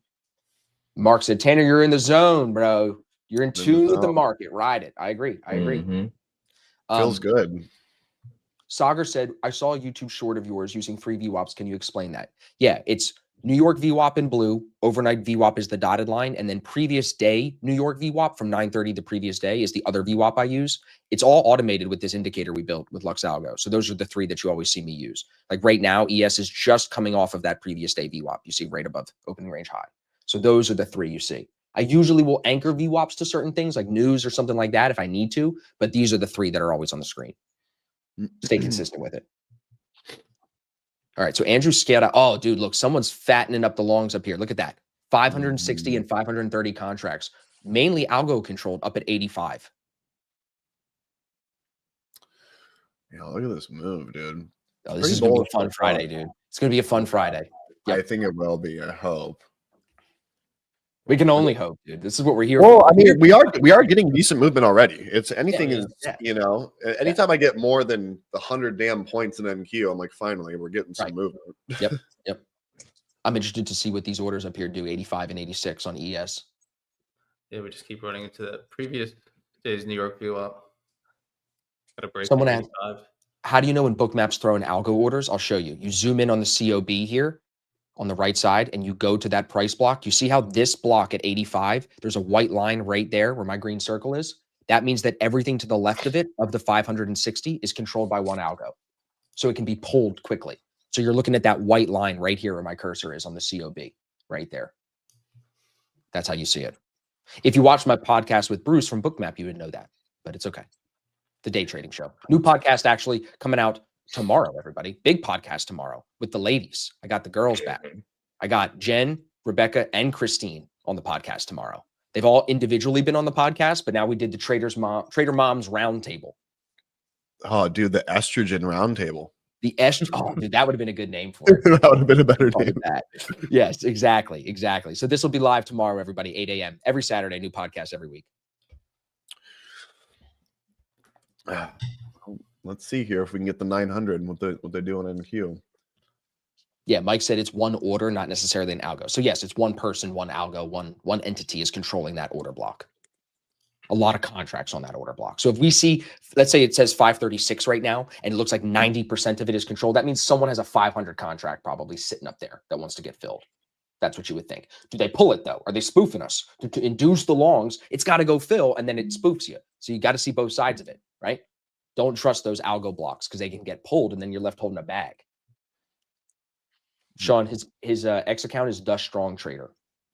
Mark said, Tanner, you're in the zone, bro. You're in tune with the market. Ride it. I agree. Feels good. Sagar said, I saw a YouTube short of yours using free VWAPs. Can you explain that? Yeah, it's New York VWAP in blue, overnight VWAP is the dotted line, and then previous day New York VWAP from 9:30 the previous day is the other VWAP I use. It's all automated with this indicator we built with LuxAlgo. So those are the three that you always see me use. Like right now, ES is just coming off of that previous day VWAP. You see right above opening range high. So those are the three you see. I usually will anchor VWAPs to certain things like news or something like that if I need to, but these are the three that are always on the screen. Stay consistent with it. All right, so Andrew scaled out. Oh, dude, look, someone's fattening up the longs up here. Look at that. 560 and 530 contracts, mainly algo controlled up at 85. Yeah, look at this move, dude. Oh, this is going to be a fun Friday, dude. It's going to be a fun Friday. Yep. I think it will be. I hope. We can only hope, dude. This is what we're here for. Well, I mean, we are getting decent movement already. It's anything anytime I get more than 100 damn points in MQ, I'm like, finally, we're getting some movement. Yep. I'm interested to see what these orders up here do, 85 and 86 on ES. Yeah, we just keep running into that previous day's New York view up. Got a break Someone at asked, 85. how do you know when Bookmap's throwing algo orders? I'll show you. You zoom in on the COB here on the right side and you go to that price block. You see how this block at 85, there's a white line right there where my green circle is. That means that everything to the left of it, of the 560, is controlled by one algo. So it can be pulled quickly. So you're looking at that white line right here where my cursor is on the COB, right there. That's how you see it. If you watched my podcast with Bruce from Bookmap, you would know that, but it's okay. The day trading show. New podcast actually coming out tomorrow, everybody. Big podcast tomorrow with the ladies. I got the girls back. I got Jen, Rebecca, and Christine on the podcast tomorrow. They've all individually been on the podcast, but now we did the Trader Moms Roundtable. Oh, dude, the estrogen roundtable. The oh, dude, that would have been a good name for it. That would have been a better Thought of name. that. Yes, exactly. So this will be live tomorrow, everybody, 8 a.m. every Saturday, new podcast every week. Let's see here if we can get the 900 and what they're doing in queue. Yeah, Mike said it's one order, not necessarily an algo. So yes, it's one person, one algo, one entity is controlling that order block. A lot of contracts on that order block. So if we see, let's say it says 536 right now, and it looks like 90% of it is controlled, that means someone has a 500 contract probably sitting up there that wants to get filled. That's what you would think. Do they pull it though? Are they spoofing us? To induce the longs, it's got to go fill and then it spoofs you. So you got to see both sides of it, right? Don't trust those algo blocks because they can get pulled and then you're left holding a bag. Sean, his X account is The Strong Trader,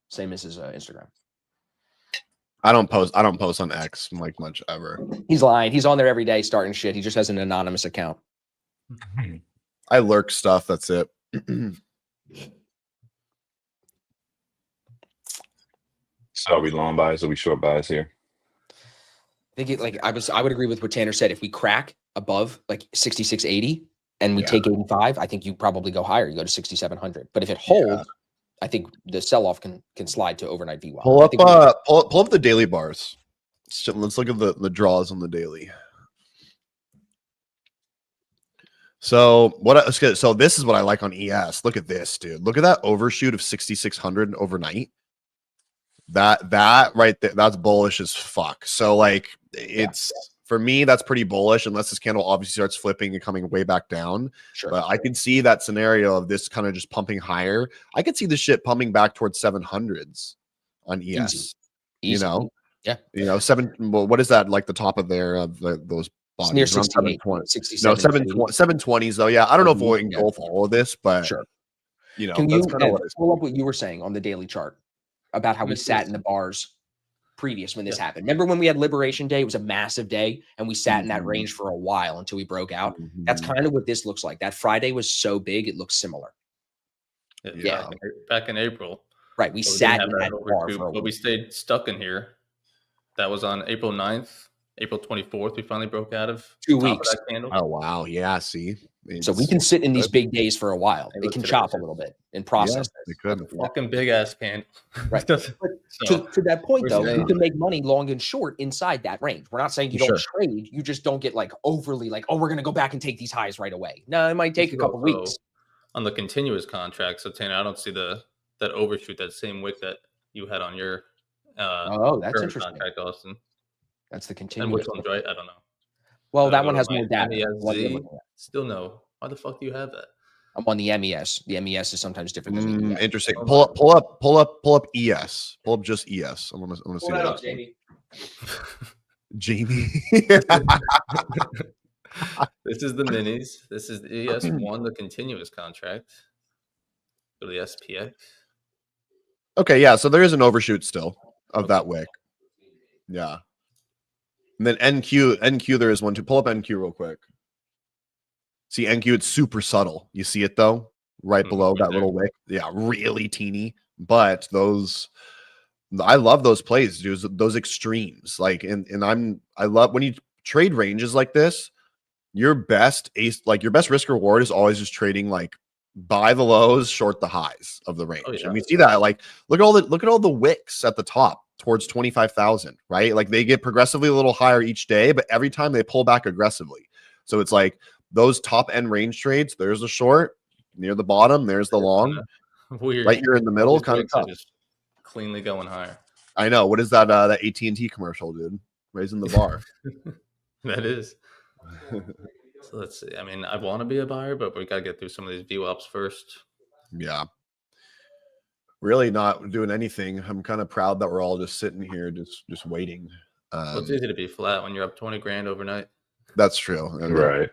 same as his Instagram. I don't post on X like much ever. He's lying. He's on there every day starting shit. He just has an anonymous account. I lurk stuff. That's it. So are we long buys or are we short buys here? I think I would agree with what Tanner said. If we crack above like 6680 and we take 85, I think you probably go higher. You go to 6700. But if it holds, I think the sell-off can slide to overnight VWAP. Pull up the daily bars. So let's look at the draws on the daily. So so this is what I like on ES. Look at this, dude. Look at that overshoot of 6600 overnight. That right there, that's bullish as fuck. So like it's for me, that's pretty bullish unless this candle obviously starts flipping and coming way back down. Sure. But I can see that scenario of this kind of just pumping higher. I could see this shit pumping back towards 700s on ES. Easy. You know, yeah. You know, well, what is that like the top of there of those bodies? Near Around 720. 720s though. Yeah, I don't know if we'll engulf all of this, but sure. You know, can you pull up what you were saying on the daily chart about how we sat in the bars previous when this happened? Remember when we had Liberation Day? It was a massitive day, and we sat in that range for a while until we broke out. That's kind of what this looks like. That Friday was so big, it looks similar. Yeah. Back in April. Right. We sat in that bar for a but we stayed stuck in here. That was on April 9th. April 24th, we finally broke out of 2 weeks. That candle. Oh, wow. Yeah, see? So we can sit in these big days for a while. It can chop a little bit and process. It could. Fucking big ass candle. Right. But to that point, though, you can make money long and short inside that range. We're not saying you don't trade. You just don't get like overly like, oh, we're going to go back and take these highs right away. No, it might take a couple weeks. On the continuous contract, so Tanner, I don't see that overshoot, that same wick that you had on your that's interesting. Contract, Austin. That's the continuous. And which one's right? I don't know. Well, that one has more data. MESZ, still no. Why the fuck do you have that? I'm on the MES. The MES is sometimes different than the ES. Interesting. Pull up ES. Pull up just ES. I want to see that. Up, Jamie. Jamie. This is the minis. This is the ES1, the continuous contract. Go to the SPX. Okay, yeah. So there is an overshoot still of that wick. Yeah. And then NQ, there is one too. Pull up NQ real quick. See NQ, it's super subtle. You see it though, right below that little wick. Yeah, really teeny. But I love those plays, dude. Those extremes. Like, I love when you trade ranges like this. Your best risk reward is always just trading like buy the lows, short the highs of the range. Oh, yeah. And we see that like look at all the wicks at the top towards 25,000, right? Like they get progressively a little higher each day, but every time they pull back aggressively. So it's like those top end range trades, there's the short near the bottom, there's the long. Weird. Right here in the middle, These kind of breaks are tough. just cleanly going higher. I know. What is that? That AT&T commercial, dude? Raising the bar. That is. So let's see. I mean, I want to be a buyer, but we got to get through some of these VWAPs first. Yeah. Really not doing anything. I'm kind of proud that we're all just sitting here, just waiting. Well, it's easy to be flat when you're up 20 grand overnight. That's true. I mean, Right.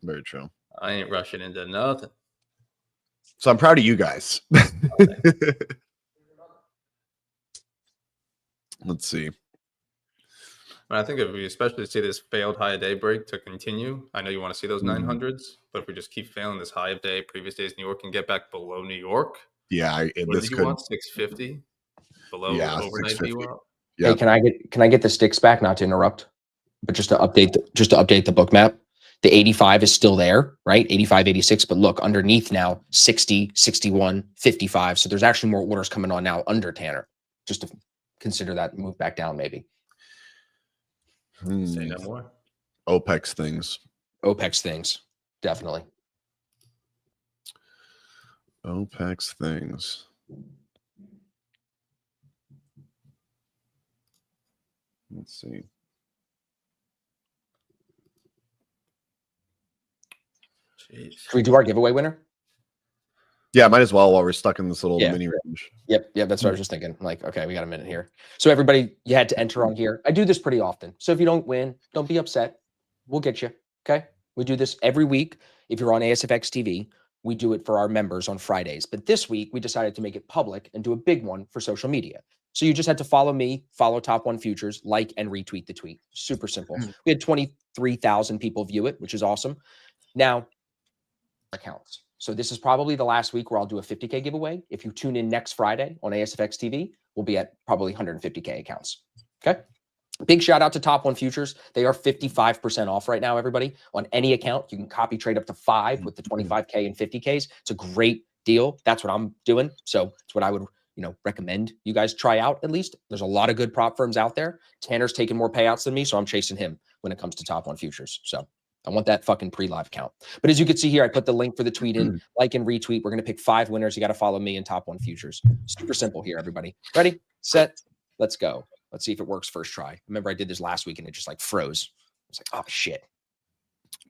very true. I ain't rushing into nothing. So I'm proud of you guys. Let's see. But I think if we especially see this failed high of day break to continue, I know you want to see those 900s, but if we just keep failing this high of day, previous days New York, and get back below New York, Yeah, what this do you could. want? 650 below Yeah, overnight 650. VWAP. Yeah. Hey, can I get the sticks back? Not to interrupt, but just to update the book map. The 85 is still there, right? 85, 86. But look, underneath now, 60, 61, 55. So there's actually more orders coming on now under Tanner. Just to consider that move back down, maybe. Say no more. OPEX things. OPEX things, definitely. OPEX things. Let's see. Jeez. Should we do our giveaway winner? Yeah, might as well while we're stuck in this little Yeah. mini range. Yep, that's what I was just thinking. Like, okay, we got a minute here. So everybody, you had to enter on here. I do this pretty often. So if you don't win, don't be upset. We'll get you. Okay. We do this every week. If you're on ASFX TV, we do it for our members on Fridays. But this week we decided to make it public and do a big one for social media. So you just had to follow me, follow Top One Futures, like and retweet the tweet. Super simple. We had 23,000 people view it, which is awesome. Now, accounts. So this is probably the last week where I'll do a 50K giveaway. If you tune in next Friday on ASFX TV, we'll be at probably 150K accounts. Okay. Big shout out to Top One Futures. They are 55% off right now, everybody. On any account, you can copy trade up to 5 with the 25K and 50Ks. It's a great deal. That's what I'm doing. So it's what I would, recommend you guys try out at least. There's a lot of good prop firms out there. Tanner's taking more payouts than me, so I'm chasing him when it comes to Top One Futures. So I want that fucking pre-live count. But as you can see here, I put the link for the tweet in, like and retweet. We're going to pick 5 winners. You got to follow me and Top One Futures. Super simple here, everybody. Ready, set, let's go. Let's see if it works first try. Remember, I did this last week and it just like froze. It's like, oh shit.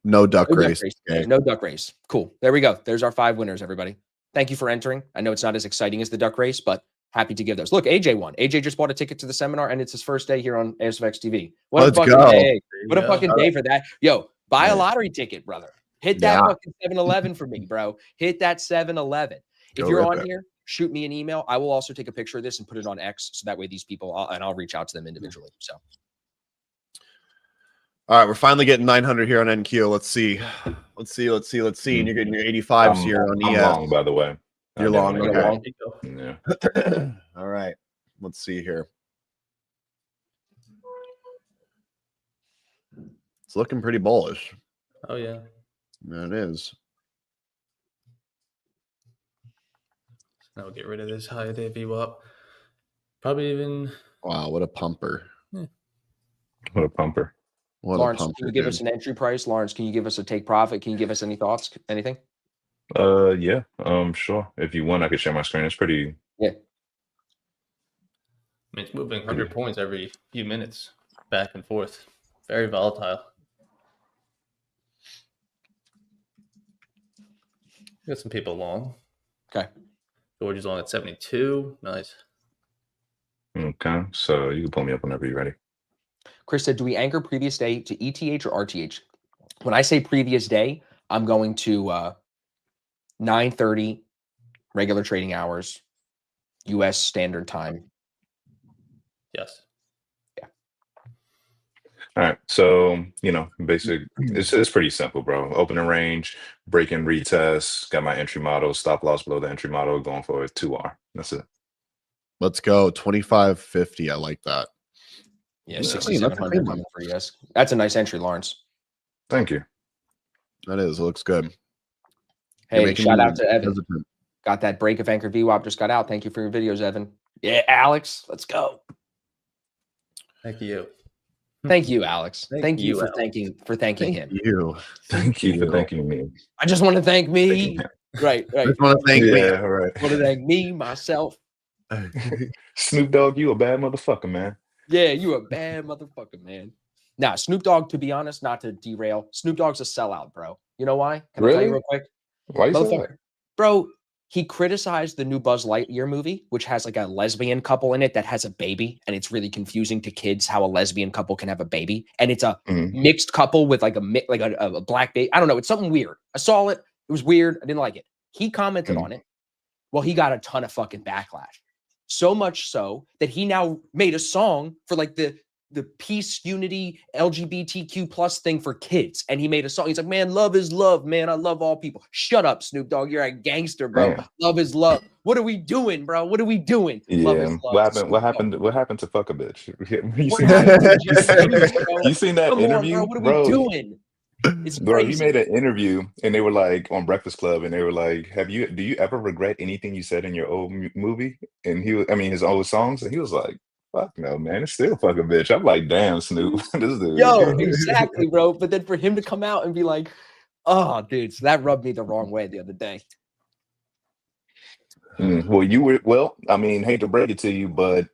No duck race. Okay. No duck race. Cool. There we go. There's our 5 winners, everybody. Thank you for entering. I know it's not as exciting as the duck race, but happy to give those. Look, AJ won. AJ just bought a ticket to the seminar and it's his first day here on ASFX TV. What Let's a fucking go. day. What a fucking day for that. Yo, buy a lottery ticket, brother. Hit that fucking 7-Eleven for me, bro. Hit that 7-Eleven. If you're on here, shoot me an email. I will also take a picture of this and put it on X. So that way these people, I'll reach out to them individually. So. All right, we're finally getting 900 here on NQ. Let's see. And you're getting your 85s here on I'm ES. long, by the way. You're long. You're Okay. long. Yeah. All right. Let's see here. It's looking pretty bullish. Oh, yeah. Yeah, it is. Now we'll get rid of this high day VWAP. Probably even. Wow, what a pumper. What a pumper. What Lawrence, a pumper. can you give us an entry price? Lawrence, can you give us a take profit? Can you give us any thoughts? Anything? Yeah. Sure. If you want, I could share my screen. It's pretty. Yeah. I mean, it's moving 100 points every few minutes, back and forth. Very volatile. Got some people long. Okay. George is on at 72. Nice. Okay. So you can pull me up whenever you're ready. Chris said, do we anchor previous day to ETH or RTH? When I say previous day, I'm going to 9:30 regular trading hours, US standard time. Yes. All right. So, it's pretty simple, bro. Opening range, break in retest, got my entry model, stop loss below the entry model, going for a 2R. That's it. Let's go. 25.50. I like that. Yeah, That's 6,700 a coming for US. That's a nice entry, Lawrence. Thank you. That is. It looks good. Hey, shout out to Evan. Hesitant. Got that break of anchor VWAP just got out. Thank you for your videos, Evan. Yeah, Alex, let's go. Thank you. Thank you, Alex. Thank you for Alex. thanking him. You. Thank you for thanking me. I just want to thank me. Right. I just want to thank Yeah, Liam. all right. Want to thank me, myself. Snoop Dogg, you a bad motherfucker, man. Yeah, you a bad motherfucker, man. Nah, Snoop Dogg, to be honest, not to derail, Snoop Dogg's a sellout, bro. You know why? Can I tell you Really? real quick? Why you say that? Motherfucker. Bro, he criticized the new Buzz Lightyear movie, which has like a lesbian couple in it that has a baby, and it's really confusing to kids how a lesbian couple can have a baby, and it's a Mhm. mixed couple with like a black baby. I don't know. It's something weird. I saw it. It was weird. I didn't like it. He commented Mhm. on it. Well, he got a ton of fucking backlash. So much so that he now made a song for like the peace, unity, LGBTQ plus thing for kids. And he made a song. He's like, man, love is love, man. I love all people. Shut up, Snoop Dogg. You're a gangster, bro. Damn. Love is love. What are we doing, bro? What are we doing? Love is Yeah. love. What happened? Snoop What Dogg. happened? What happened to fuck a bitch? You What seen happened to that? Jeff Bezos, bro? You seen that Come on, interview, bro. What are we bro? doing? It's Bro, he crazy. made an interview, and they were like on Breakfast Club, and they were like, "Do you ever regret anything you said in your old movie?" And his old songs, and he was like, "Fuck no, man, it's still fucking bitch." I'm like, "Damn, Snoop, this dude." Yo, exactly, bro. But then for him to come out and be like, oh, dude, so that rubbed me the wrong way the other day. Well, I mean, hate to break it to you, but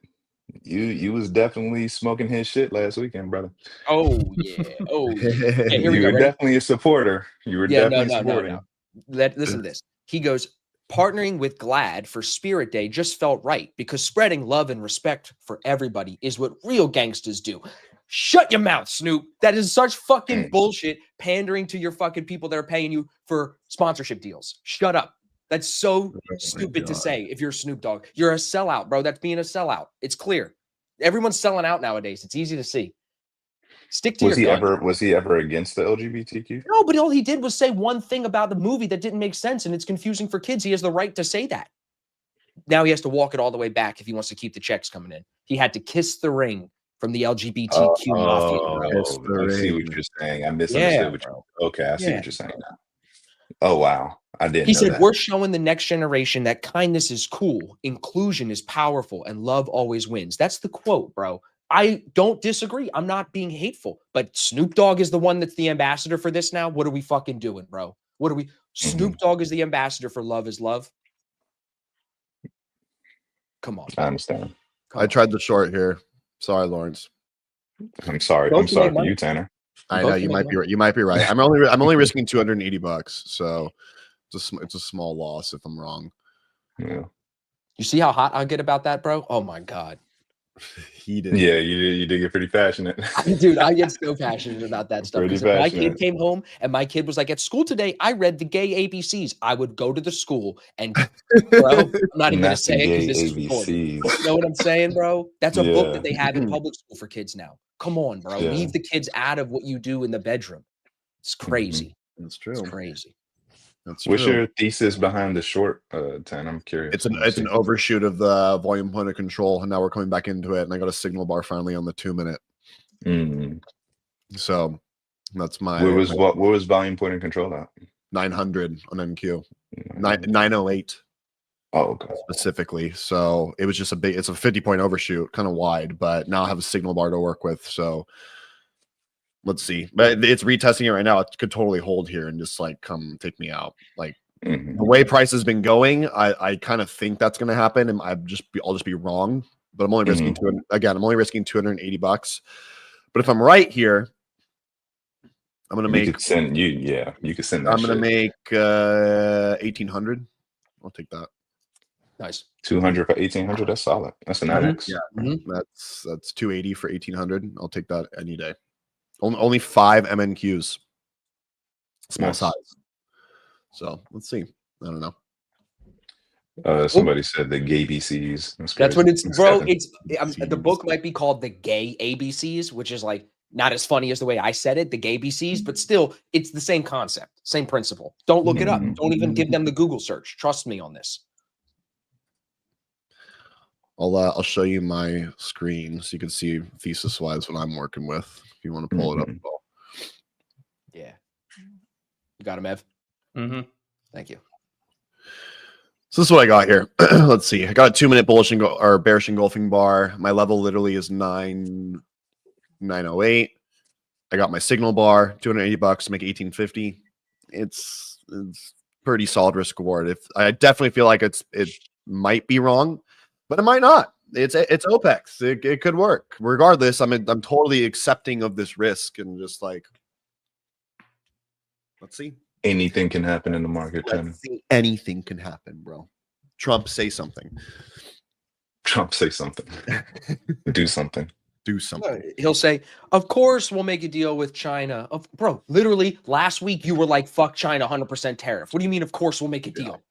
you was definitely smoking his shit last weekend, brother. Oh, yeah. Oh, yeah. Yeah, here we You go. were Ready? definitely a supporter. You were Yeah, definitely no. supporting. Listen to this. He goes, partnering with GLAAD for Spirit Day just felt right because spreading love and respect for everybody is what real gangsters do. Shut your mouth, Snoop. That is such fucking bullshit, pandering to your fucking people that are paying you for sponsorship deals. Shut up. That's so stupid to say if you're Snoop Dogg. You're a sellout, bro. That's being a sellout. It's clear. Everyone's selling out nowadays. It's easy to see. Stick to Was your he guns. was he ever against the LGBTQ? No, but all he did was say one thing about the movie that didn't make sense, and it's confusing for kids. He has the right to say that. Now he has to walk it all the way back if he wants to keep the checks coming in. He had to kiss the ring from the LGBTQ mafia, bro. Kiss the I see what ring. you're saying. I misunderstood Yeah, what you. bro. Okay, I see Yeah. what you're saying now. Oh wow, I didn't He know said, that. we're showing the next generation that kindness is cool, inclusion is powerful, and love always wins. That's the quote, bro. I don't disagree. I'm not being hateful, but Snoop Dogg is the one that's the ambassador for this now. What are we fucking doing, bro? What are we? Snoop Dogg is the ambassador for love is love. Come on. I understand. I tried the short here. Sorry, Lawrence. I'm sorry. Both I'm can sorry make for money. you, Tanner. I Both know can you make might be money. right. You might be right. I'm only risking $280, so it's a small loss if I'm wrong. Yeah, You see how hot I get about that, bro? Oh my God. He did. yeah, you did get pretty passionate. Dude, I get so passionate about that stuff. Pretty Because if my passionate. kid came home and my kid was like, at school today, I read the gay ABCs, I would go to the school and, bro, I'm not even going to Not the say it because gay this is recorded. You ABCs. know what I'm saying, bro? That's a book Yeah. that they have in public school for kids now. Come on, bro. Yeah. Leave the kids out of what you do in the bedroom. It's crazy. That's It's true. crazy. That's What's true. your thesis behind the short, Tan? I'm curious. It's an overshoot of the volume point of control, and now we're coming back into it. And I got a signal bar finally on the 2-minute. Mm. So that's my Where was volume point and control at? 900 on NQ. 908 Oh, okay. specifically. So it was just it's a 50-point overshoot, kind of wide, but now I have a signal bar to work with. So let's see. But it's retesting it right now. It could totally hold here and just like come take me out. Like Mhm. the way price has been going, I kind of think that's going to happen, and I'll just be wrong. But I'm only risking I'm only risking $280. But if I'm right here, I'm gonna You could send that. I'm gonna make 1,800. I'll take that. Nice. 200 for 1,800. That's solid. That's a 9x. Yeah, Mhm. that's 280 for 1,800. I'll take that any day. Only 5 MNQs, small Nice. size. So let's see. I don't know. Somebody said the gay BCs. That's what it's, bro. Seven. It's the book might be called The Gay ABCs, which is like not as funny as the way I said it, the gay BCs, but still, it's the same concept, same principle. Don't look it up. Don't even give them the Google search. Trust me on this. I'll show you my screen so you can see thesis wise what I'm working with. If you want to pull it up. Paul. Yeah. You got him, Ev? Mm-hmm. Thank you. So this is what I got here. Let's see. I got a 2-minute bullish or bearish engulfing bar. My level literally is 908. I got my signal bar, $280 to make 1850. It's pretty solid risk reward. If I definitely feel like it might be wrong, but it might not. It's OPEX. It could work. Regardless, I'm totally accepting of this risk and just like, let's see. Anything can happen in the market, Tim. Let's see. Anything can happen, bro. Trump, say something. Trump, say something. Do something. Do something. He'll say, of course we'll make a deal with China. Bro, literally last week you were like, fuck China, 100% tariff. What do you mean, of course we'll make a deal?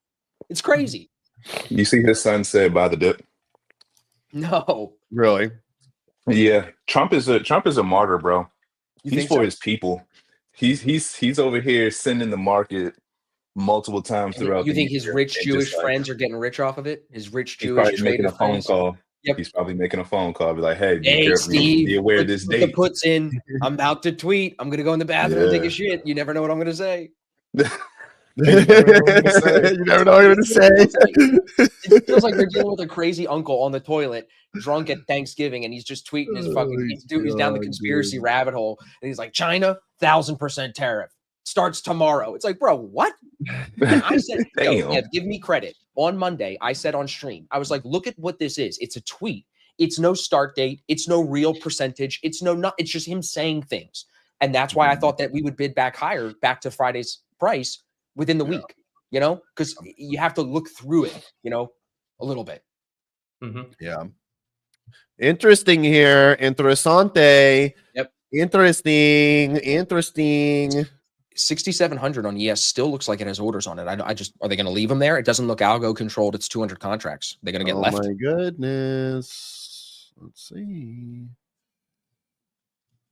It's crazy. You see his son say buy the dip? No. Really? Yeah. Trump is a martyr, bro. You He's think for so? his people. He's over here sending the market multiple times throughout You the think his year rich and Jewish just, like, friends are getting rich off of it? His rich he's Jewish probably making trader a phone friends? call. Yep. He's probably making a phone call. Be like, hey, be Hey, careful. Steve, Be aware of this put the date. puts in. I'm about to tweet. I'm going to go in the bathroom and take a shit. You never know what I'm going to say. You never know what you're going to say. It feels like they're dealing with a crazy uncle on the toilet, drunk at Thanksgiving, and he's just tweeting his fucking. He's down the conspiracy rabbit hole, and he's like, "China, 1,000% tariff starts tomorrow." It's like, bro, what? And I said, yo, Damn. give me credit. On Monday, I said on stream, I was like, look at what this is. It's a tweet. It's no start date. It's no real percentage. It's it's just him saying things, and that's why I thought that we would bid back higher, back to Friday's price within the week. You know, because you have to look through it. You know, a little bit. Mhm. Yeah. Interesting here. Interessante. Yep. Interesting. 6,700 on ES still looks like it has orders on it. I just, are they going to leave them there? It doesn't look algo controlled. It's 200 contracts. They're going to get left. Oh my goodness. Let's see.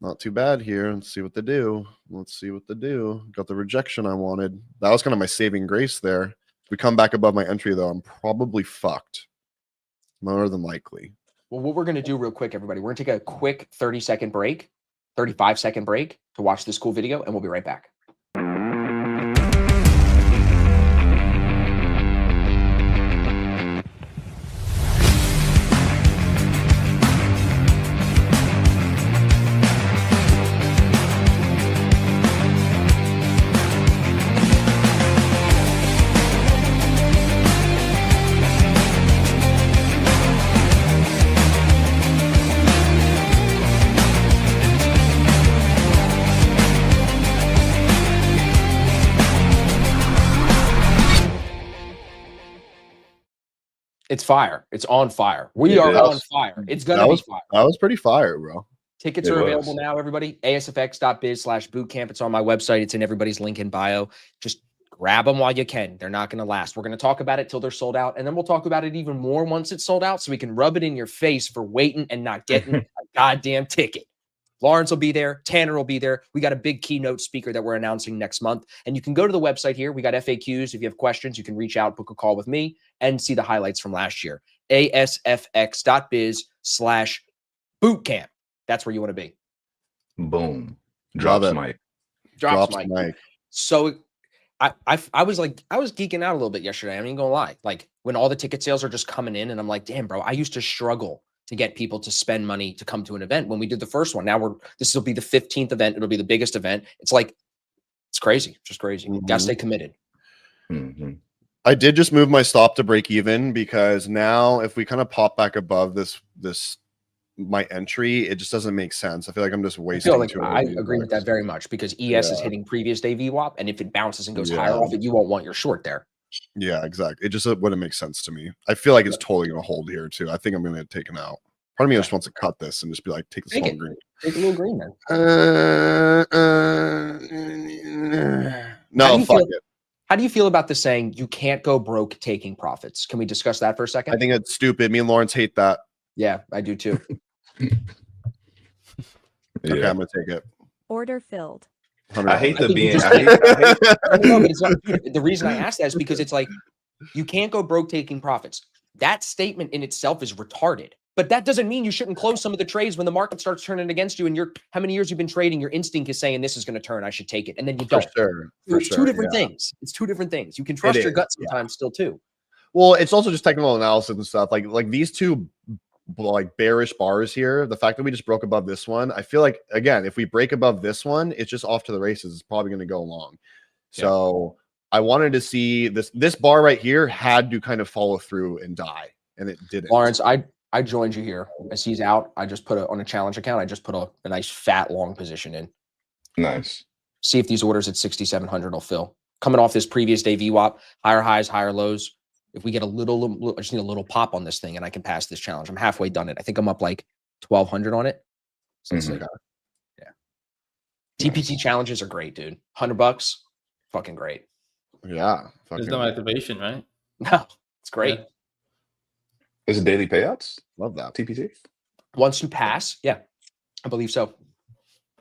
Not too bad here. Let's see what they do. Got the rejection I wanted. That was kind of my saving grace there. If we come back above my entry, though, I'm probably fucked. More than likely. Well, what we're going to do real quick, everybody, we're going to take a quick 30-second break, 35-second break to watch this cool video, and we'll be right back. It's fire. It's on fire. We It are is. on fire. It's going to be fire. That was pretty fire, bro. Tickets are available now, everybody. asfx.biz/bootcamp. It's on my website. It's in everybody's link in bio. Just grab them while you can. They're not going to last. We're going to talk about it till they're sold out, and then we'll talk about it even more once it's sold out so we can rub it in your face for waiting and not getting a goddamn ticket. Lawrence will be there. Tanner will be there. We got a big keynote speaker that we're announcing next month. And you can go to the website here. We got FAQs. If you have questions, you can reach out, book a call with me, and see the highlights from last year. asfx.biz/bootcamp. That's where you want to be. Boom. Drops mic. Drops mic. So I was geeking out a little bit yesterday. I'm not gonna lie. Like when all the ticket sales are just coming in, and I'm like, damn, bro, I used to struggle to get people to spend money to come to an event when we did the first one. Now this will be the 15th event. It'll be the biggest event. It's like, it's crazy. Just crazy. Gotta stay committed. Mm-hmm. I did just move my stop to break even because now if we kind of pop back above this my entry, it just doesn't make sense. I feel like I'm just wasting. I agree with that very much because ES is hitting previous day VWAP, and if it bounces and goes higher off it, you won't want your short there. Yeah, exactly. It just wouldn't make sense to me. I feel like it's totally going to hold here too. I think I'm going to take it out. Part of me just wants to cut this and just be like, take the small green. Take a little green then. No, fuck it. How do you feel about the saying, you can't go broke taking profits? Can we discuss that for a second? I think it's stupid. Me and Lawrence hate that. Yeah, I do too. Okay, I'm going to take it. Order filled. I hate the being. No, but it's not, the reason I asked that is because it's like, you can't go broke taking profits. That statement in itself is retarded. But that doesn't mean you shouldn't close some of the trades when the market starts turning against you. And how many years you've been trading, your instinct is saying this is going to turn, I should take it. And then you don't. It's two different things. It's two different things. You can trust your gut sometimes still too. Well, it's also just technical analysis and stuff. Like these two like bearish bars here, the fact that we just broke above this one, I feel like, again, if we break above this one, it's just off to the races. It's probably going to go long. So I wanted to see this bar right here had to kind of follow through and die, and it didn't. Lawrence, I joined you here as he's out. I just put on a challenge account. I just put a nice fat long position in. Nice. See if these orders at 6,700 will fill. Coming off this previous day VWAP, higher highs, higher lows. If we get a little, I just need a little pop on this thing and I can pass this challenge. I'm halfway done it. I think I'm up like 1,200 on it. So it's Mhm. like, yeah. TPT challenges are great, dude. $100, fucking great. Yeah, There's no activation, right? No, it's great. Yeah. Is it daily payouts? love that. TPT? Once you pass, yeah, I believe so.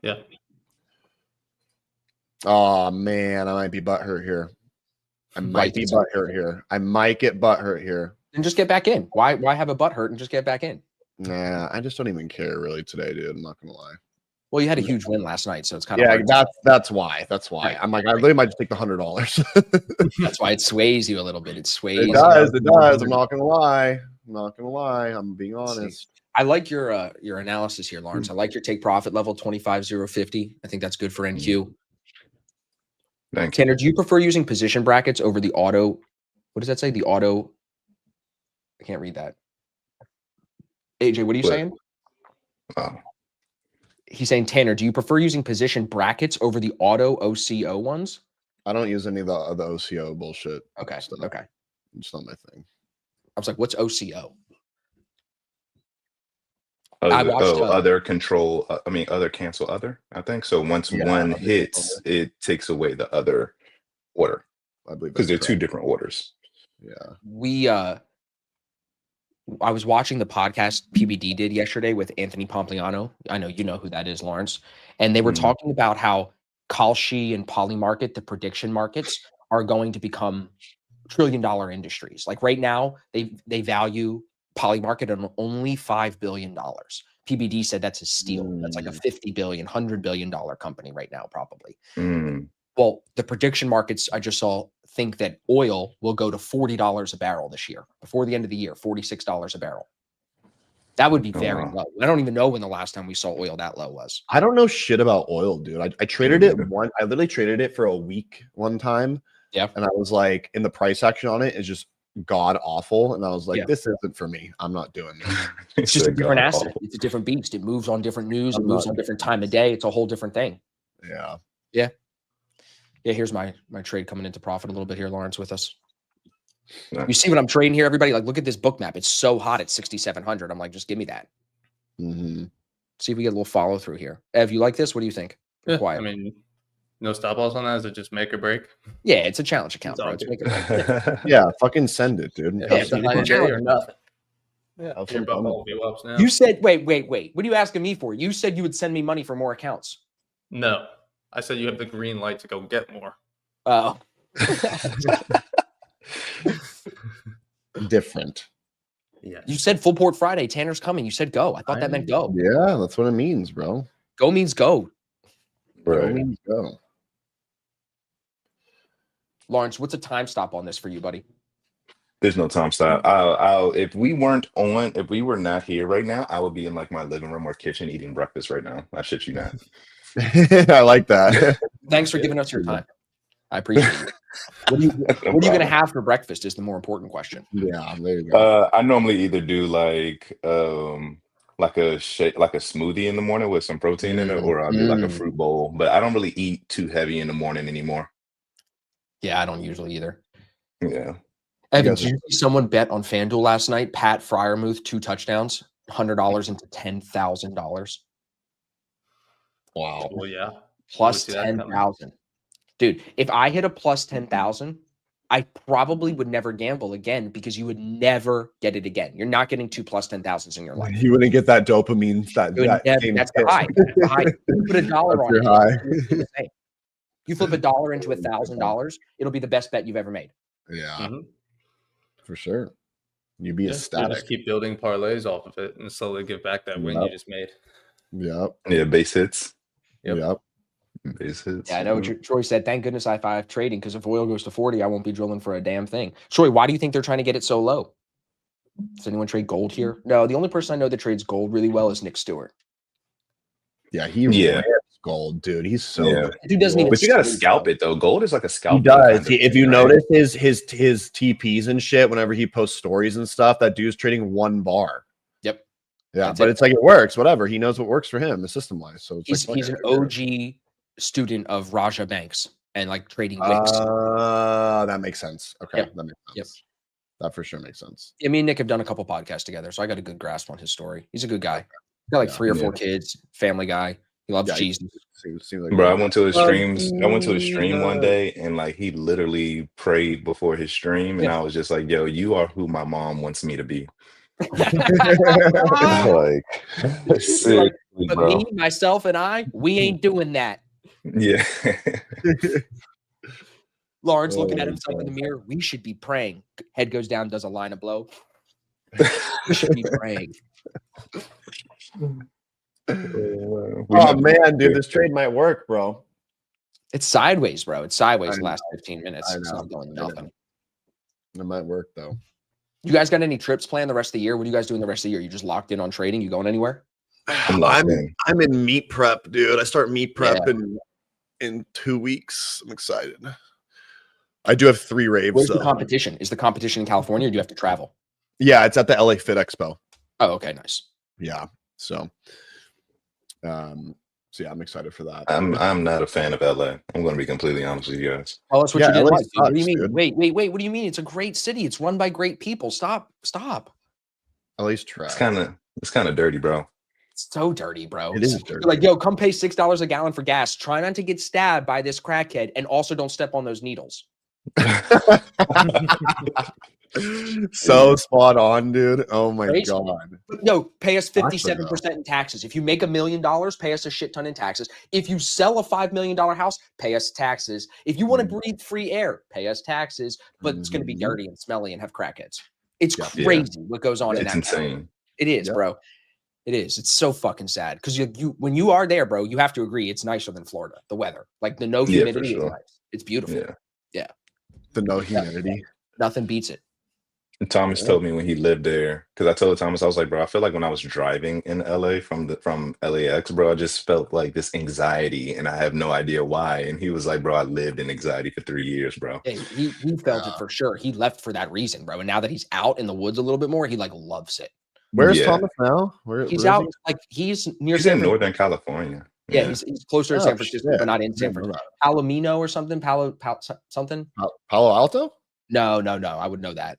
Yeah. Oh man, I might be butthurt here. I might Right, be it's- butthurt here. I might get butthurt here. Then just get back in. Why have a butt hurt and just get back in? Nah, I just don't even care really today, dude. I'm not gonna lie. Well, you had a huge win last night, so it's kind of Yeah, hard. that's why. That's why. Right. I'm like, I literally might just take the $100. That's why it sways you a little bit. It sways. It you. does. It does. I'm not gonna lie. I'm not gonna lie. I'm being Let's see. honest. I like your analysis here, Lawrence. I like your take profit level 25,050. I think that's good for NQ. Thank you. Tanner, do you prefer using position brackets over the auto? What does that say? The auto. I can't read that. AJ, what are you What? saying? Oh, He's saying, Tanner, do you prefer using position brackets over the auto OCO ones? I don't use any of the OCO bullshit. Okay. stuff. Okay. It's not my thing. I was like, what's OCO? other, watched, other control. Other cancel other. I think so. Once Yeah, one other hits, it takes away the other order I believe because that's they're two correct. different orders. Yeah. I was watching the podcast PBD did yesterday with Anthony Pompliano. I know you know who that is, Lawrence. And they were Mhm. talking about how Kalshi and Polymarket, the prediction markets, are going to become trillion-dollar industries. Like right now, they value Polymarket at only $5 billion. PBD said that's a steal. That's like a $50 billion, $100 billion company right now, probably. Mm. Well, the prediction markets I just saw think that oil will go to $40 a barrel this year, before the end of the year, $46 a barrel. That would be Oh, very wow. low. I don't even know when the last time we saw oil that low was. I don't know shit about oil, dude. I traded Me it neither. I literally traded it for a week one time. Yeah. And I was like, in the price action on it is just god awful. And I was like, Yeah. this isn't for me. I'm not doing this. It's just a Said different God asset. awful. It's a different beast. It moves on different news. It I'm moves not- on different time of day. It's a whole different thing. Yeah. Yeah, here's my trade coming into profit a little bit here, Lawrence, with us. Nice. You see what I'm trading here, everybody? Like, look at this book map. It's so hot at 6,700. I'm like, just give me that. Mm-hmm. See if we get a little follow through here. Ev, you like this? What do you think? Yeah. Quiet. I mean, no stop loss on that. Is it just make or break? Yeah, it's a challenge account, It's bro. all It's good. making it. Yeah, fucking send it, dude. Yeah, Yeah, it's a it's a 90 day challenge. or nothing. Yeah, Have you're some above fun. all VWAPs now. You said, wait. What are you asking me for? You said you would send me money for more accounts. No, I said you have the green light to go get more. Oh, Different. Yeah. you said full port Friday. Tanner's coming. You said go. I thought that meant go. Yeah, that's what it means, bro. Go means go. Go Right. means go. Lawrence, what's a time stop on this for you, buddy? There's no time stop. I'll if we were not here right now, I would be in like my living room or kitchen eating breakfast right now. I shit you not. I like that. Thanks for giving us your time. I appreciate it. What are you going to have for breakfast is the more important question. Yeah, there you go. I normally either do like a shake, like a smoothie in the morning with some protein in it, or I'll do like a fruit bowl. But I don't really eat too heavy in the morning anymore. Yeah, I don't usually either. Yeah. Evan, guys did you see someone bet on FanDuel last night? Pat Fryermuth, 2 touchdowns, $100 into $10,000. Wow. Well, yeah. Plus see that coming. 10,000. Dude, if I hit a plus 10,000, I probably would never gamble again because you would never get it again. You're not getting 2 plus 10,000s in your life. You wouldn't get that dopamine. You would never- that's the high. That's the high. You put $1 on your it. high. it's the same. You flip $1 into $1,000, it'll be the best bet you've ever made. Yeah, Mhm. for sure. You'd be Yeah, you ecstatic. just keep building parlays off of it and slowly give back that win you Yep. just made. Yep. Yeah, base hits. Yep. Yep. Base hits. Yeah, I know what Troy said. Thank goodness I have trading because if oil goes to 40, I won't be drilling for a damn thing. Troy, why do you think they're trying to get it so low? Does anyone trade gold here? No, the only person I know that trades gold really well is Nick Stewart. Yeah, he Yeah. rips gold, dude. He's so Yeah. good. Dude doesn't even But you gotta sleep, scalp bro. it though. Gold is like a He scalping does. kind of If thing, you right? notice his TPs and shit, whenever he posts stories and stuff, that dude's trading 1 bar. Yep. Yeah, That's but it. it's like it works, whatever. He knows what works for him, system wise. So it's He's like an fuck it. OG student of Raja Banks and like trading wicks. That makes sense. Okay, Yep. that makes sense. Yep. That for sure makes sense. Yeah, me and Nick have done a couple podcasts together, so I got a good grasp on his story. He's a good guy. He's got like Yeah. 3 or 4 Yeah. kids, family guy. He loves Yeah, Jesus. Seems like Bro, I a- went to his streams. I went to his stream one day and like he literally prayed before his stream, and Yeah. I was just like, yo, you are who my mom wants me to be. Like seriously, But bro. me, myself, and I, we ain't doing that. Yeah. Lawrence looking at Oh, himself in the God. mirror. We should be praying. Head goes down, does a line of blow. We should be praying. Oh man, dude, this trade might work, bro. It's sideways, bro. It's sideways I the last 15 minutes. I It's know. not going I know. nothing. It might work though. You guys got any trips planned the rest of the year? What are you guys doing the rest of the year? You just locked in on trading? You going anywhere? I'm locked in. I'm in meat prep, dude. I start meat prep Yeah. in 2 weeks. I'm excited. I do have 3 raves Where's the though. competition? Is the competition in California or do you have to travel? Yeah, it's at the LA Fit Expo. Oh, okay, nice. Yeah. So yeah, I'm excited for that. I'm not a fan of LA. I'm gonna be completely honest with you guys. Tell us what Yeah, you didn't LA like. Dude. What do you sucks, mean? dude. Wait. What do you mean? It's a great city. It's run by great people. Stop. LA's trash. It's kind of dirty, bro. It's so dirty, bro. It is You're dirty. like, yo, come pay $6 a gallon for gas. Try not to get stabbed by this crackhead, and also don't step on those needles. So spot on, dude. Oh my Crazy. god. No, pay us Actually, 57% in taxes. If you make $1 million, pay us a shit ton in taxes. If you sell a $5 million house, pay us taxes. If you want to breathe free air, pay us taxes. But it's going to be Mhm. dirty and smelly and have crackheads. It's Yeah. crazy what goes on in It's that town. insane. It is, Yeah. bro. It is. It's so fucking sad because you when you are there, bro, you have to agree it's nicer than Florida. The weather, like the no Yeah, for humidity, is sure. nice. It's beautiful. Yeah. The no humidity. Nothing beats it. And Thomas Yeah. told me when he lived there, because I told Thomas, I was like, bro, I feel like when I was driving in LA from LAX, bro, I just felt like this anxiety and I have no idea why. And he was like, bro, I lived in anxiety for 3 years, bro. Yeah, he felt it for sure. He left for that reason, bro. And now that he's out in the woods a little bit more, he like loves it. Where's Yeah. Thomas now? He's where is out he? like he's near He's San in Francisco. Northern California. Yeah, he's closer to San Oh, Francisco, shit. but not in San Didn't know Francisco. Palomino or something. Something. that. Palo Alto? No. I would know that.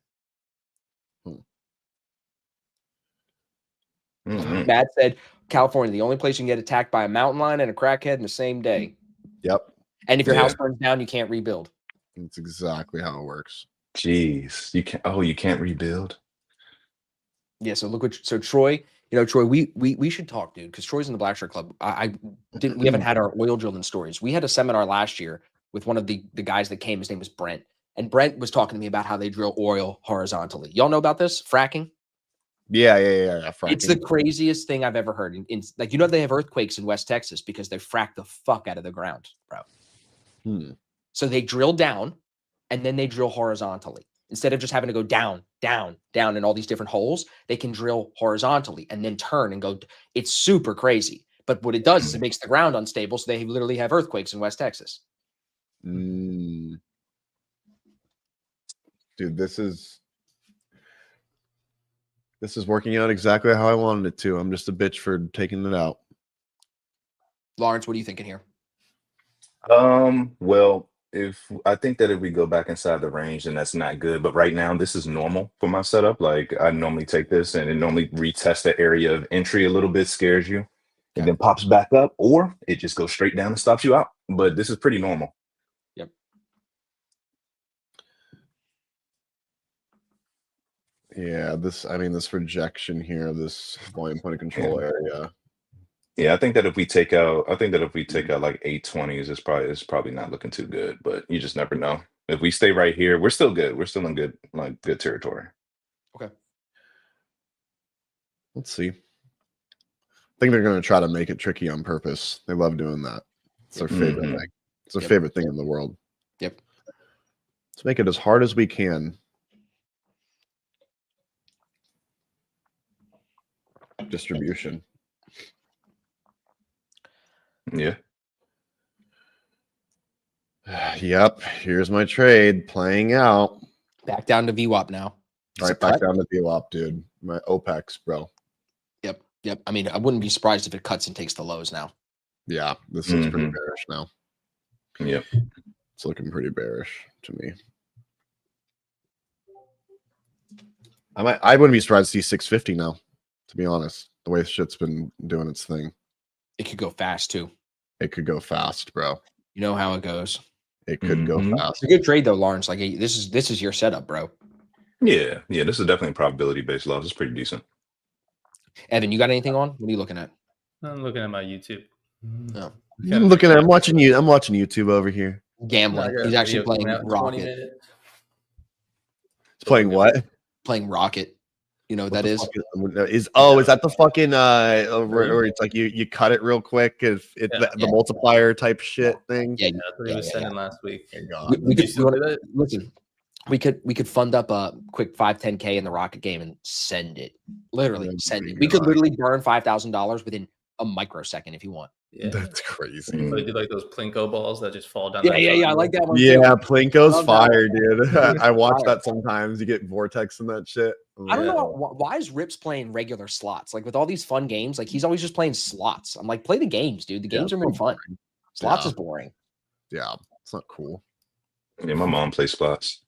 Mhm. Matt said California, the only place you can get attacked by a mountain lion and a crackhead in the same day. Yep. And if your Yeah. house burns down, you can't rebuild. That's exactly how it works. Jeez. You can't rebuild. Yeah. So look so Troy, Troy, we should talk, dude, because Troy's in the Black Shirt Club. We haven't had our oil drilling stories. We had a seminar last year with one of the guys that came. His name was Brent. And Brent was talking to me about how they drill oil horizontally. Y'all know about this? Fracking? Yeah. It's the craziest thing I've ever heard. Like, they have earthquakes in West Texas because they frack the fuck out of the ground, bro. So they drill down and then they drill horizontally. Instead of just having to go down, down, down in all these different holes, they can drill horizontally and then turn and go. It's super crazy. But what it does is it makes the ground unstable. So they literally have earthquakes in West Texas. Dude, this is working out exactly how I wanted it to. I'm just a bitch for taking it out. Lawrence, what are you thinking here? Well, if I think that if we go back inside the range, then that's not good. But right now, this is normal for my setup. Like I normally take this and it normally retest the area of entry a little bit, scares you, and then pops back up, or it just goes straight down and stops you out. But this is pretty normal. Yep. Yeah, this rejection here of this volume point of control area. Yeah, I think that if we take out like 820s, it's probably not looking too good, but you just never know. If we stay right here, we're still good. We're still in good territory. Okay. Let's see. I think they're going to try to make it tricky on purpose. They love doing that. It's their favorite Mhm. thing. It's their favorite thing in the world. Yep. Let's make it as hard as we can. Distribution. Yeah. Yep. Here's my trade playing out. Back down to VWAP now. All right, back down to VWAP, dude. My OPEX, bro. Yep. I mean, I wouldn't be surprised if it cuts and takes the lows now. Yeah, this looks pretty bearish now. Yep. It's looking pretty bearish to me. I wouldn't be surprised to see 650 now, to be honest. The way shit's been doing its thing. It could go fast too. It could go fast, bro. You know how it goes. It could go fast. It's a good trade though, Lawrence. Like this is your setup, bro. Yeah. This is definitely probability based loss. It's pretty decent. Evan, you got anything on? What are you looking at? I'm looking at my YouTube. No. I'm watching you. I'm watching YouTube over here. Gambling. He's actually playing Rocket. He's playing what? Playing Rocket. You know what that is? Is that the fucking where it's like you cut it real quick if it's the multiplier type shit thing? Yeah, that's what he was sending last week. Listen, we could fund up a quick 5-10K in the Rocket game and send it. Literally send it. We could literally burn $5,000 within a microsecond if you want. Yeah, that's crazy. So they do like those Plinko balls that just fall down. Yeah. I like that one. Yeah, Plinko's fire, dude. I watch that sometimes. You get vortex and that shit. I don't know why is Rips playing regular slots? Like with all these fun games, like he's always just playing slots. I'm like, play the games, dude. The games are more fun. Slots is boring. Yeah, it's not cool. Yeah, my mom plays slots.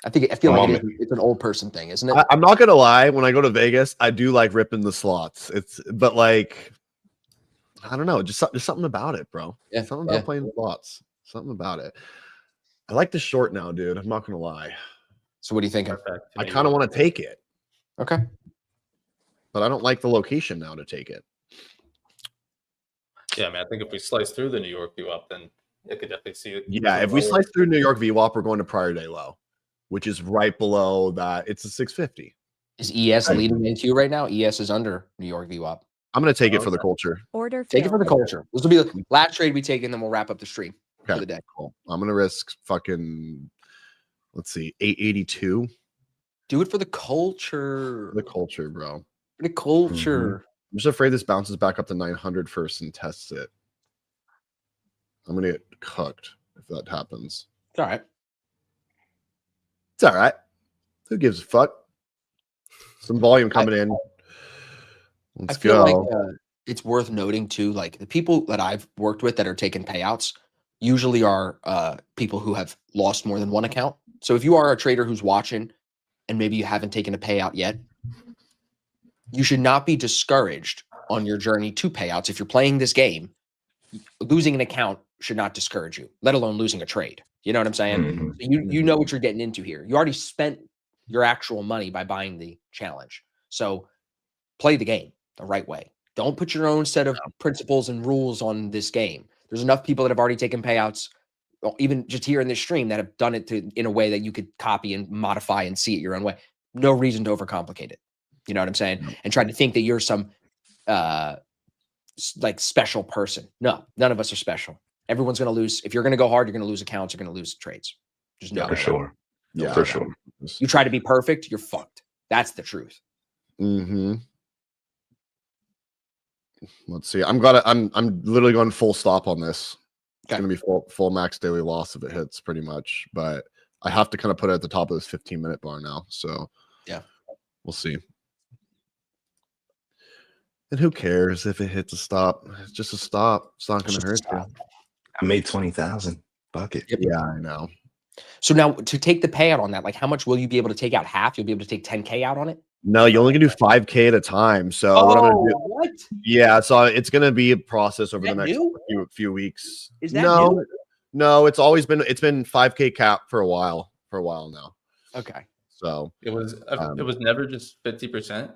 I feel like it's an old person thing, isn't it? I'm not gonna lie. When I go to Vegas, I do like ripping the slots. But like, I don't know, just something about it, bro. Yeah, something about playing slots. Something about it. I like the short now, dude. I'm not gonna lie. So what are you thinking? I kind of want to take it. Okay. But I don't like the location now to take it. Yeah, I mean, I think if we slice through the New York VWAP, then it could definitely see it. Yeah, if we slice through New York VWAP, we're going to prior day low, which is right below that. It's a 650. Is ES leading NQ right now? ES is under New York VWAP. I'm going to take it for the culture. Take it for the culture. This will be the last trade we take, and then we'll wrap up the stream for the day. Cool. I'm going to risk fucking, let's see, 882. Do it for the culture. The culture, bro. For the culture. I'm just afraid this bounces back up to 900 first and tests it. I'm going to get cooked if that happens. It's all right. It's all right. Who gives a fuck? Some volume coming in. Let's go. Like it's worth noting too, like the people that I've worked with that are taking payouts usually are people who have lost more than one account. So if you are a trader who's watching and maybe you haven't taken a payout yet, you should not be discouraged on your journey to payouts. If you're playing this game, losing an account should not discourage you, let alone losing a trade. You know what I'm saying? You know what you're getting into here. You already spent your actual money by buying the challenge. So play the game the right way. Don't put your own set of principles and rules on this game. There's enough people that have already taken payouts, even just here in this stream, that have done it in a way that you could copy and modify and see it your own way. No reason to overcomplicate it. You know what I'm saying? And try to think that you're some like special person. No, none of us are special. Everyone's going to lose. If you're going to go hard, you're going to lose accounts. You're going to lose trades. Just know for sure. Yeah, for sure. You try to be perfect, you're fucked. That's the truth. Let's see. I'm literally going full stop on this. It's going to be full max daily loss if it hits, pretty much. But I have to kind of put it at the top of this 15-minute bar now. So yeah, we'll see. And who cares if it hits a stop? It's just a stop. It's not going to hurt you. I made 20,000 bucket. Yeah, I know. So now to take the payout on that, like how much will you be able to take out? Half? You'll be able to take 10K out on it? No, you only can do 5K at a time. So what I'm gonna do? What? Yeah, so it's gonna be a process over the next few weeks. Is that new? No, it's always been 5K cap for a while now. Okay. So it was never just 50%,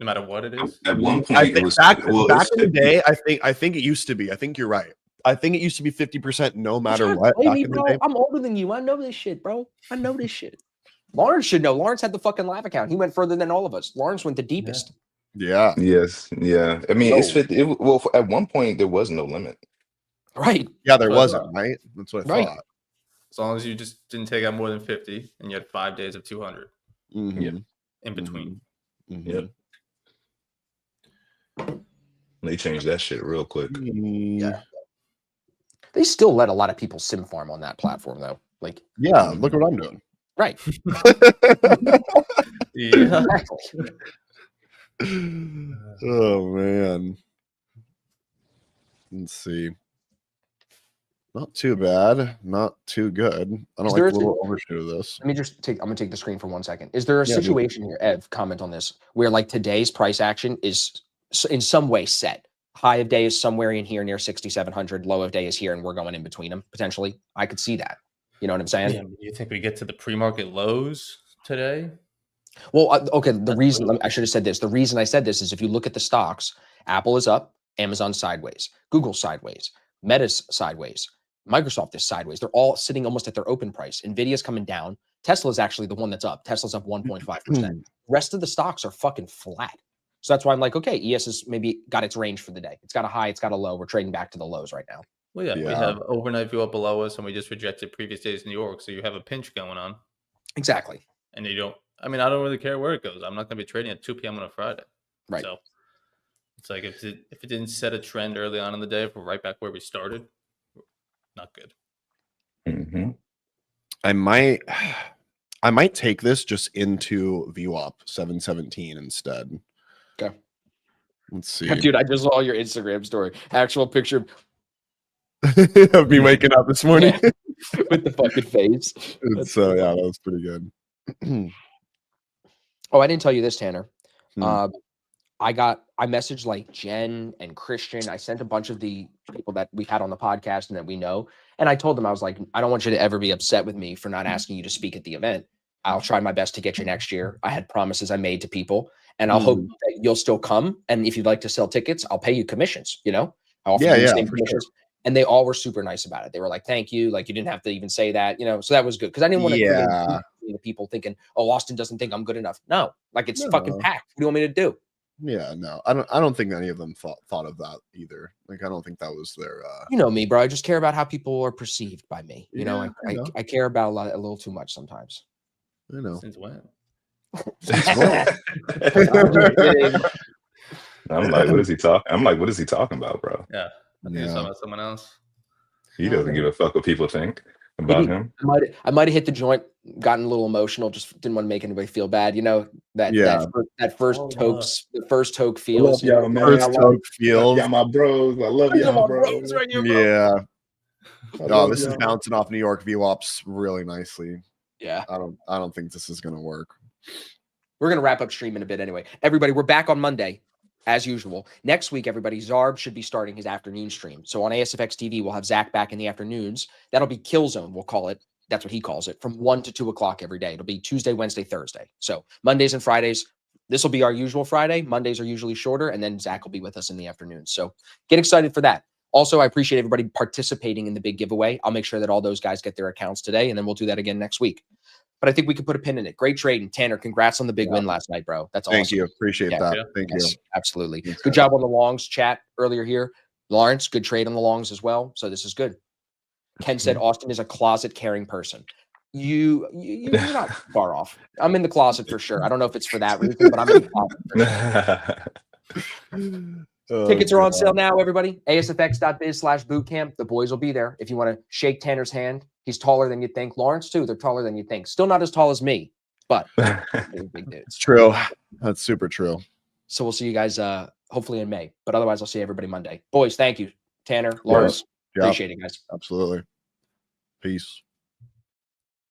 no matter what it is. At one point, I think back in the day, I think it used to be. I think you're right. I think it used to be 50% no matter what. Baby, bro, I'm older than you. I know this shit, bro. I know this shit. Lawrence should know. Lawrence had the fucking live account. He went further than all of us. Lawrence went the deepest. Yeah. Yes. Yeah. I mean, it's 50. Well, at one point, there was no limit. Right. Yeah, there wasn't, right? That's what I thought. As long as you just didn't take out more than 50 and you had 5 days of 200 in between. Yep. They changed that shit real quick. Yeah. They still let a lot of people sim farm on that platform, though. Like, Yeah, look what I'm doing. right. Yeah. Exactly. Oh man. Let's see. Not too bad. Not too good. I don't Is like there the a little overshoot of this. Let me just I'm gonna take the screen for 1 second. Is there a Yeah, dude. situation here, Ev, comment on this, where like today's price action is in some way set? High of day is somewhere in here near 6,700. Low of day is here, and we're going in between them potentially. I could see that. You know what I'm saying? Yeah, you think we get to the pre-market lows today? Well, okay. The That's reason brutal. I should have said this. The reason I said this is if you look at the stocks, Apple is up, Amazon sideways, Google sideways, Meta's sideways, Microsoft is sideways. They're all sitting almost at their open price. Nvidia's coming down. Tesla is actually the one that's up. Tesla's up 1.5%. Rest of the stocks are fucking flat. So that's why I'm like, okay, ES has maybe got its range for the day. It's got a high, it's got a low. We're trading back to the lows right now. Well, yeah, we Yeah. have overnight view up below us, and we just rejected previous days in New York. So you have a pinch going on, Exactly. and you don't. I mean, I don't really care where it goes. I'm not going to be trading at 2 p.m. on a Friday. Right. So it's like if it didn't set a trend early on in the day, if we're right back where we started, not good. Mhm. I might take this just into VWAP 717 instead. Okay. Let's see. Dude, I just saw your Instagram story. Actual picture Of me waking up this morning. with the fucking face. So yeah, that was pretty good. Oh, I didn't tell you this, Tanner. Hmm. I messaged like Jen and Christian. I sent a bunch of the people that we had on the podcast and that we know. And I told them, I was like, I don't want you to ever be upset with me for not asking you to speak at the event. I'll try my best to get you next year. I had promises I made to people, and I'll hope that you'll still come. And if you'd like to sell tickets, I'll pay you commissions, you know? I'll offer you the same for commissions. And they all were super nice about it. They were like, thank you. Like, you didn't have to even say that, you know? So that was good. Cause I didn't want to Yeah. people thinking, oh, Austin doesn't think I'm good enough. No, like it's No. fucking packed. What do you want me to do? Yeah, no, I don't think any of them thought of that either. Like, I don't think that was their. You know me, bro. I just care about how people are perceived by me. You know, Yeah, I know. I care about a little too much sometimes. I know. Since when? I'm like, what is he talking? I'm like, what is he talking about, bro? Yeah, I think it's Yeah. talking about someone else. He doesn't give a fuck what people think about him. I might have hit the joint, gotten a little emotional, just didn't want to make anybody feel bad. You know, that first toke feels. y'all, man. First toke feels. Y'all my bros. I love y'all, bros. Right here, bro. Yeah. I Oh, love this is y'all. bouncing off New York VWAPs really nicely. Yeah. I don't think this is gonna work. We're going to wrap up stream in a bit anyway. Everybody, we're back on Monday, as usual. Next week, everybody, Zarb should be starting his afternoon stream. So on ASFX TV, we'll have Zach back in the afternoons. That'll be Killzone, we'll call it. That's what he calls it, from 1 to 2 o'clock every day. It'll be Tuesday, Wednesday, Thursday. So Mondays and Fridays, this will be our usual Friday. Mondays are usually shorter, and then Zach will be with us in the afternoon. So get excited for that. Also, I appreciate everybody participating in the big giveaway. I'll make sure that all those guys get their accounts today, and then we'll do that again next week. But I think we could put a pin in it. Great trade. And Tanner, congrats on the big win last night, bro. That's awesome. Thank you. Appreciate that. Yeah. Thank Yes, you. absolutely. Thanks, Good guys. job on the longs chat earlier here. Lawrence, good trade on the longs as well. So this is good. Ken said Austin is a closet carrying person. You're not far off. I'm in the closet for sure. I don't know if it's for that reason, but I'm in the closet for sure. Tickets are on sale now, everybody. ASFX.biz/bootcamp. The boys will be there. If you want to shake Tanner's hand, he's taller than you think. Lawrence, too. They're taller than you think. Still not as tall as me, but they're big dudes. It's true. That's super true. So we'll see you guys hopefully in May. But otherwise, I'll see everybody Monday. Boys, thank you. Tanner, Lawrence, Yeah, appreciate it, guys. absolutely. Peace.